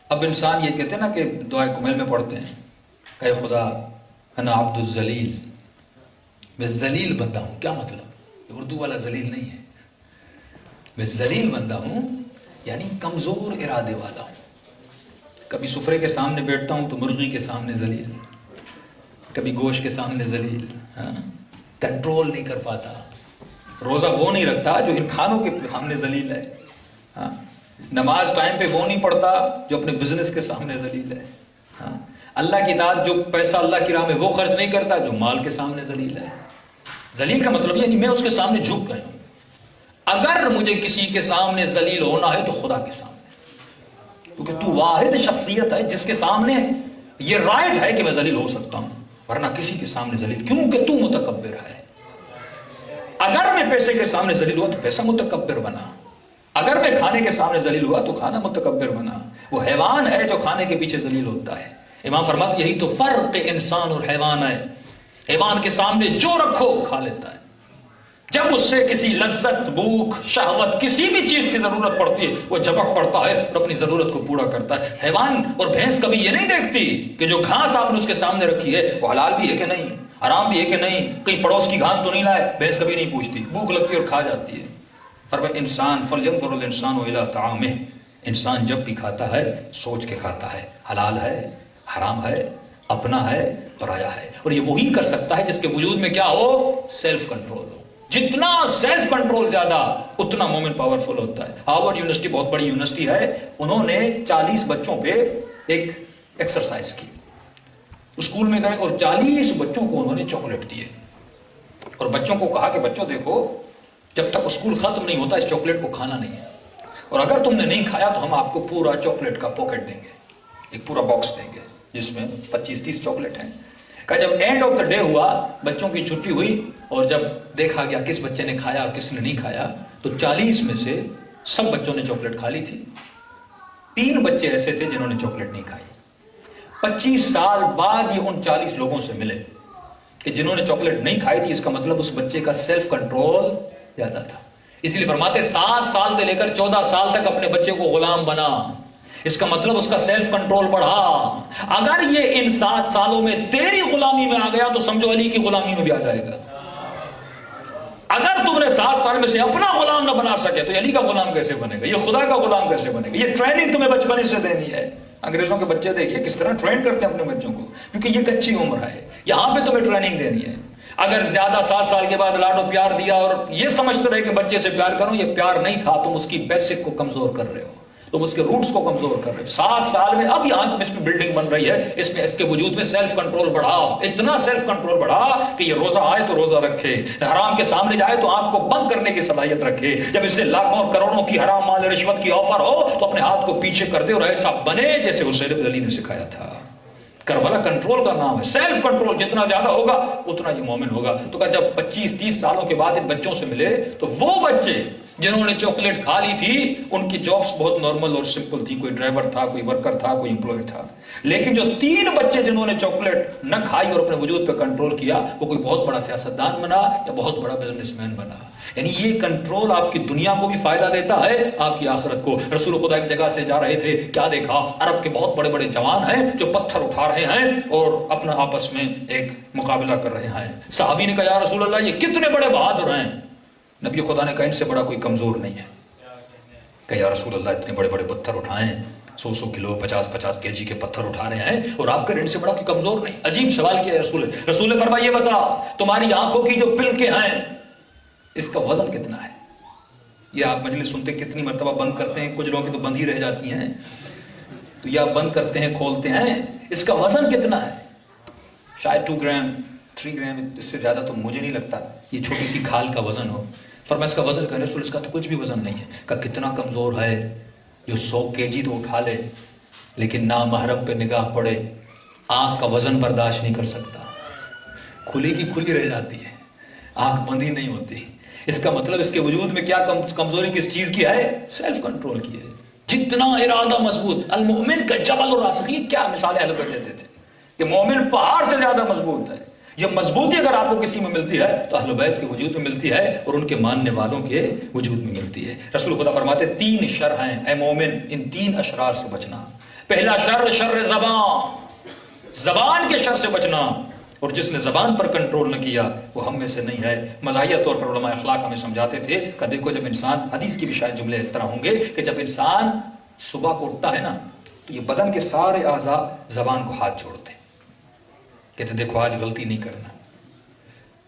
اب انسان یہ کہتے ہیں نا کہ دعائے کمیل میں پڑھتے ہیں کہ خدا انا عبد الذلیل، میں ذلیل بندہ ہوں۔ کیا مطلب؟ اردو والا ذلیل نہیں ہے، میں ذلیل بندہ ہوں یعنی کمزور ارادے والا ہوں۔ کبھی سفرے کے سامنے بیٹھتا ہوں تو مرغی کے سامنے ذلیل، کبھی گوشت کے سامنے ذلیل، کنٹرول نہیں کر پاتا۔ روزہ وہ نہیں رکھتا جو ان کھانوں کے سامنے ذلیل ہے، نماز ٹائم پہ وہ نہیں پڑھتا جو اپنے بزنس کے سامنے ذلیل ہے، اللہ کی اطاعت جو پیسہ اللہ کی راہ میں وہ خرچ نہیں کرتا جو مال کے سامنے ذلیل ہے۔ ذلیل کا مطلب یعنی میں اس کے سامنے جھک گیا ہوں۔ اگر مجھے کسی کے سامنے ذلیل ہونا ہے تو خدا کے سامنے، کیونکہ تو واحد شخصیت ہے جس کے سامنے یہ رائٹ ہے کہ میں ذلیل ہو سکتا ہوں، ورنہ کسی کے سامنے ذلیل، کیونکہ تو متکبر ہے۔ اگر میں پیسے کے سامنے ذلیل ہوا تو پیسہ متکبر بنا، اگر میں کھانے کے سامنے ذلیل ہوا تو کھانا متکبر بنا۔ وہ حیوان ہے جو کھانے کے پیچھے ذلیل ہوتا ہے۔ امام فرماتے یہی تو فرق انسان اور حیوان ہے۔ حیوان کے سامنے جو رکھو کھا لیتا ہے، جب اس سے کسی لذت، بھوک، شہوت، کسی بھی چیز کی ضرورت پڑتی ہے وہ جھپک پڑتا ہے اور اپنی ضرورت کو پورا کرتا ہے۔ حیوان اور بھینس کبھی یہ نہیں دیکھتی کہ جو گھاس آپ نے اس کے سامنے رکھی ہے وہ حلال بھی ہے کہ نہیں، حرام بھی ہے کہ نہیں، کہیں پڑوس کی گھاس تو نہیں لائے، بھینس کبھی نہیں پوچھتی، بھوک لگتی ہے اور کھا جاتی ہے۔ پر انسان فَلْيَنْظُرِ الْإِنسَانُ إِلَىٰ طَعَامِهِ، انسان جب بھی کھاتا ہے سوچ کے کھاتا ہے، حلال ہے، حرام ہے، اپنا ہے، پرایا ہے۔ اور یہ وہی کر سکتا ہے جس کے وجود میں کیا ہو؟ سیلف کنٹرول ہو۔ جتنا سیلف کنٹرول زیادہ اتنا مومن پاورفل ہوتا ہے۔ ہارورڈ یونیورسٹی بہت بڑی یونیورسٹی ہے، انہوں نے 40 بچوں پہ ایک ایکسرسائز کی۔ اسکول میں گئے اور 40 بچوں کو انہوں نے چاکلیٹ دیے اور بچوں کو کہا کہ بچوں دیکھو جب تک اسکول ختم نہیں ہوتا اس چاکلیٹ کو کھانا نہیں ہے، اور اگر تم نے نہیں کھایا تو ہم آپ کو پورا چاکلیٹ کا پاکٹ دیں گے، ایک پورا باکس دیں گے جس میں 25-30 چاکلیٹ ہیں۔ کہ جب اینڈ آف دا ڈے ہوا، بچوں کی چھٹی ہوئی اور جب دیکھا گیا کس بچے نے کھایا اور کس نے نہیں کھایا، تو 40 میں سے سب بچوں نے چاکلیٹ کھا لی تھی، 3 بچے ایسے تھے جنہوں نے چاکلیٹ نہیں کھائی۔ 25 سال بعد یہ ان 40 لوگوں سے ملے کہ جنہوں نے چاکلیٹ نہیں کھائی تھی اس کا مطلب اس بچے کا سیلف کنٹرول زیادہ تھا. اس لیے فرماتے 7 سال سے لے کر 14 سال تک اپنے بچے کو غلام بنا. اس کا مطلب اس کا سیلف کنٹرول بڑھا. اگر یہ ان 7 سالوں میں تیری غلامی میں آ گیا تو سمجھو علی کی غلامی میں بھی آ جائے گا. اگر تم نے 7 سال میں سے اپنا غلام نہ بنا سکے تو علی کا غلام کیسے بنے گا؟ یہ خدا کا غلام کیسے بنے گا؟ یہ ٹریننگ تمہیں بچپن سے دینی ہے. انگریزوں کے بچے دیکھیے کس طرح ٹرین کرتے ہیں اپنے بچوں کو، کیونکہ یہ کچی عمر ہے. یہاں پہ تمہیں ٹریننگ دینی ہے. اگر زیادہ 7 سال کے بعد لاڈو پیار دیا اور یہ سمجھتے رہے کہ بچے سے پیار کروں، یہ پیار نہیں تھا. تم اس کی بیسک کو کمزور کر رہے ہو، تم اس کے روٹس کو کمزور کر رہے ہو. 7 سال میں اب یہاں اس میں بلڈنگ بن رہی ہے، اس میں اس کے وجود میں سیلف کنٹرول بڑھا. اتنا سیلف کنٹرول بڑھا کہ یہ روزہ آئے تو روزہ رکھے، حرام کے سامنے جائے تو آنکھ کو بند کرنے کی صلاحیت رکھے. جب اس سے لاکھوں اور کروڑوں کی حرام مال رشوت کی آفر ہو تو اپنے ہاتھ کو پیچھے کر دے اور ایسا بنے جیسے حسین بن علی نے سکھایا تھا. کربلا کنٹرول کا نام ہے. سیلف کنٹرول جتنا زیادہ ہوگا اتنا یہ مومن ہوگا. تو کہا جب 25-30 سالوں کے بعد ان بچوں سے ملے تو وہ بچے جنہوں نے چاکلیٹ کھا لی تھی ان کی جابس بہت نارمل اور سمپل تھی. کوئی ڈرائیور تھا، کوئی ورکر تھا، کوئی امپلائے تھا. لیکن جو 3 بچے جنہوں نے چاکلیٹ نہ کھائی اور اپنے وجود پہ کنٹرول کیا، وہ کوئی بہت بڑا سیاستدان بنا یا بہت بڑا بزنس مین بنا. یعنی یہ کنٹرول آپ کی دنیا کو بھی فائدہ دیتا ہے، آپ کی آخرت کو. رسول خدا ایک جگہ سے جا رہے تھے، کیا دیکھا؟ عرب کے بہت بڑے بڑے جوان ہیں جو پتھر اٹھا رہے ہیں اور اپنا آپس میں ایک مقابلہ کر رہے ہیں. صحابی نے کہا یا رسول اللہ یہ کتنے بڑے بہادر ہیں. نبی خدا نے کہا ان سے بڑا کوئی کمزور نہیں ہے. کہ یا رسول اللہ اتنے بڑے بڑے پتھر اٹھائیں، 100 کلو 50 kg کے پتھر اٹھا رہے ہیں اور آپ کا ان سے بڑا کوئی کمزور نہیں. عجیب سوال کیا رسول نے فرمایا یہ بتا تمہاری آنکھوں کی جو پلکیں ہیں اس کا وزن کتنا ہے؟ یہ آپ مجلس سنتے کتنی مرتبہ بند کرتے ہیں، کچھ لوگوں کی تو بند ہی رہ جاتی ہیں، تو یہ آپ بند کرتے ہیں کھولتے ہیں. اس کا وزن کتنا ہے؟ شاید 2 گرام 3 گرام، اس سے زیادہ تو مجھے نہیں لگتا یہ چھوٹی سی کھال کا وزن ہو. فرمایا اس کا وزن کہنے رسول اس کا تو کچھ بھی وزن نہیں ہے. کہا کتنا کمزور ہے جو 100 kg تو اٹھا لے لیکن نامحرم پہ نگاہ پڑے، آنکھ کا وزن برداشت نہیں کر سکتا، کھلی کی کھلی رہ جاتی ہے، آنکھ بندی نہیں ہوتی. اس کا مطلب اس کے وجود میں کیا کمزوری کس چیز کی ہے؟ سیلف کنٹرول کی ہے. جتنا ارادہ مضبوط، المؤمن کا جبل الراسخین، کیا مثالیں اہل بیت دیتے تھے کہ مومن پہاڑ سے زیادہ مضبوط ہے. یہ مضبوطی اگر آپ کو کسی میں ملتی ہے تو اہل بیت کے وجود میں ملتی ہے اور ان کے ماننے والوں کے وجود میں ملتی ہے. رسول خدا فرماتے 3 شر ہیں اے مومن، ان 3 اشرار سے بچنا. پہلا شر زبان، زبان کے شر سے بچنا. اور جس نے زبان پر کنٹرول نہ کیا وہ ہم میں سے نہیں ہے. مزاحیہ طور پر علماء اخلاق ہمیں سمجھاتے تھے کہ دیکھو جب انسان، حدیث کی بھی شاید جملے اس طرح ہوں گے کہ جب انسان صبح کو اٹھتا ہے نا تو یہ بدن کے سارے اعضاء زبان کو ہاتھ جوڑتے ہیں، کہتے دیکھو آج غلطی نہیں کرنا،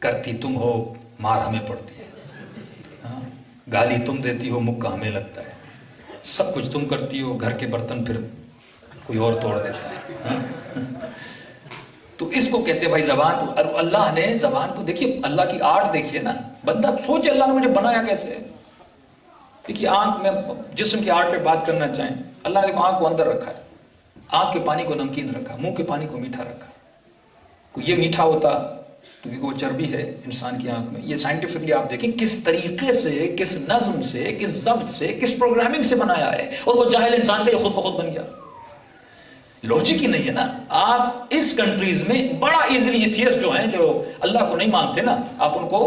کرتی تم ہو مار ہمیں پڑتی ہے، گالی تم دیتی ہو مکہ ہمیں لگتا ہے، سب کچھ تم کرتی ہو، گھر کے برتن پھر کوئی اور توڑ دیتا ہے. تو اس کو کہتے بھائی زبان کو. اور اللہ نے زبان کو دیکھیے، اللہ کی آرٹ دیکھیے نا. بندہ سوچے اللہ نے مجھے بنایا کیسے. دیکھیے آنکھ میں جسم کی آرٹ پہ بات کرنا چاہیں، اللہ نے آنکھ کو اندر رکھا ہے، آنکھ کے پانی کو نمکین رکھا، منہ کے پانی کو میٹھا رکھا. کو یہ میٹھا ہوتا تو وہ چربی ہے انسان کی آنکھ میں. یہ سائنٹیفکلی آپ دیکھیں کس طریقے سے، کس نظم سے، کس ضبط سے، کس پروگرامنگ سے بنایا ہے. اور وہ جاہل انسان کا یہ خود بخود بن گیا. لوجک ہی نہیں ہے نا. آپ اس کنٹریز میں بڑا ایزیلی ایتھیسٹ جو ہیں، جو اللہ کو نہیں مانتے نا، آپ ان کو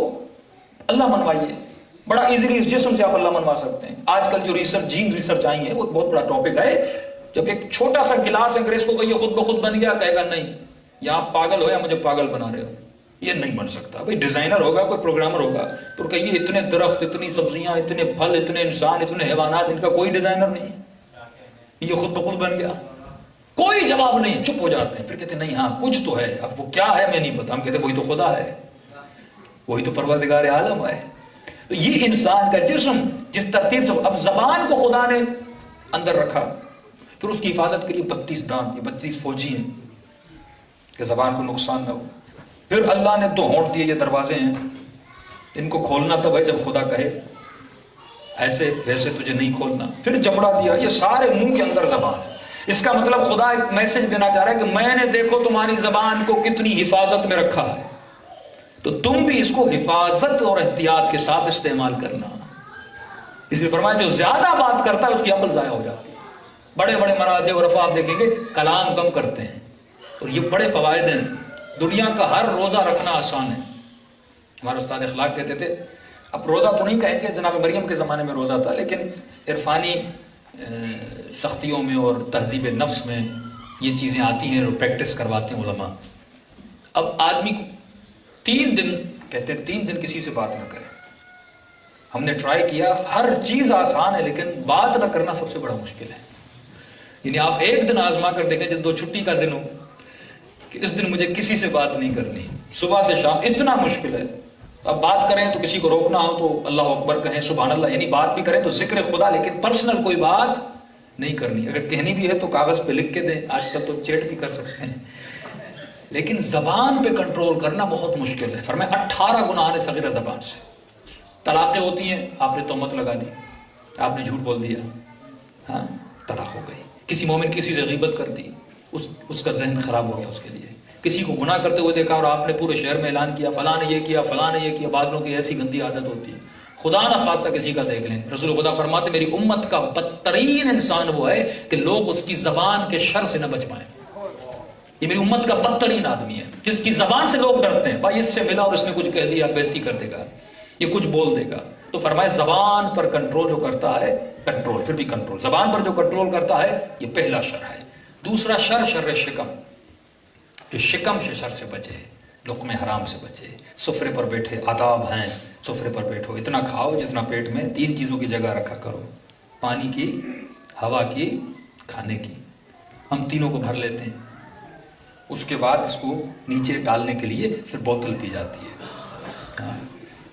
اللہ منوائیے. بڑا ایزیلی اس جسم سے آپ اللہ منوا سکتے ہیں. آج کل جو ریسرچ، جین ریسرچ آئی ہے، وہ بہت بڑا ٹاپک ہے. جب ایک چھوٹا سا گلاس انگریز کو کہ یہ خود بخود بن گیا، کہے گا نہیں یا آپ پاگل ہو یا مجھے پاگل بنا رہے ہو. یہ نہیں بن سکتا. بھائی ڈیزائنر ہوگا، کوئی پروگرامر ہوگا تو کہ یہ اتنے درخت، اتنی سبزیاں، اتنے پھل، اتنے انسان، اتنے حیوانات، ان کا کوئی ڈیزائنر نہیں ہے، یہ خود بخود بن گیا. کوئی جواب نہیں، چپ ہو جاتے ہیں. پھر کہتے ہیں نہیں ہاں کچھ تو ہے، اب وہ کیا ہے میں نہیں پتا. ہم کہتے ہیں وہی تو خدا ہے، وہی تو پروردگار عالم ہے. تو یہ انسان کا جسم جس ترتیب سے، اب زبان کو خدا نے اندر رکھا، پھر اس کی حفاظت کے لیے 32 دانت، یہ 32 فوجی ہیں کہ زبان کو نقصان نہ ہو. پھر اللہ نے 2 ہونٹ دیے، یہ دروازے ہیں، ان کو کھولنا تب ہے جب خدا کہے، ایسے ویسے تجھے نہیں کھولنا. پھر جبڑا دیا، یہ سارے منہ کے اندر زبان ہے. اس کا مطلب خدا ایک میسج دینا چاہ رہا ہے کہ میں نے دیکھو تمہاری زبان کو کتنی حفاظت میں رکھا ہے، تو تم بھی اس کو حفاظت اور احتیاط کے ساتھ استعمال کرنا. اس لیے فرمایا جو زیادہ بات کرتا ہے اس کی عقل ضائع ہو جاتی ہے. بڑے بڑے مراجع اور عرفا آپ دیکھیں گے کلام کم کرتے ہیں، اور یہ بڑے فوائد ہیں. دنیا کا ہر روزہ رکھنا آسان ہے. ہمارے استاد اخلاق کہتے تھے اب روزہ تو نہیں کہیں گے، جناب مریم کے زمانے میں روزہ تھا، لیکن عرفانی سختیوں میں اور تہذیب نفس میں یہ چیزیں آتی ہیں اور پریکٹس کرواتے ہیں علماء. اب آدمی کو 3 دن کہتے ہیں 3 دن کسی سے بات نہ کرے. ہم نے ٹرائی کیا، ہر چیز آسان ہے لیکن بات نہ کرنا سب سے بڑا مشکل ہے. یعنی آپ ایک دن آزما کر دیکھیں جب 2 چھٹی کا دن ہو کہ اس دن مجھے کسی سے بات نہیں کرنی، صبح سے شام، اتنا مشکل ہے. اب بات کریں تو کسی کو روکنا ہو تو اللہ اکبر کہیں، سبحان اللہ، یعنی بات بھی کریں تو ذکر خدا، لیکن پرسنل کوئی بات نہیں کرنی. اگر کہنی بھی ہے تو کاغذ پہ لکھ کے دیں، آج کل تو چیٹ بھی کر سکتے ہیں. لیکن زبان پہ کنٹرول کرنا بہت مشکل ہے. فرمایا 18 گناہ صغیرہ زبان سے. طلاقیں ہوتی ہیں، آپ نے تہمت لگا دی، آپ نے جھوٹ بول دیا، ہاں طلاق ہو گئی. کسی مومن کسی سے غیبت کر دی، اس کا ذہن خراب ہو گیا اس کے لیے. کسی کو گناہ کرتے ہوئے دیکھا اور آپ نے پورے شہر میں اعلان کیا فلاں نے یہ کیا، فلاں نے یہ کیا. بعض لوگوں کی ایسی گندی عادت ہوتی ہے، خدا نہ خواستہ کسی کا دیکھ لیں. رسول خدا فرماتے میری امت کا بدترین انسان وہ ہے کہ لوگ اس کی زبان کے شر سے نہ بچ پائیں. یہ میری امت کا بدترین آدمی ہے جس کی زبان سے لوگ ڈرتے ہیں، بھائی اس سے ملا اور اس نے کچھ کہہ دیا، بےزتی کر دے گا، یہ کچھ بول دے گا. تو فرمائے زبان پر کنٹرول جو کرتا ہے، کنٹرول پھر بھی کنٹرول، زبان پر جو کنٹرول کرتا ہے یہ پہلا شر ہے. دوسرا شر شر شکم، جو شکم سے شر سے بچے، لقمے حرام سے بچے. سفرے پر بیٹھے آداب ہیں، سفرے پر بیٹھو اتنا کھاؤ جتنا پیٹ میں 3 چیزوں کی جگہ رکھا کرو، پانی کی، ہوا کی، کھانے کی. ہم تینوں کو بھر لیتے ہیں، اس کے بعد اس کو نیچے ڈالنے کے لیے پھر بوتل پی جاتی ہے،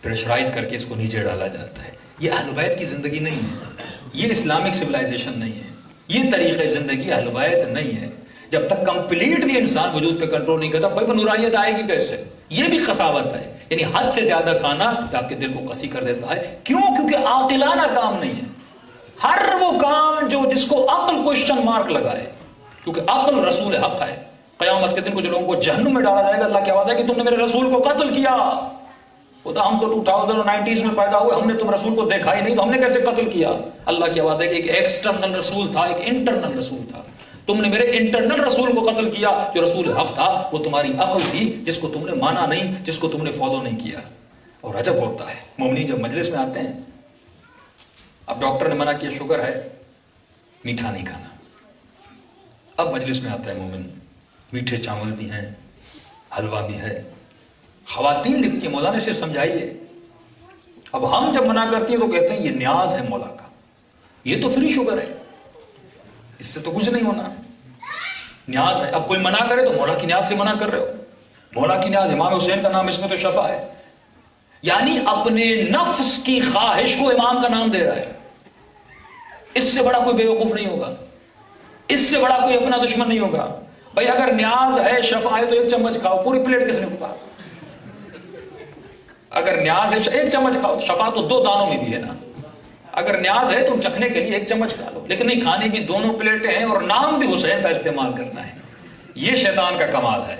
پریشرائز کر کے اس کو نیچے ڈالا جاتا ہے. یہ اہل بیت کی زندگی نہیں ہے، یہ اسلامک سویلائزیشن نہیں ہے، یہ طریقہ زندگی اہل بیت نہیں ہے. جب تک کمپلیٹلی انسان وجود پہ کنٹرول نہیں کرتا، بھائی نورانیت آئے گی کیسے؟ یہ بھی خساوت ہے. یعنی حد سے زیادہ کھانا آپ کے دل کو قسی کر دیتا ہے. کیوں؟ کیونکہ عاقلانہ کام نہیں ہے. ہر وہ کام جو جس کو عقل کوشچن مارک لگائے، کیونکہ عقل رسول حق ہے. قیامت کے دن کچھ لوگوں کو جہنم میں ڈالا جائے گا، اللہ کی آواز ہے کہ تم نے میرے رسول کو قتل کیا. خدا ہم تو 2090 میں پیدا ہوئے، ہم نے تم رسول کو دیکھا ہی نہیں، تو ہم نے کیسے قتل کیا؟ اللہ کی آواز ہے کہ ایک ایکسٹرنل رسول تھا، ایک انٹرنل رسول تھا. تم نے میرے انٹرنل رسول کو قتل کیا، جو رسول حق تھا وہ تمہاری عقل تھی جس کو تم نے مانا نہیں، جس کو تم نے فالو نہیں کیا. اور عجب ہوتا ہے مومنین جب مجلس میں آتے ہیں، اب ڈاکٹر نے منع کیا شوگر ہے، میٹھا نہیں کھانا. اب مجلس میں آتا ہے مومن، میٹھے چاول بھی ہیں، حلوہ بھی ہے. خواتین لکھتی ہیں مولانا سے سمجھائیے. اب ہم جب منع کرتی ہیں تو کہتے ہیں یہ نیاز ہے مولا کا، یہ تو فری شوگر ہے، اس سے تو کچھ نہیں ہونا، نیاز ہے. اب کوئی منع کرے تو مولا کی نیاز سے منع کر رہے ہو. مولا کی نیاز، امام حسین کا نام اس میں تو شفا ہے. یعنی اپنے نفس کی خواہش کو امام کا نام دے رہا ہے. اس سے بڑا کوئی بیوقوف نہیں ہوگا، اس سے بڑا کوئی اپنا دشمن نہیں ہوگا. بھائی اگر نیاز ہے، شفا ہے، تو 1 چمچ کھاؤ، پوری پلیٹ کس نے کھا؟ اگر نیاز ہے 1 چمچ کھاؤ، شفا تو 2 دانوں میں بھی ہے نا. اگر نیاز ہے تم چکھنے کے لیے 1 چمچ کھا لو، لیکن نہیں، کھانے کی 2 پلیٹیں ہیں اور نام بھی حسین کا استعمال کرنا ہے. یہ شیطان کا کمال ہے.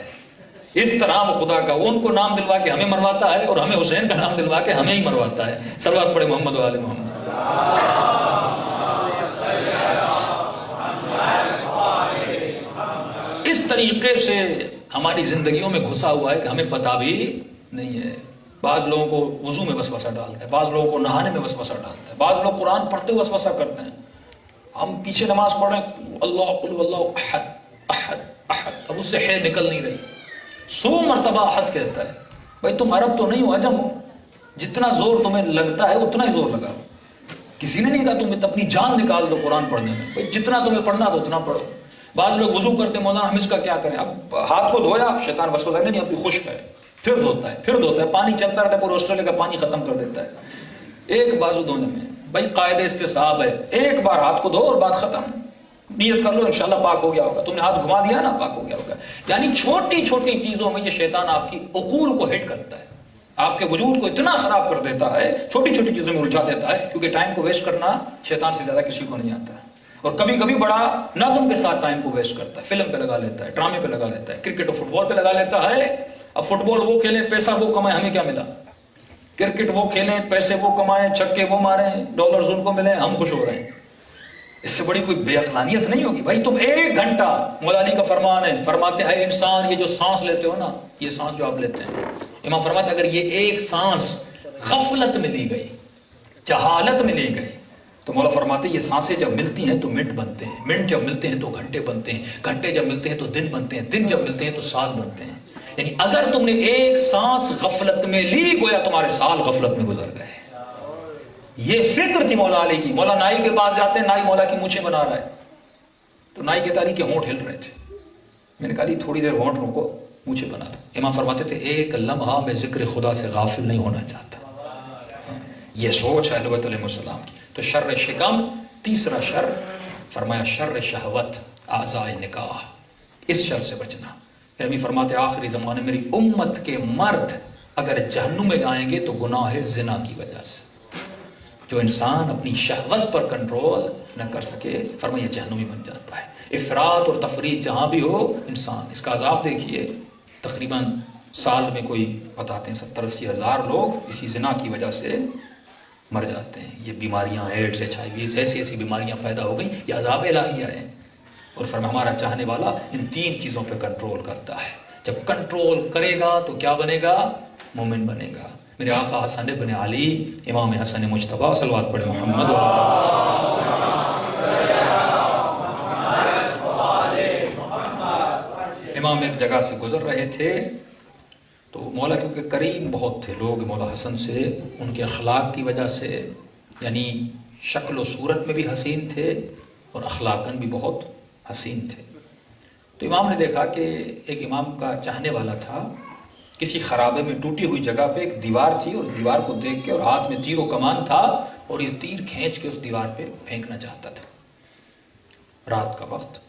اس طرح وہ خدا کا، وہ ان کو نام دلوا کے ہمیں مرواتا ہے اور ہمیں حسین کا نام دلوا کے ہمیں ہی مرواتا ہے. صلوات پڑھے محمد و آل محمد. اس طریقے سے ہماری زندگیوں میں گھسا ہوا ہے کہ ہمیں پتہ بھی نہیں ہے. بعض لوگوں کو وضو میں وسوسہ ڈالتا ہے، بعض لوگوں کو نہانے میں وسوسہ ڈالتا ہے، بعض لوگ قرآن پڑھتے ہوئے وسوسہ کرتے ہیں. ہم پیچھے نماز پڑھ رہے ہیں، اللہ قل اللہ احد احد احد، اب اس سے ہے نکل نہیں رہی، 100 مرتبہ احد کہتا ہے. بھائی تم عرب تو نہیں ہو، عجم ہو، جتنا زور تمہیں لگتا ہے اتنا ہی زور لگا. کسی نے نہیں کہا تم اپنی جان نکال دو قرآن پڑھنے میں. بھائی جتنا تمہیں پڑھنا تو اتنا پڑھو. بعض لوگ وضو کرتے ہیں، مولانا ہم اس کا کیا کریں؟ اب ہاتھ کو دھویا، شیطان وسوسہ نہیں، ابھی خشک ہے، پھر دھوتا ہے، پھر دھوتا ہے، پانی چلتا رہتا ہے، پورے آسٹریلیا کا پانی ختم کر دیتا ہے ایک بازو دھونے میں. بھائی قاعدہ استصحاب ہے، ایک بار ہاتھ کو دھو اور بات ختم. نیت کر لو انشاءاللہ پاک ہو گیا ہوگا. تم نے ہاتھ گھما دیا نا، پاک ہو گیا ہوگا. یعنی چھوٹی چھوٹی چیزوں میں یہ شیطان آپ کی عقول کو ہٹ کرتا ہے، آپ کے وجود کو اتنا خراب کر دیتا ہے، چھوٹی چھوٹی چیزوں میں الجھا دیتا ہے. کیونکہ ٹائم کو ویسٹ کرنا شیطان سے زیادہ کسی کو نہیں آتا ہے. اور کبھی کبھی بڑا نظم کے ساتھ ٹائم کو ویسٹ کرتا ہے، فلم پہ لگا لیتا ہے، ڈرامے پہ لگا لیتا ہے، کرکٹ اور فٹ بال پہ لگا لیتا ہے. اب فٹ بال وہ کھیلیں، پیسہ وہ کمائیں، ہمیں کیا ملا؟ کرکٹ وہ کھیلیں، پیسے وہ کمائیں، چھکے وہ ماریں، ڈالرز ان کو ملیں، ہم خوش ہو رہے ہیں. اس سے بڑی کوئی بے عقلانیت نہیں ہوگی بھائی. تم 1 گھنٹہ، مولا علی کا فرمان ہے، فرماتے ہیں انسان یہ جو سانس لیتے ہو نا، یہ سانس جو آپ لیتے ہیں، امام فرماتے ہیں اگر یہ ایک سانس غفلت میں لی گئی، جہالت میں لی گئی، تو مولا فرماتے ہیں یہ سانسیں جب ملتی ہیں تو منٹ بنتے ہیں، منٹ جب ملتے ہیں تو گھنٹے بنتے ہیں، گھنٹے جب ملتے ہیں تو دن بنتے ہیں، دن جب ملتے ہیں تو سال بنتے ہیں. یعنی اگر تم نے ایک سانس غفلت میں لی، گویا تمہارے سال غفلت میں گزر گئے. یہ فکر تھی مولا علی کی. مولا نائی کے پاس جاتے ہیں، نائی مولا کی مونچھیں بنا رہا ہے، تو نائی کہتا علی کے ہونٹ ہل رہے تھے. میں نے کہا علی تھوڑی دیر ہونٹ روکو، مونچھیں بنا دو. امام فرماتے تھے ایک لمحہ میں ذکر خدا سے غافل نہیں ہونا چاہتا. یہ سوچ ہے اہل بیت علیہ السلام کی. تو شر شکم، تیسرا شر فرمایا شر شہوت، اعضاء نکاح، اس شر سے بچنا. نبی فرماتے آخری زمانے میری امت کے مرد اگر جہنم میں جائیں گے تو گناہ زنا کی وجہ سے. جو انسان اپنی شہوت پر کنٹرول نہ کر سکے، فرمایا جہنمی بن جاتا ہے. افراط اور تفریط جہاں بھی ہو انسان، اس کا عذاب دیکھیے. تقریباً سال میں کوئی بتاتے ہیں 70-80 ہزار لوگ اسی زنا کی وجہ سے مر جاتے ہیں. یہ بیماریاں، ایڈز، HIV، ایسی بیماریاں پیدا ہو گئی، یہ عذاب الہیہ ہے. اور فرمایا ہمارا چاہنے والا ان 3 چیزوں پہ کنٹرول کرتا ہے. جب کنٹرول کرے گا تو کیا بنے گا؟ مومن بنے گا. میرے آقا حسن بن علی، امام حسن مجتبیٰ، صلوات پڑھے محمد. امام ایک جگہ سے گزر رہے تھے تو مولا کیونکہ کریم بہت تھے لوگ مولا حسن سے، ان کے اخلاق کی وجہ سے، یعنی شکل و صورت میں بھی حسین تھے اور اخلاقاً بھی بہت حسین تھے. تو امام نے دیکھا کہ ایک امام کا چاہنے والا تھا، کسی خرابے میں ٹوٹی ہوئی جگہ پہ ایک دیوار تھی، اور دیوار کو دیکھ کے، اور ہاتھ میں تیر و کمان تھا، اور یہ تیر کھینچ کے اس دیوار پہ پھینکنا چاہتا تھا. رات کا وقت،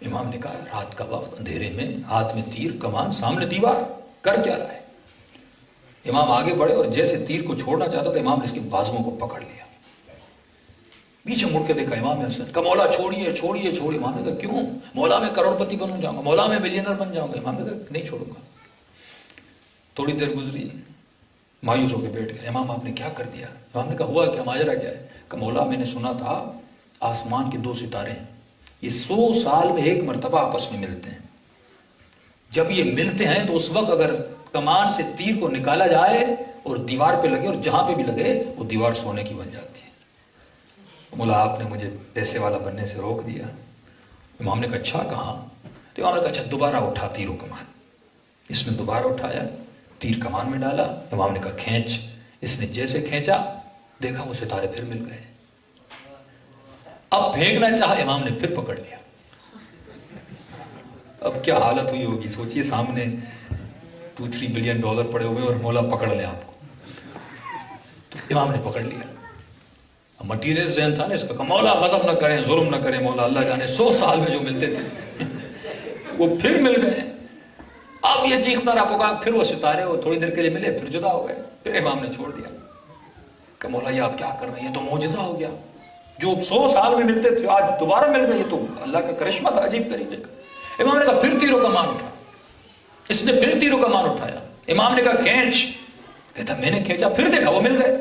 امام نے کہا رات کا وقت، اندھیرے میں، ہاتھ میں تیر کمان، سامنے دیوار، کر کیا رہا ہے؟ امام آگے بڑھے اور جیسے تیر کو چھوڑنا چاہتا تھا، امام نے اس کے بازوؤں کو پکڑ لیا. پیچھے مڑ کے دیکھا امام حسن کا، مولا چھوڑیے چھوڑیے چھوڑیے. امام نے کہا کیوں؟ مولا میں کروڑ پتی بن جاؤں گا، مولا میں ملینر بن جاؤں گا. امام نے کہا نہیں چھوڑوں گا. تھوڑی دیر گزری، مایوس ہو کے بیٹھ گئے. امام آپ نے کیا کر دیا؟ امام نے کہا ہوا کیا، ماجرا کیا ہے؟ کہ مولا میں نے سنا تھا آسمان کے 2 ستارے ہیں، یہ 100 سال میں ایک مرتبہ آپس میں ملتے ہیں. جب یہ ملتے ہیں تو اس وقت اگر کمان سے تیر کو نکالا جائے اور دیوار پہ لگے، اور جہاں پہ بھی لگے وہ دیوار سونے کی بن جاتی ہے. مولا آپ نے مجھے پیسے والا بننے سے روک دیا. امام نے کہا اچھا کہاں؟ تو امام نے کہا اچھا دوبارہ اٹھا تیر و کمان. اس نے دوبارہ اٹھایا، تیر کمان میں ڈالا. امام نے کہا کھینچ. اس نے جیسے کھینچا، دیکھا وہ ستارے پھر مل گئے. اب پھینکنا چاہا، امام نے پھر پکڑ لیا. اب کیا حالت ہوئی ہوگی سوچئے، سامنے $2-3 بلین پڑے ہوئے اور مولا پکڑ لے آپ کو. تو امام نے پکڑ لیا. مٹیریل ذہن تھا نا اس کا، مولا غضب نہ کریں، ظلم نہ کریں مولا، اللہ جانے 100 سال میں جو ملتے تھے وہ پھر مل گئے. اب یہ چیختا رہا پکا، پھر وہ ستارے وہ تھوڑی دیر کے لیے ملے، پھر جدا ہو گئے. پھر امام نے چھوڑ دیا کہ مولا یہ آپ کیا کر رہے ہیں، یہ تو معجزہ ہو گیا. جو 100 سال میں ملتے تھے آج دوبارہ مل گئے، یہ تو اللہ کا کرشمہ تھا عجیب طریقے کا. امام نے کہا پھر تیروں کا مان اٹھا. اس نے پھر تیروں کا مان اٹھایا. امام نے کہا کھینچ. کہتا میں نے کھینچا، پھر دیکھا وہ مل گئے.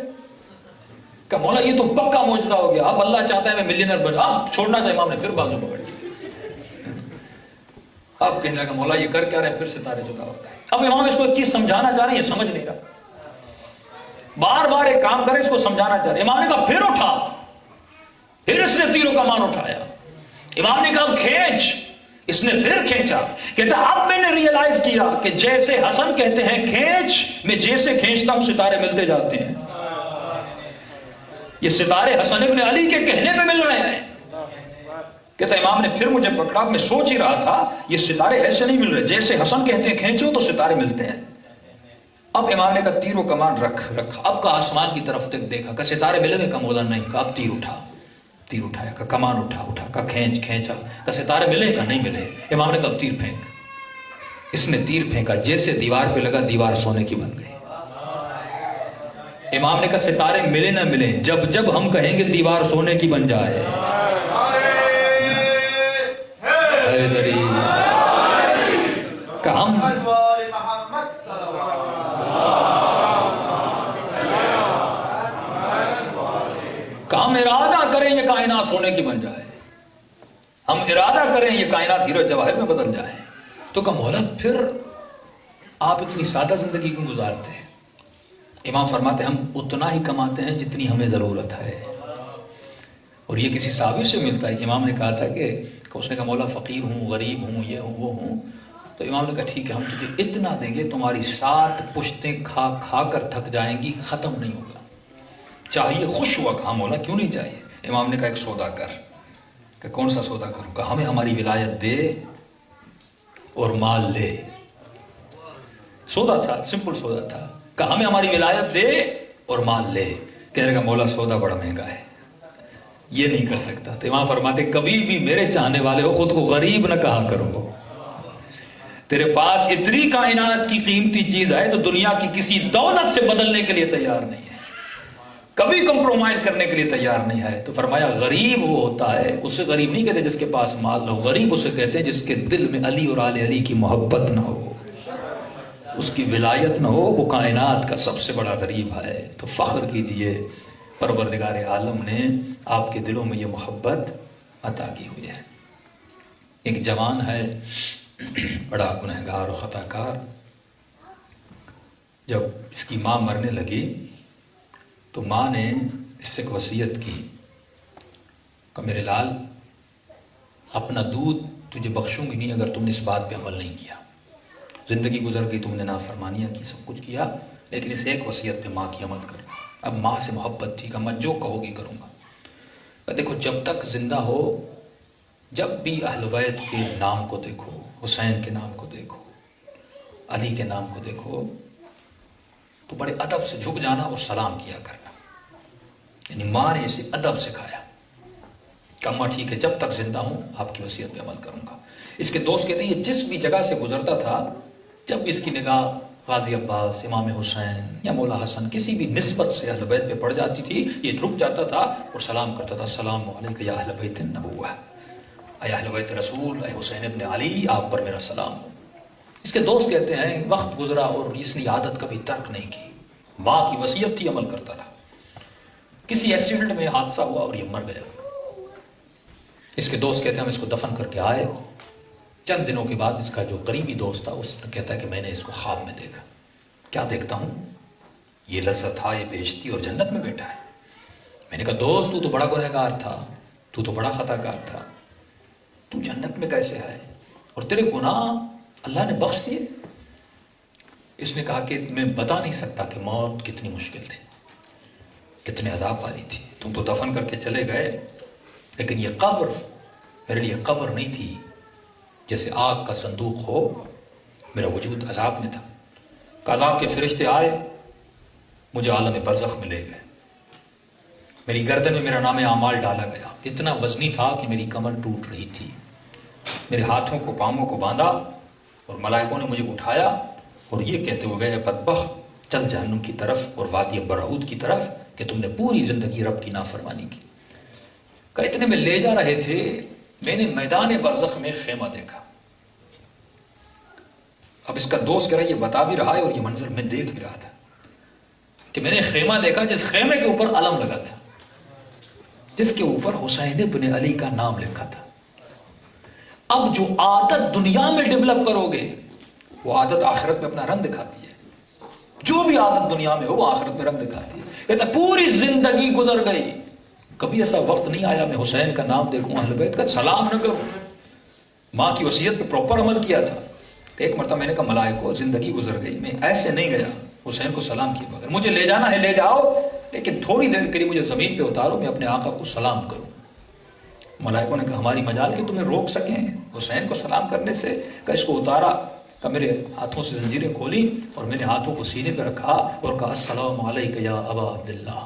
کہ مولا یہ تو پکا معجزہ ہو گیا، اب اللہ چاہتا ہے میں ملینر بن جاؤں. چھوڑنا چاہے، امام نے پھر بازو پکڑ لی. اب کہنے لگا مولا یہ کر کیا رہے، پھر ستارے جدا ہوتا ہے. اب امام اس کو ایک چیز سمجھانا چاہ رہے ہیں، سمجھ نہیں رہا، بار بار ایک کام کرے، اس کو سمجھانا چاہ رہے. امام نے کہا پھر اٹھا. پھر اس نے تیروں کا مان اٹھایا. امام نے کہا اب کھینچ. اس نے پھر کھینچا. کہتا اب میں نے ریئلائز کیا کہ جیسے حسن کہتے ہیں کھینچ، میں جیسے کھینچتا ہوں ستارے ملتے جاتے ہیں. یہ ستارے حسن ابن علی کے کہنے پہ مل رہے ہیں. کہتا امام نے پھر مجھے پکڑا. میں سوچ ہی رہا تھا یہ ستارے ایسے نہیں مل رہے، جیسے حسن کہتے ہیں کھینچو تو ستارے ملتے ہیں. اب امام نے کہا تیر و کمان رکھ. اب کا آسمان کی طرف دیکھا کہ ستارے ملے ہوئے، کا مولا نہیں. کہا اب تیر اٹھا. تیر اٹھایا. کہ کمان اٹھا. کہ کھینچا. کہ ستارے ملے؟ کہ نہیں ملے. امام نے کہا تیر پھینک. اس نے تیر پھینکا، جیسے دیوار پہ لگا دیوار سونے کی بن گئی. امام نے کہا ستارے ملے نہ ملے، جب جب ہم کہیں گے دیوار سونے کی بن جائے. کہ ہم ارادہ کریں کریں یہ کائنات سونے کی بن جائے، ہم ارادہ کریں یہ کائنات ہیرو جواہر میں بدل جائے، تو کہا مولا پھر آپ اتنی سادہ زندگی کیوں گزارتے ہیں؟ امام فرماتے ہیں ہم اتنا ہی کماتے ہیں جتنی ہمیں ضرورت ہے. اور یہ کسی صحابی سے ملتا ہے کہ امام نے کہا تھا کہ اس نے کہا مولا فقیر ہوں، غریب ہوں، یہ ہوں وہ ہوں. تو امام نے کہا ٹھیک ہے ہم تجھے اتنا دیں گے تمہاری 7 پشتیں کھا کھا کر تھک جائیں گی، ختم نہیں ہوگا. چاہیے خوش ہوا. کہا مولا کیوں نہیں چاہیے؟ امام نے کہا ایک سودا کر. کہ کون سا سودا کروں؟ کہا ہمیں ہماری ولایت دے اور مال لے. سودا تھا، سمپل سودا تھا. کہا ہمیں ہماری ولایت دے اور مال لے. کہنے کا مولا سودا بڑا مہنگا ہے، یہ نہیں کر سکتا. تو امام فرماتے کبھی بھی میرے چاہنے والے ہو خود کو غریب نہ کہا کرو. تیرے پاس اتنی کائنات کی قیمتی چیز ہے تو دنیا کی کسی دولت سے بدلنے کے لیے تیار نہیں ہے، کبھی کمپرومائز کرنے کے لیے تیار نہیں ہے. تو فرمایا غریب وہ ہوتا ہے، اسے غریب نہیں کہتے جس کے پاس مال نہ ہو، غریب اسے کہتے ہیں جس کے دل میں علی اور آل علی کی محبت نہ ہو، اس کی ولایت نہ ہو. وہ کائنات کا سب سے بڑا غریب ہے. تو فخر کیجئے پروردگار عالم نے آپ کے دلوں میں یہ محبت عطا کی ہوئی ہے. ایک جوان ہے بڑا گنہگار و خطا کار. جب اس کی ماں مرنے لگی تو ماں نے اس سے ایک وصیت کی کہ میرے لال اپنا دودھ تجھے بخشوں گی نہیں اگر تم نے اس بات پہ عمل نہیں کیا. زندگی گزر گئی، تم نے نافرمانیاں کی، سب کچھ کیا، لیکن اس ایک وصیت پہ ماں کی عمل کر. اب ماں سے محبت تھی کہ میں جو کہو گی کروں گا. دیکھو جب تک زندہ ہو، جب بھی اہل بیت کے نام کو دیکھو، حسین کے نام کو دیکھو، علی کے نام کو دیکھو، تو بڑے ادب سے جھک جانا اور سلام کیا کرنا. یعنی ماں نے اسے ادب سکھایا کہ اماں ٹھیک ہے جب تک زندہ ہوں آپ کی وصیت پہ عمل کروں گا. اس کے دوست کہتے ہیں یہ جس بھی جگہ سے گزرتا تھا، جب اس کی نگاہ غازی عباس، امام حسین یا مولا حسن کسی بھی نسبت سے اہل بیت پہ پڑ جاتی تھی، یہ رک جاتا تھا اور سلام کرتا تھا، السلام علیکم یا اہل بیت النبوہ، اے اہل بیت رسول، اے حسین ابن علی، آپ پر میرا سلام ہو. اس کے دوست کہتے ہیں وقت گزرا اور اس نے عادت کبھی ترک نہیں کی، ماں کی وصیت تھی عمل کرتا رہا. کسی ایکسیڈنٹ میں حادثہ ہوا اور یہ مر گیا. اس کے دوست کہتے ہیں ہم اس کو دفن کر کے آئے. چند دنوں کے بعد اس کا جو قریبی دوست تھا اس نے کہتا ہے کہ میں نے اس کو خواب میں دیکھا. کیا دیکھتا ہوں؟ یہ لذت تھا، یہ بہشتی اور جنت میں بیٹھا ہے. میں نے کہا دوست تو بڑا گنہگار تھا، تو بڑا خطا کار تھا، تو جنت میں کیسے ہے؟ اور تیرے گناہ اللہ نے بخش دیے؟ اس نے کہا کہ میں بتا نہیں سکتا کہ موت کتنی مشکل تھی، کتنے عذاب والی تھی. تم تو دفن کر کے چلے گئے، لیکن یہ قبر میرے لیے قبر نہیں تھی. جیسے آگ کا صندوق ہو، میرا وجود عذاب میں تھا. عذاب کے فرشتے آئے، مجھے عالم برزخ میں لے گئے. میری گردن میں میرا نام اعمال ڈالا گیا. اتنا وزنی تھا کہ میری کمر ٹوٹ رہی تھی. میرے ہاتھوں کو پاؤں کو باندھا اور ملائکوں نے مجھے اٹھایا اور یہ کہتے ہوئے گئے بدبخت چل جہنم کی طرف اور وادی برہوت کی طرف کہ تم نے پوری زندگی رب کی نافرمانی کی. کہ اتنے میں لے جا رہے تھے، میں نے میدان برزخ میں خیمہ دیکھا. اب اس کا دوست کہہ رہا ہے یہ بتا بھی رہا ہے اور یہ منظر میں دیکھ بھی رہا تھا کہ میں نے خیمہ دیکھا جس خیمے کے اوپر علم لگا تھا، جس کے اوپر حسین ابن علی کا نام لکھا تھا. اب جو عادت دنیا میں ڈیولپ کرو گے وہ عادت آخرت میں اپنا رنگ دکھاتی ہے. جو بھی عادت دنیا میں ہو وہ آخرت میں رنگ دکھاتی ہے. کہتا پوری زندگی گزر گئی، کبھی ایسا وقت نہیں آیا میں حسین کا نام دیکھوں، اہل بیت کا سلام نہ کروں. ماں کی وصیت پہ پراپر عمل کیا تھا. ایک مرتبہ میں نے کہا ملائکو زندگی گزر گئی، میں ایسے نہیں گیا حسین کو سلام کیے بغیر. مجھے لے جانا ہے لے جاؤ، لیکن تھوڑی دیر کے لیے مجھے زمین پہ اتارو، میں اپنے آقا کو سلام کروں. ملائکوں نے کہا ہماری مجال کہ تمہیں روک سکیں حسین کو سلام کرنے سے؟ کہ اس کو اتارا، کہ میرے ہاتھوں سے زنجیریں کھولی اور میں نے ہاتھوں کو سینے پہ رکھا اور کہا السلام علیک یا ابا عبداللہ.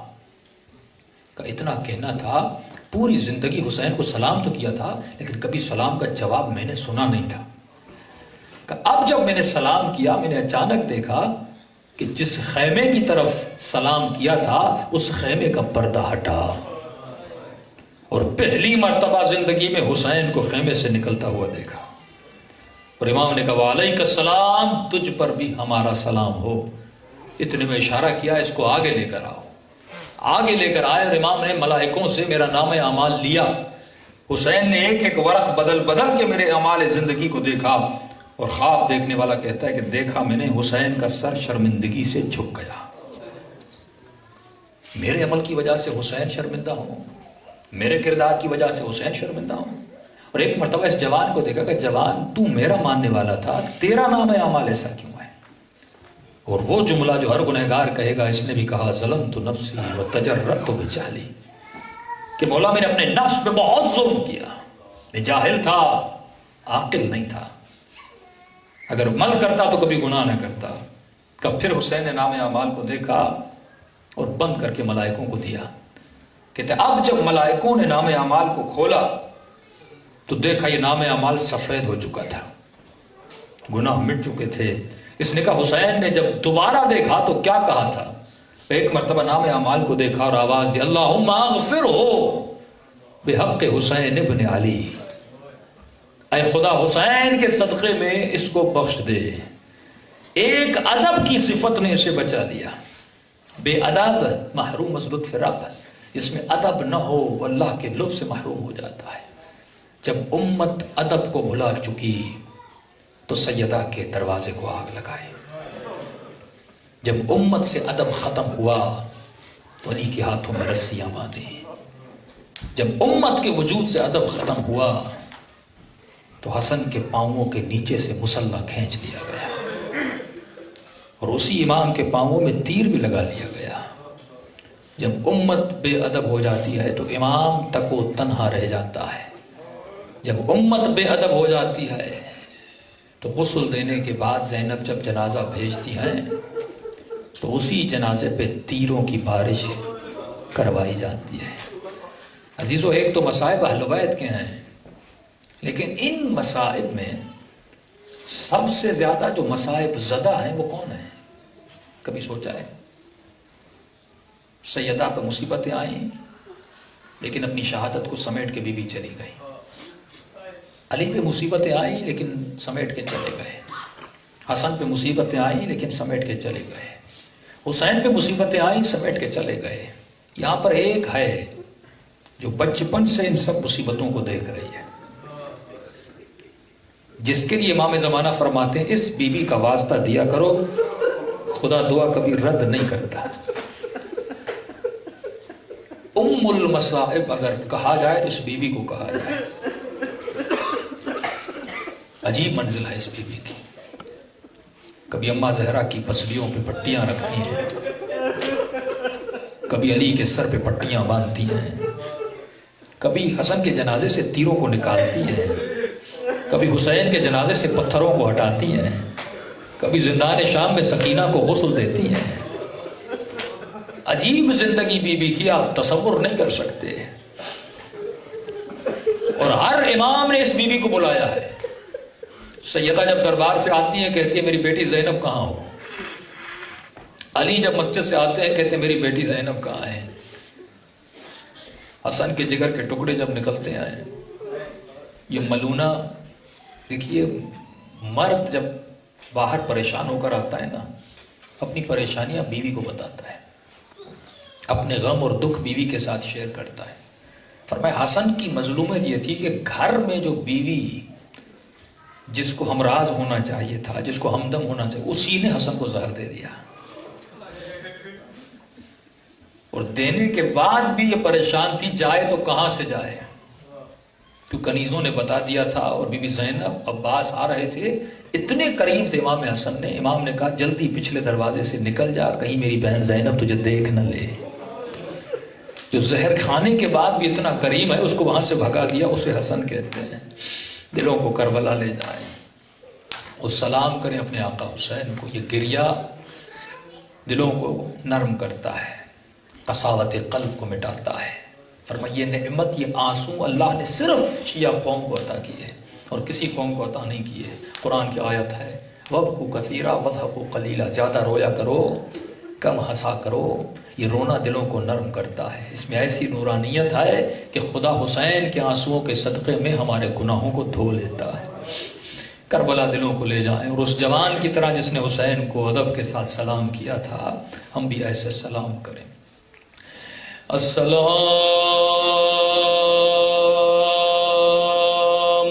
کا اتنا کہنا تھا. پوری زندگی حسین کو سلام تو کیا تھا لیکن کبھی سلام کا جواب میں نے سنا نہیں تھا. کہ اب جب میں نے سلام کیا میں نے اچانک دیکھا کہ جس خیمے کی طرف سلام کیا تھا اس خیمے کا پردہ ہٹا اور پہلی مرتبہ زندگی میں حسین کو خیمے سے نکلتا ہوا دیکھا. اور امام نے کہا وعلیک السلام، تجھ پر بھی ہمارا سلام ہو. اتنے میں اشارہ کیا اس کو آگے لے کر آؤ. آگے لے کر آئے اور امام نے ملائکوں سے میرا نام اعمال لیا. حسین نے ایک ایک ورق بدل بدل کے میرے اعمال زندگی کو دیکھا، اور خواب دیکھنے والا کہتا ہے کہ دیکھا میں نے حسین کا سر شرمندگی سے جھک گیا. میرے عمل کی وجہ سے حسین شرمندہ ہوں، میرے کردار کی وجہ سے حسین شرمندہ ہوں. اور ایک مرتبہ اس جوان کو دیکھا کہ جوان تو میرا ماننے والا تھا، تیرا نام اعمال ایسا کیوں ہے؟ اور وہ جملہ جو ہر گنہگار کہے گا، اس نے بھی کہا ظلمت نفسی وتجرأت بجہلی، کہ مولا میں نے اپنے نفس پہ بہت ظلم کیا، میں جاہل تھا، عاقل نہیں تھا، اگر عمل کرتا تو کبھی گناہ نہ کرتا. کب پھر حسین نے نام اعمال کو دیکھا اور بند کر کے ملائکوں کو دیا. کہتے اب جب ملائکوں نے نام اعمال کو کھولا تو دیکھا یہ نام اعمال سفید ہو چکا تھا، گناہ مٹ چکے تھے. اس نے کہا حسین نے جب دوبارہ دیکھا تو کیا کہا تھا؟ ایک مرتبہ نام اعمال کو دیکھا اور آواز دی اللہم اغفر ہو بحق حسین ابن علی، اے خدا حسین کے صدقے میں اس کو بخش دے. ایک ادب کی صفت نے اسے بچا دیا. بے ادب محروم از لطف رب، جس میں ادب نہ ہو وہ اللہ کے لطف سے محروم ہو جاتا ہے. جب امت ادب کو بھلا چکی تو سیدہ کے دروازے کو آگ لگائے. جب امت سے ادب ختم ہوا تو انہی کے ہاتھوں میں رسیاں باندھی. جب امت کے وجود سے ادب ختم ہوا تو حسن کے پاؤں کے نیچے سے مسلح کھینچ لیا گیا اور اسی امام کے پاؤں میں تیر بھی لگا لیا گیا. جب امت بے ادب ہو جاتی ہے تو امام تک و تنہا رہ جاتا ہے. جب امت بے ادب ہو جاتی ہے تو غسل دینے کے بعد زینب جب جنازہ بھیجتی ہیں تو اسی جنازے پہ تیروں کی بارش کروائی جاتی ہے. عزیزو، ایک تو مصائب اہل بیت کے ہیں، لیکن ان مصائب میں سب سے زیادہ جو مصائب زدہ ہیں وہ کون ہیں؟ کبھی سوچا ہے؟ سیدہ پہ مصیبتیں آئیں لیکن اپنی شہادت کو سمیٹ کے بی بی چلی گئی. علی پہ مصیبتیں آئیں لیکن سمیٹ کے چلے گئے. حسن پہ مصیبتیں آئیں لیکن سمیٹ کے چلے گئے. حسین پہ مصیبتیں آئیں سمیٹ کے چلے گئے. یہاں پر ایک ہے جو بچپن سے ان سب مصیبتوں کو دیکھ رہی ہے، جس کے لیے امام زمانہ فرماتے ہیں اس بی بی کا واسطہ دیا کرو، خدا دعا کبھی رد نہیں کرتا. ام المصائب اگر کہا جائے تو اس بی بی کو کہا جائے. عجیب منزل ہے اس بی بی کی. کبھی اماں زہرا کی پسلیوں پہ پٹیاں رکھتی ہیں، کبھی علی کے سر پہ پٹیاں باندھتی ہیں، کبھی حسن کے جنازے سے تیروں کو نکالتی ہیں، کبھی حسین کے جنازے سے پتھروں کو ہٹاتی ہیں، کبھی زندان شام میں سکینہ کو غسل دیتی ہیں. عجیب زندگی بی بی کی آپ تصور نہیں کر سکتے. اور ہر امام نے اس بی بی کو بلایا ہے. سیدہ جب دربار سے آتی ہیں کہتی ہے میری بیٹی زینب کہاں ہو. علی جب مسجد سے آتے ہیں کہتے ہیں میری بیٹی زینب کہاں ہے. حسن کے جگر کے ٹکڑے جب نکلتے ہیں، یہ ملونہ دیکھیے، مرد جب باہر پریشان ہو کر آتا ہے نا، اپنی پریشانیاں بیوی کو بتاتا ہے، اپنے غم اور دکھ بیوی کے ساتھ شیئر کرتا ہے. فرمایا حسن کی مظلومیت یہ تھی کہ گھر میں جو بیوی جس کو ہمراز ہونا چاہیے تھا، جس کو ہمدم ہونا چاہیے، اسی نے حسن کو زہر دے دیا. اور دینے کے بعد بھی یہ پریشان تھی جائے تو کہاں سے جائے، تو کنیزوں نے بتا دیا تھا. اور بی بی زینب عباس آ رہے تھے، اتنے قریب تھے امام حسن نے. امام نے کہا جلدی پچھلے دروازے سے نکل جا، کہیں میری بہن زینب تجھے دیکھ نہ لے. جو زہر کھانے کے بعد بھی اتنا قریب ہے اس کو وہاں سے بھگا دیا. اسے حسن کہتے ہیں. دلوں کو کربلا لے جائیں اور سلام کریں اپنے آقا حسین کو. یہ گریہ دلوں کو نرم کرتا ہے، قساوت قلب کو مٹاتا ہے. فرمایا یہ نعمت، یہ آنسو اللہ نے صرف شیعہ قوم کو عطا کی ہے اور کسی قوم کو عطا نہیں کی ہے. قرآن کی آیت ہے وَابْكُوا كَثِيرًا وَاضْحَكُوا قَلِيلًا، زیادہ رویا کرو کم ہنسا کرو. یہ رونا دلوں کو نرم کرتا ہے. اس میں ایسی نورانیت ہے کہ خدا حسین کے آنسوؤں کے صدقے میں ہمارے گناہوں کو دھو لیتا ہے. کربلا دلوں کو لے جائیں. اور اس جوان کی طرح جس نے حسین کو ادب کے ساتھ سلام کیا تھا، ہم بھی ایسے سلام کریں. السلام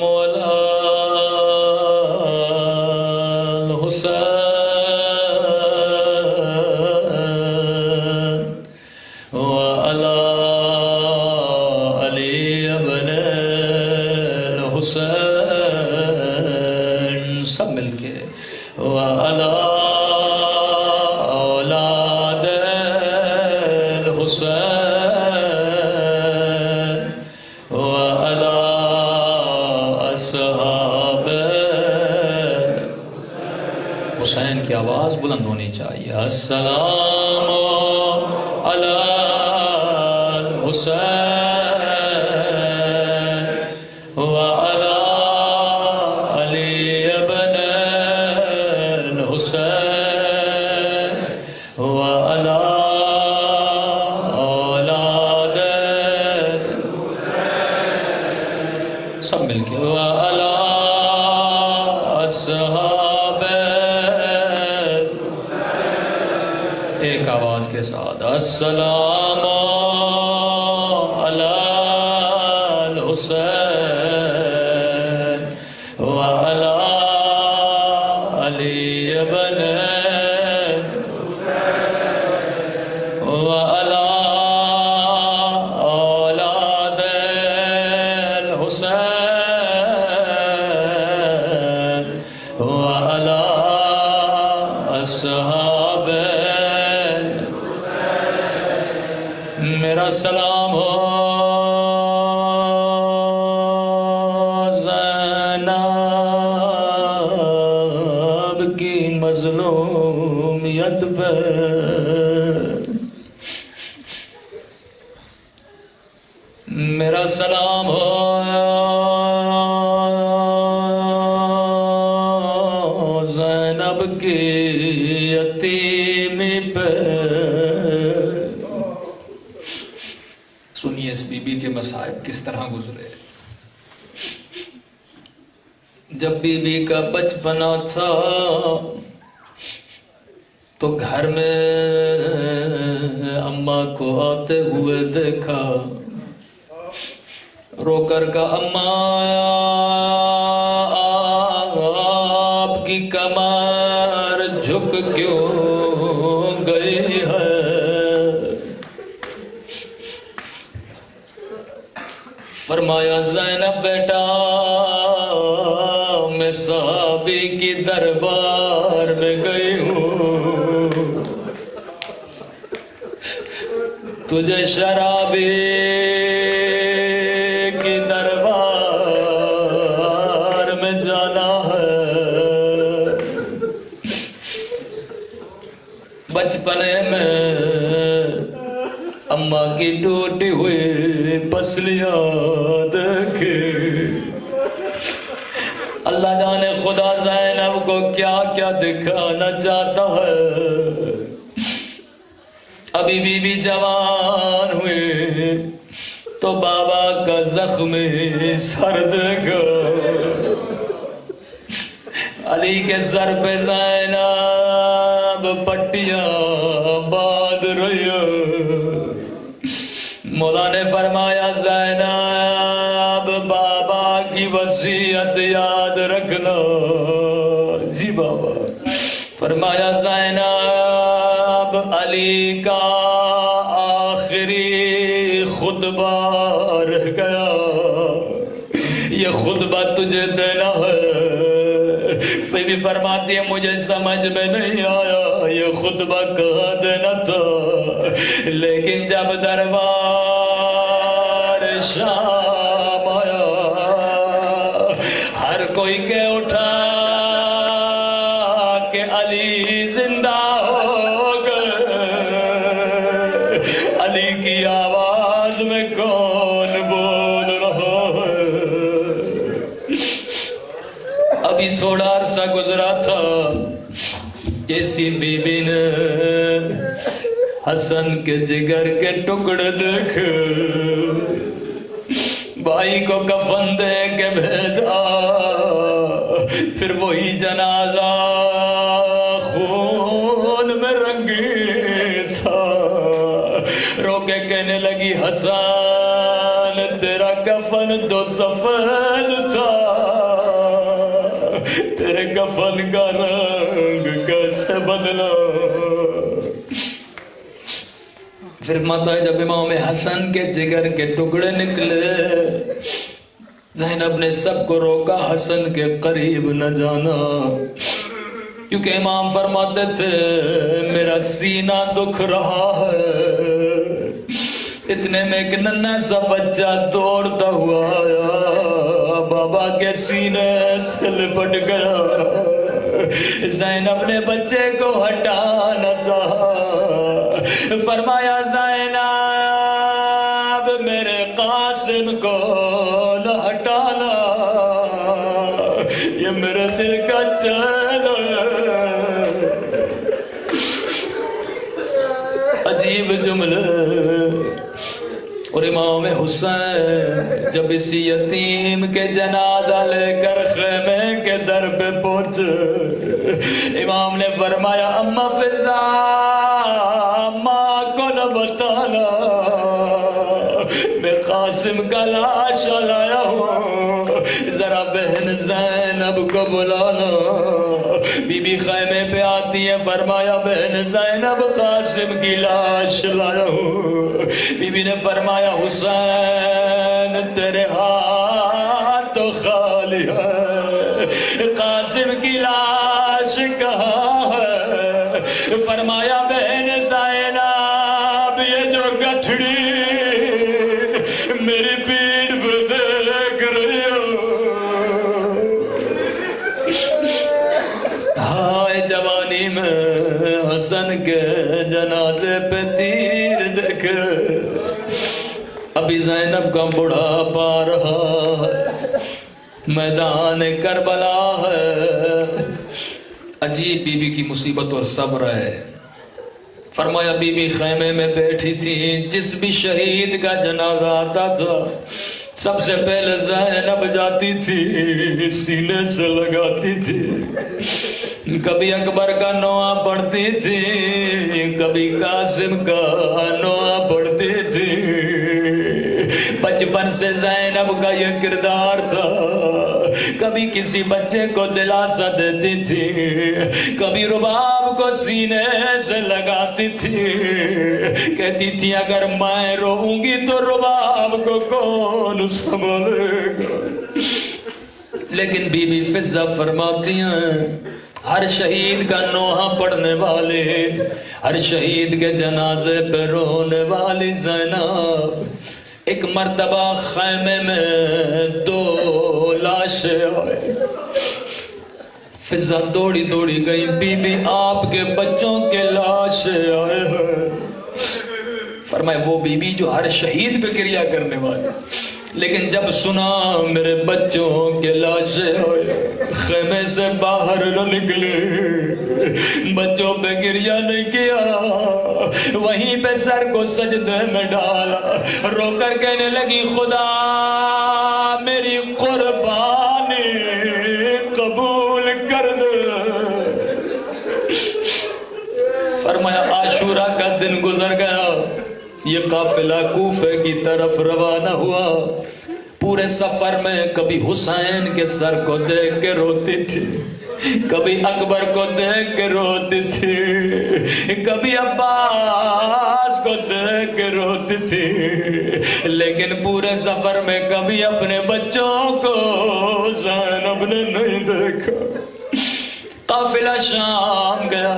علی الحسین وعلی علی ابن الحسین، سب مل کے وعلی اولاد الحسین وعلی اصحاب حسین کی آواز بلند ہونی چاہیے. السلام علی الحسین وعلی علی ابن الحسین وعلی اولاد سب مل کے وعلی اصحاب، ایک آواز کے ساتھ السلام علی الحسین وعلی علی ابن وعلی اولاد الحسین وعلی اصحاب. میرا سلام ہو زینب کی مظلومیت پہ، میرا سلام ہو زینب کی یتیمی پہ. سنیے اس بی بی کے مصائب کس طرح گزرے. جب بی بی کا بچپنا تھا تو گھر میں اماں کو آتے ہوئے دیکھا، رو کر کا اماں آپ کی کمر جھک کیوں گئی ہے. فرمایا زینب بیٹا، میں صحابی کی دربار میں گئی ہوں، تجھے شرابی کی دربار میں جانا ہے. بچپنے میں اماں کی ٹوٹی ہوئی پسلیاں دیکھی، اللہ جانے خدا زینب کو کیا کیا دکھانا چاہتا ہے. ابھی بی بی جوان ہوئی تو بابا کا زخمی سر دیکھا، علی کے سر پہ زینب پٹیاں باندھ رہی ہے. مولا نے فرمایا زینب بابا کی وصیت یاد رکھنا. جی بابا. فرمایا زینب علی کا آخری خطبہ رہ گیا، یہ خطبہ تجھے دینا ہے. بی بی فرماتی ہے مجھے سمجھ میں نہیں آیا یہ خطبہ کہاں دینا تھا، لیکن جب دربار شام آیا ہر کوئی کہہ اٹھا کہ علی زندہ ہو گئے. علی کی آواز میں کون بول رہا ہے. ابھی تھوڑا عرصہ گزرا تھا، کسی بی بی نے حسن کے جگر کے ٹکڑے دیکھ بھائی کو کفن دے کے بھیجا. پھر وہی جنازہ خون میں رنگی تھا. رو کے کہنے لگی حسن تیرا کفن تو سفید تھا، تیرے کفن کا رنگ کیسے بدلا؟ پھر ماتا جب امام حسن کے جگر کے ٹکڑے نکلے، زینب نے سب کو روکا حسن کے قریب نہ جانا، کیونکہ امام فرماتے تھے میرا سینہ دکھ رہا ہے۔ اتنے میں ایک ننھا سا بچہ دوڑتا ہوا آیا، بابا کے سینے سے لپٹ گیا۔ زینب نے بچے کو ہٹانا چاہا، فرمایا زینب میرے قاسم کو نہ ہٹانا، یہ میرے دل کا چین ہے۔ عجیب جملے۔ اور امام حسین جب اسی یتیم کے جنازہ لے کر خیمے کے در پہ پہنچے، امام نے فرمایا اما فضا ماں کو نہ بتانا میں قاسم کا لاش لایا ہوں، ذرا بہن زینب کو بلانا۔ بی بی خیمے پہ آتی ہے، فرمایا بہن زینب قاسم کی لاش لایا ہوں۔ بی بی نے فرمایا حسین تیرے ہاتھ تو خالی ہے، قاسم کی لاش کہاں ہے؟ فرمایا بہن زینب یہ جو گٹھڑی میری پیٹھ پہ دیکھ رہی ہو، ہائے جوانی میں حسن کے جنازے پہ تیر دیکھ، ابھی زینب کا بڑھا پا رہا ہے، میدان کربلا ہے۔ عجیب بی بی کی مصیبت اور صبر ہے۔ فرمایا بی بی خیمے میں بیٹھی تھی، جس بھی شہید کا جنازہ آتا تھا سب سے پہلے زینب جاتی تھی، سینے سے لگاتی تھی، کبھی اکبر کا نوحہ پڑھتی تھی، کبھی قاسم کا نوحہ پڑھتی تھی۔ بچپن سے زینب کا یہ کردار تھا، کبھی کسی بچے کو دلاسا دیتی تھی، کبھی رباب کو سینے سے لگاتی تھی، کہتی تھی اگر میں روؤں گی تو رباب کو کون سنبھالے گا؟ لیکن بی بی فضہ فرماتی ہیں ہر شہید کا نوحہ پڑھنے والے، ہر شہید کے جنازے پہ رونے والی زینب، ایک مرتبہ خیمے میں دو لاشیں آئے، فضہ دوڑی دوڑی گئی، بی بی آپ کے بچوں کے لاشیں آئے ہیں۔ فرمائے وہ بی بی جو ہر شہید پہ گریہ کرنے والی، لیکن جب سنا میرے بچوں کے لاشیں آئے، خیمے سے باہر نہ نکلے، بچوں پہ گریہ نہیں کیا، وہیں پہ سر کو سجدے میں ڈالا، رو کر کہنے لگی خدا میری قربانی قبول کر دے۔ فرمایا عاشورہ کا دن گزر گیا، یہ قافلہ کوفے کی طرف روانہ ہوا، پورے سفر میں کبھی حسین کے سر کو دیکھ کے روتی تھی، کبھی اکبر کو دیکھ کے روتی تھی، کبھی عباس کو دیکھ کے روتی تھی، لیکن پورے سفر میں کبھی اپنے بچوں کو زینب نے نہیں دیکھا۔ قافلہ شام گیا،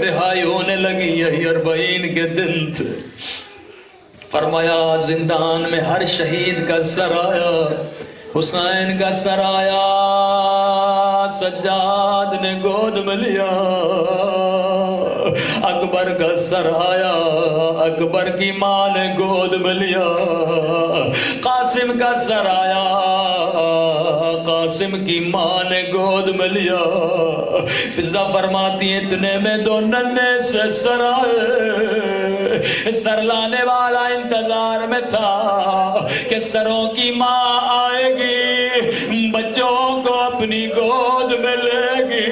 رہائی ہونے لگی، یہی 40 کے دن تھے۔ فرمایا زندان میں ہر شہید کا سر آیا، حسین کا سر آیا، سجاد نے گود میں لیا، اکبر کا سر آیا، اکبر کی ماں نے گود میں لیا، قاسم کا سر آیا، قاسم کی ماں نے گود میں لیا۔ فضہ فرماتی ہیں اتنے میں دو ننھے سے سر آئے، سر لانے والا انتظار میں تھا کہ سروں کی ماں آئے گی، بچوں کو اپنی گود میں لے گی،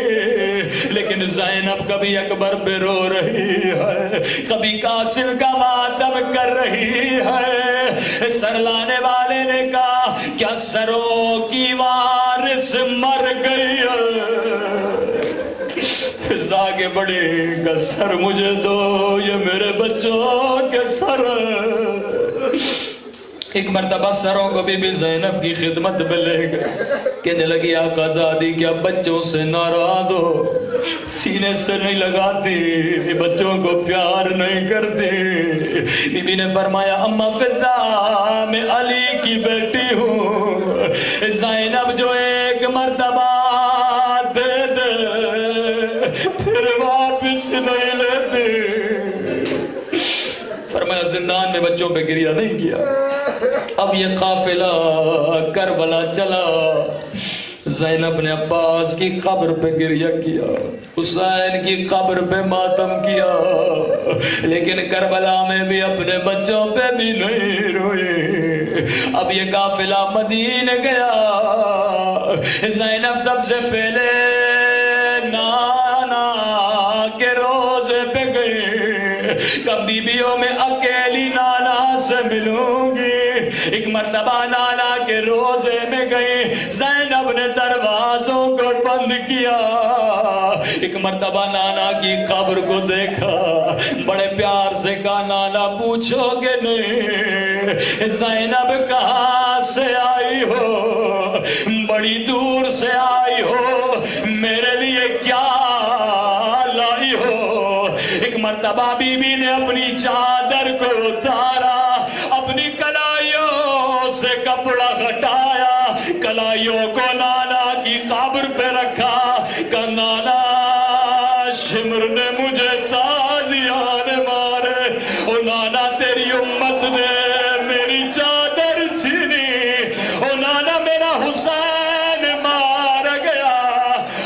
لیکن لیکن زینب کبھی اکبر پہ رو رہی ہے، کبھی قاسم کا ماتم کر رہی ہے۔ سر لانے والے نے کہا کیا سروں کی وارث مر گئی ہے؟ فضا کے بڑی کا سر مجھے دو، یہ میرے بچوں کے سر۔ ایک مرتبہ سروں کو بی بی زینب کی خدمت میں لے گئے، کہنے لگی آقا زادی کیا بچوں سے ناراض ہو؟ سینے سے نہیں لگاتی، بچوں کو پیار نہیں کرتی۔ بی بی نے فرمایا اما فضا میں علی کی بیٹی ہوں، زینب جو ایک مرتبہ دے دے پھر واپس نہیں لیتی۔ فرمایا زندان میں بچوں پہ گریہ نہیں کیا۔ اب یہ قافلہ کربلا چلا، زینب نے عباس کی قبر پہ گریہ کیا، حسین کی قبر پہ ماتم کیا، لیکن کربلا میں بھی اپنے بچوں پہ بھی نہیں روئی۔ اب یہ قافلہ مدینے گیا، زینب سب سے پہلے نانا کے روزے پہ گئی، کب بیویوں میں اکیلی نانا سے ملوں گی۔ ایک مرتبہ نانا کے روزے میں گئی، زینب نے دروازوں کو بند کیا۔ ایک مرتبہ نانا کی قبر کو دیکھا، بڑے پیار سے کہا نانا پوچھو گے نہیں زینب کہاں سے آئی ہو؟ بڑی دور سے آئی ہو، میرے لیے کیا لائی ہو؟ ایک مرتبہ بی بی نے اپنی چادر کو اتارا، اپنی کلائیوں سے کپڑا ہٹایا، کلائیوں کو نانا کی قبر پہ رکھا، کہ نانا شمر نے مجھے تازیان مارے، او نانا تیری امت نے میری چادر چھینی، او نانا میرا حسین مار گیا،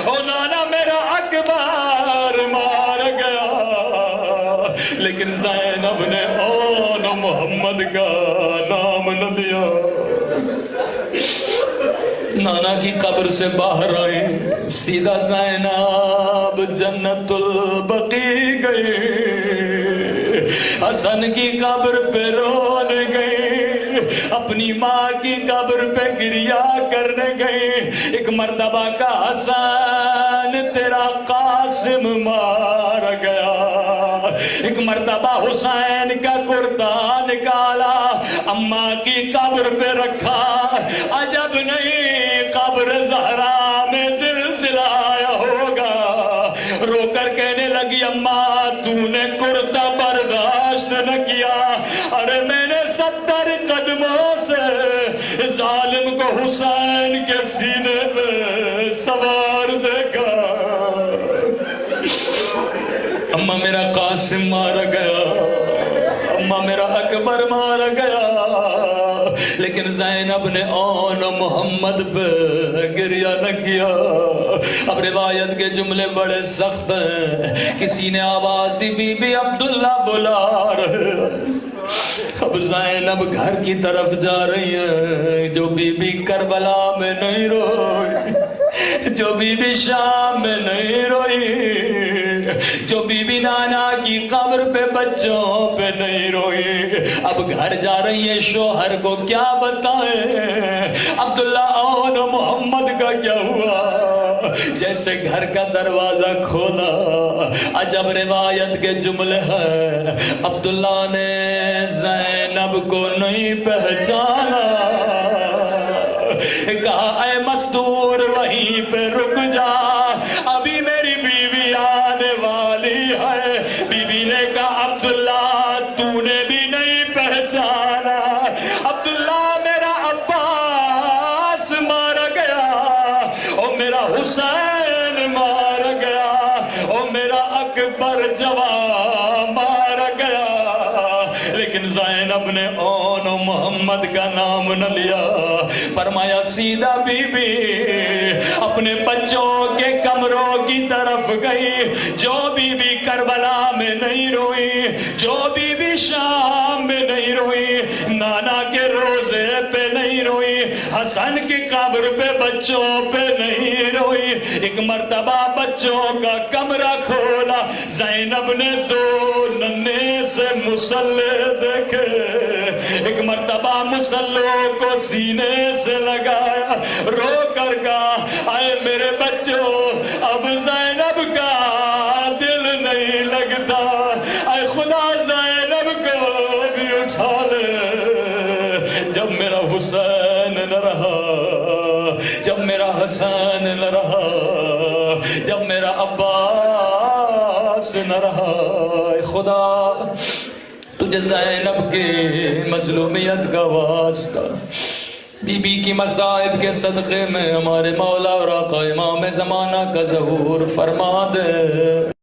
او نانا میرا اکبر مار گیا، لیکن زینب نے اون محمد کا نام نہ لیا۔ نانا کی قبر سے باہر آئی، سیدھا زینب جنت البقیع گئی، حسن کی قبر پہ رونے گئی، اپنی ماں کی قبر پہ گریہ کرنے گئی۔ ایک مرتبہ کا حسن تیرا قاسم مار گیا، ایک مرتبہ حسین کا کرتا نکالا، اماں کی قبر پہ رکھا، عجب نہیں قبر زہرا میں زلزلہ آیا ہوگا۔ رو کر کہنے لگی اماں تو نے کرتا برداشت نہ کیا، ارے میں نے 70 قدموں سے ظالم کو حسین کے سینے پہ سوار دیکھا۔ اماں میرا قاسم مارا گیا، اماں میرا اکبر مارا گیا، لیکن زینب نے اون محمد پہ گریہ نہ کیا۔ اب روایت کے جملے بڑے سخت ہیں، کسی نے آواز دی بی بی عبداللہ بلا رہے۔ اب زینب گھر کی طرف جا رہی ہے، جو بی بی کربلا میں نہیں روئی، جو بی بی شام میں نہیں روئی، جو بی بی نانا کی قبر پہ بچوں پہ نہیں روئی، اب گھر جا رہی ہے، شوہر کو کیا بتائیں؟ عبداللہ اون محمد کا کیا ہوا؟ جیسے گھر کا دروازہ کھولا، عجب روایت کے جملے ہیں، عبداللہ نے زینب کو نہیں پہچانا، کہا اے مستور وہیں پہ رک جا، ابھی میری بیوی آنے والی ہے۔ بی بی نے کہا عبداللہ تو نے بھی نہیں پہچانا، عبداللہ میرا عباس مارا گیا، اور میرا حسین مارا گیا، اور میرا اکبر جوان مارا گیا، لیکن زینب نے اون محمد کا نام نہ لیا۔ فرمایا سیدھا بی بی اپنے بچوں کے کمروں کی طرف گئی، جو بی بی کربلا میں نہیں روئی، جو بی بی شام میں نہیں روئی، نانا کے روزے پہ نہیں روئی، حسن کی قبر پہ بچوں پہ نہیں روئی. ایک مرتبہ بچوں کا کمرہ کھولا, زینب نے 2 ننھے سے مسلح دیکھے. ایک مرتبہ مسلوں کو سینے سے لگایا, رو کر کہا اے میرے بچوں, اب زینب کا دل نہیں لگتا, اے خدا زینب کو بھی اٹھا لے. جب میرا حسین نہ رہا, جب میرا حسین نہ رہا, جب میرا عباس نہ رہا, اے خدا تجھے زینب کے مظلومیت کا واسطہ, بی بی کی مصائب کے صدقے میں ہمارے مولا اور آقا امام زمانہ کا ظہور فرما دے.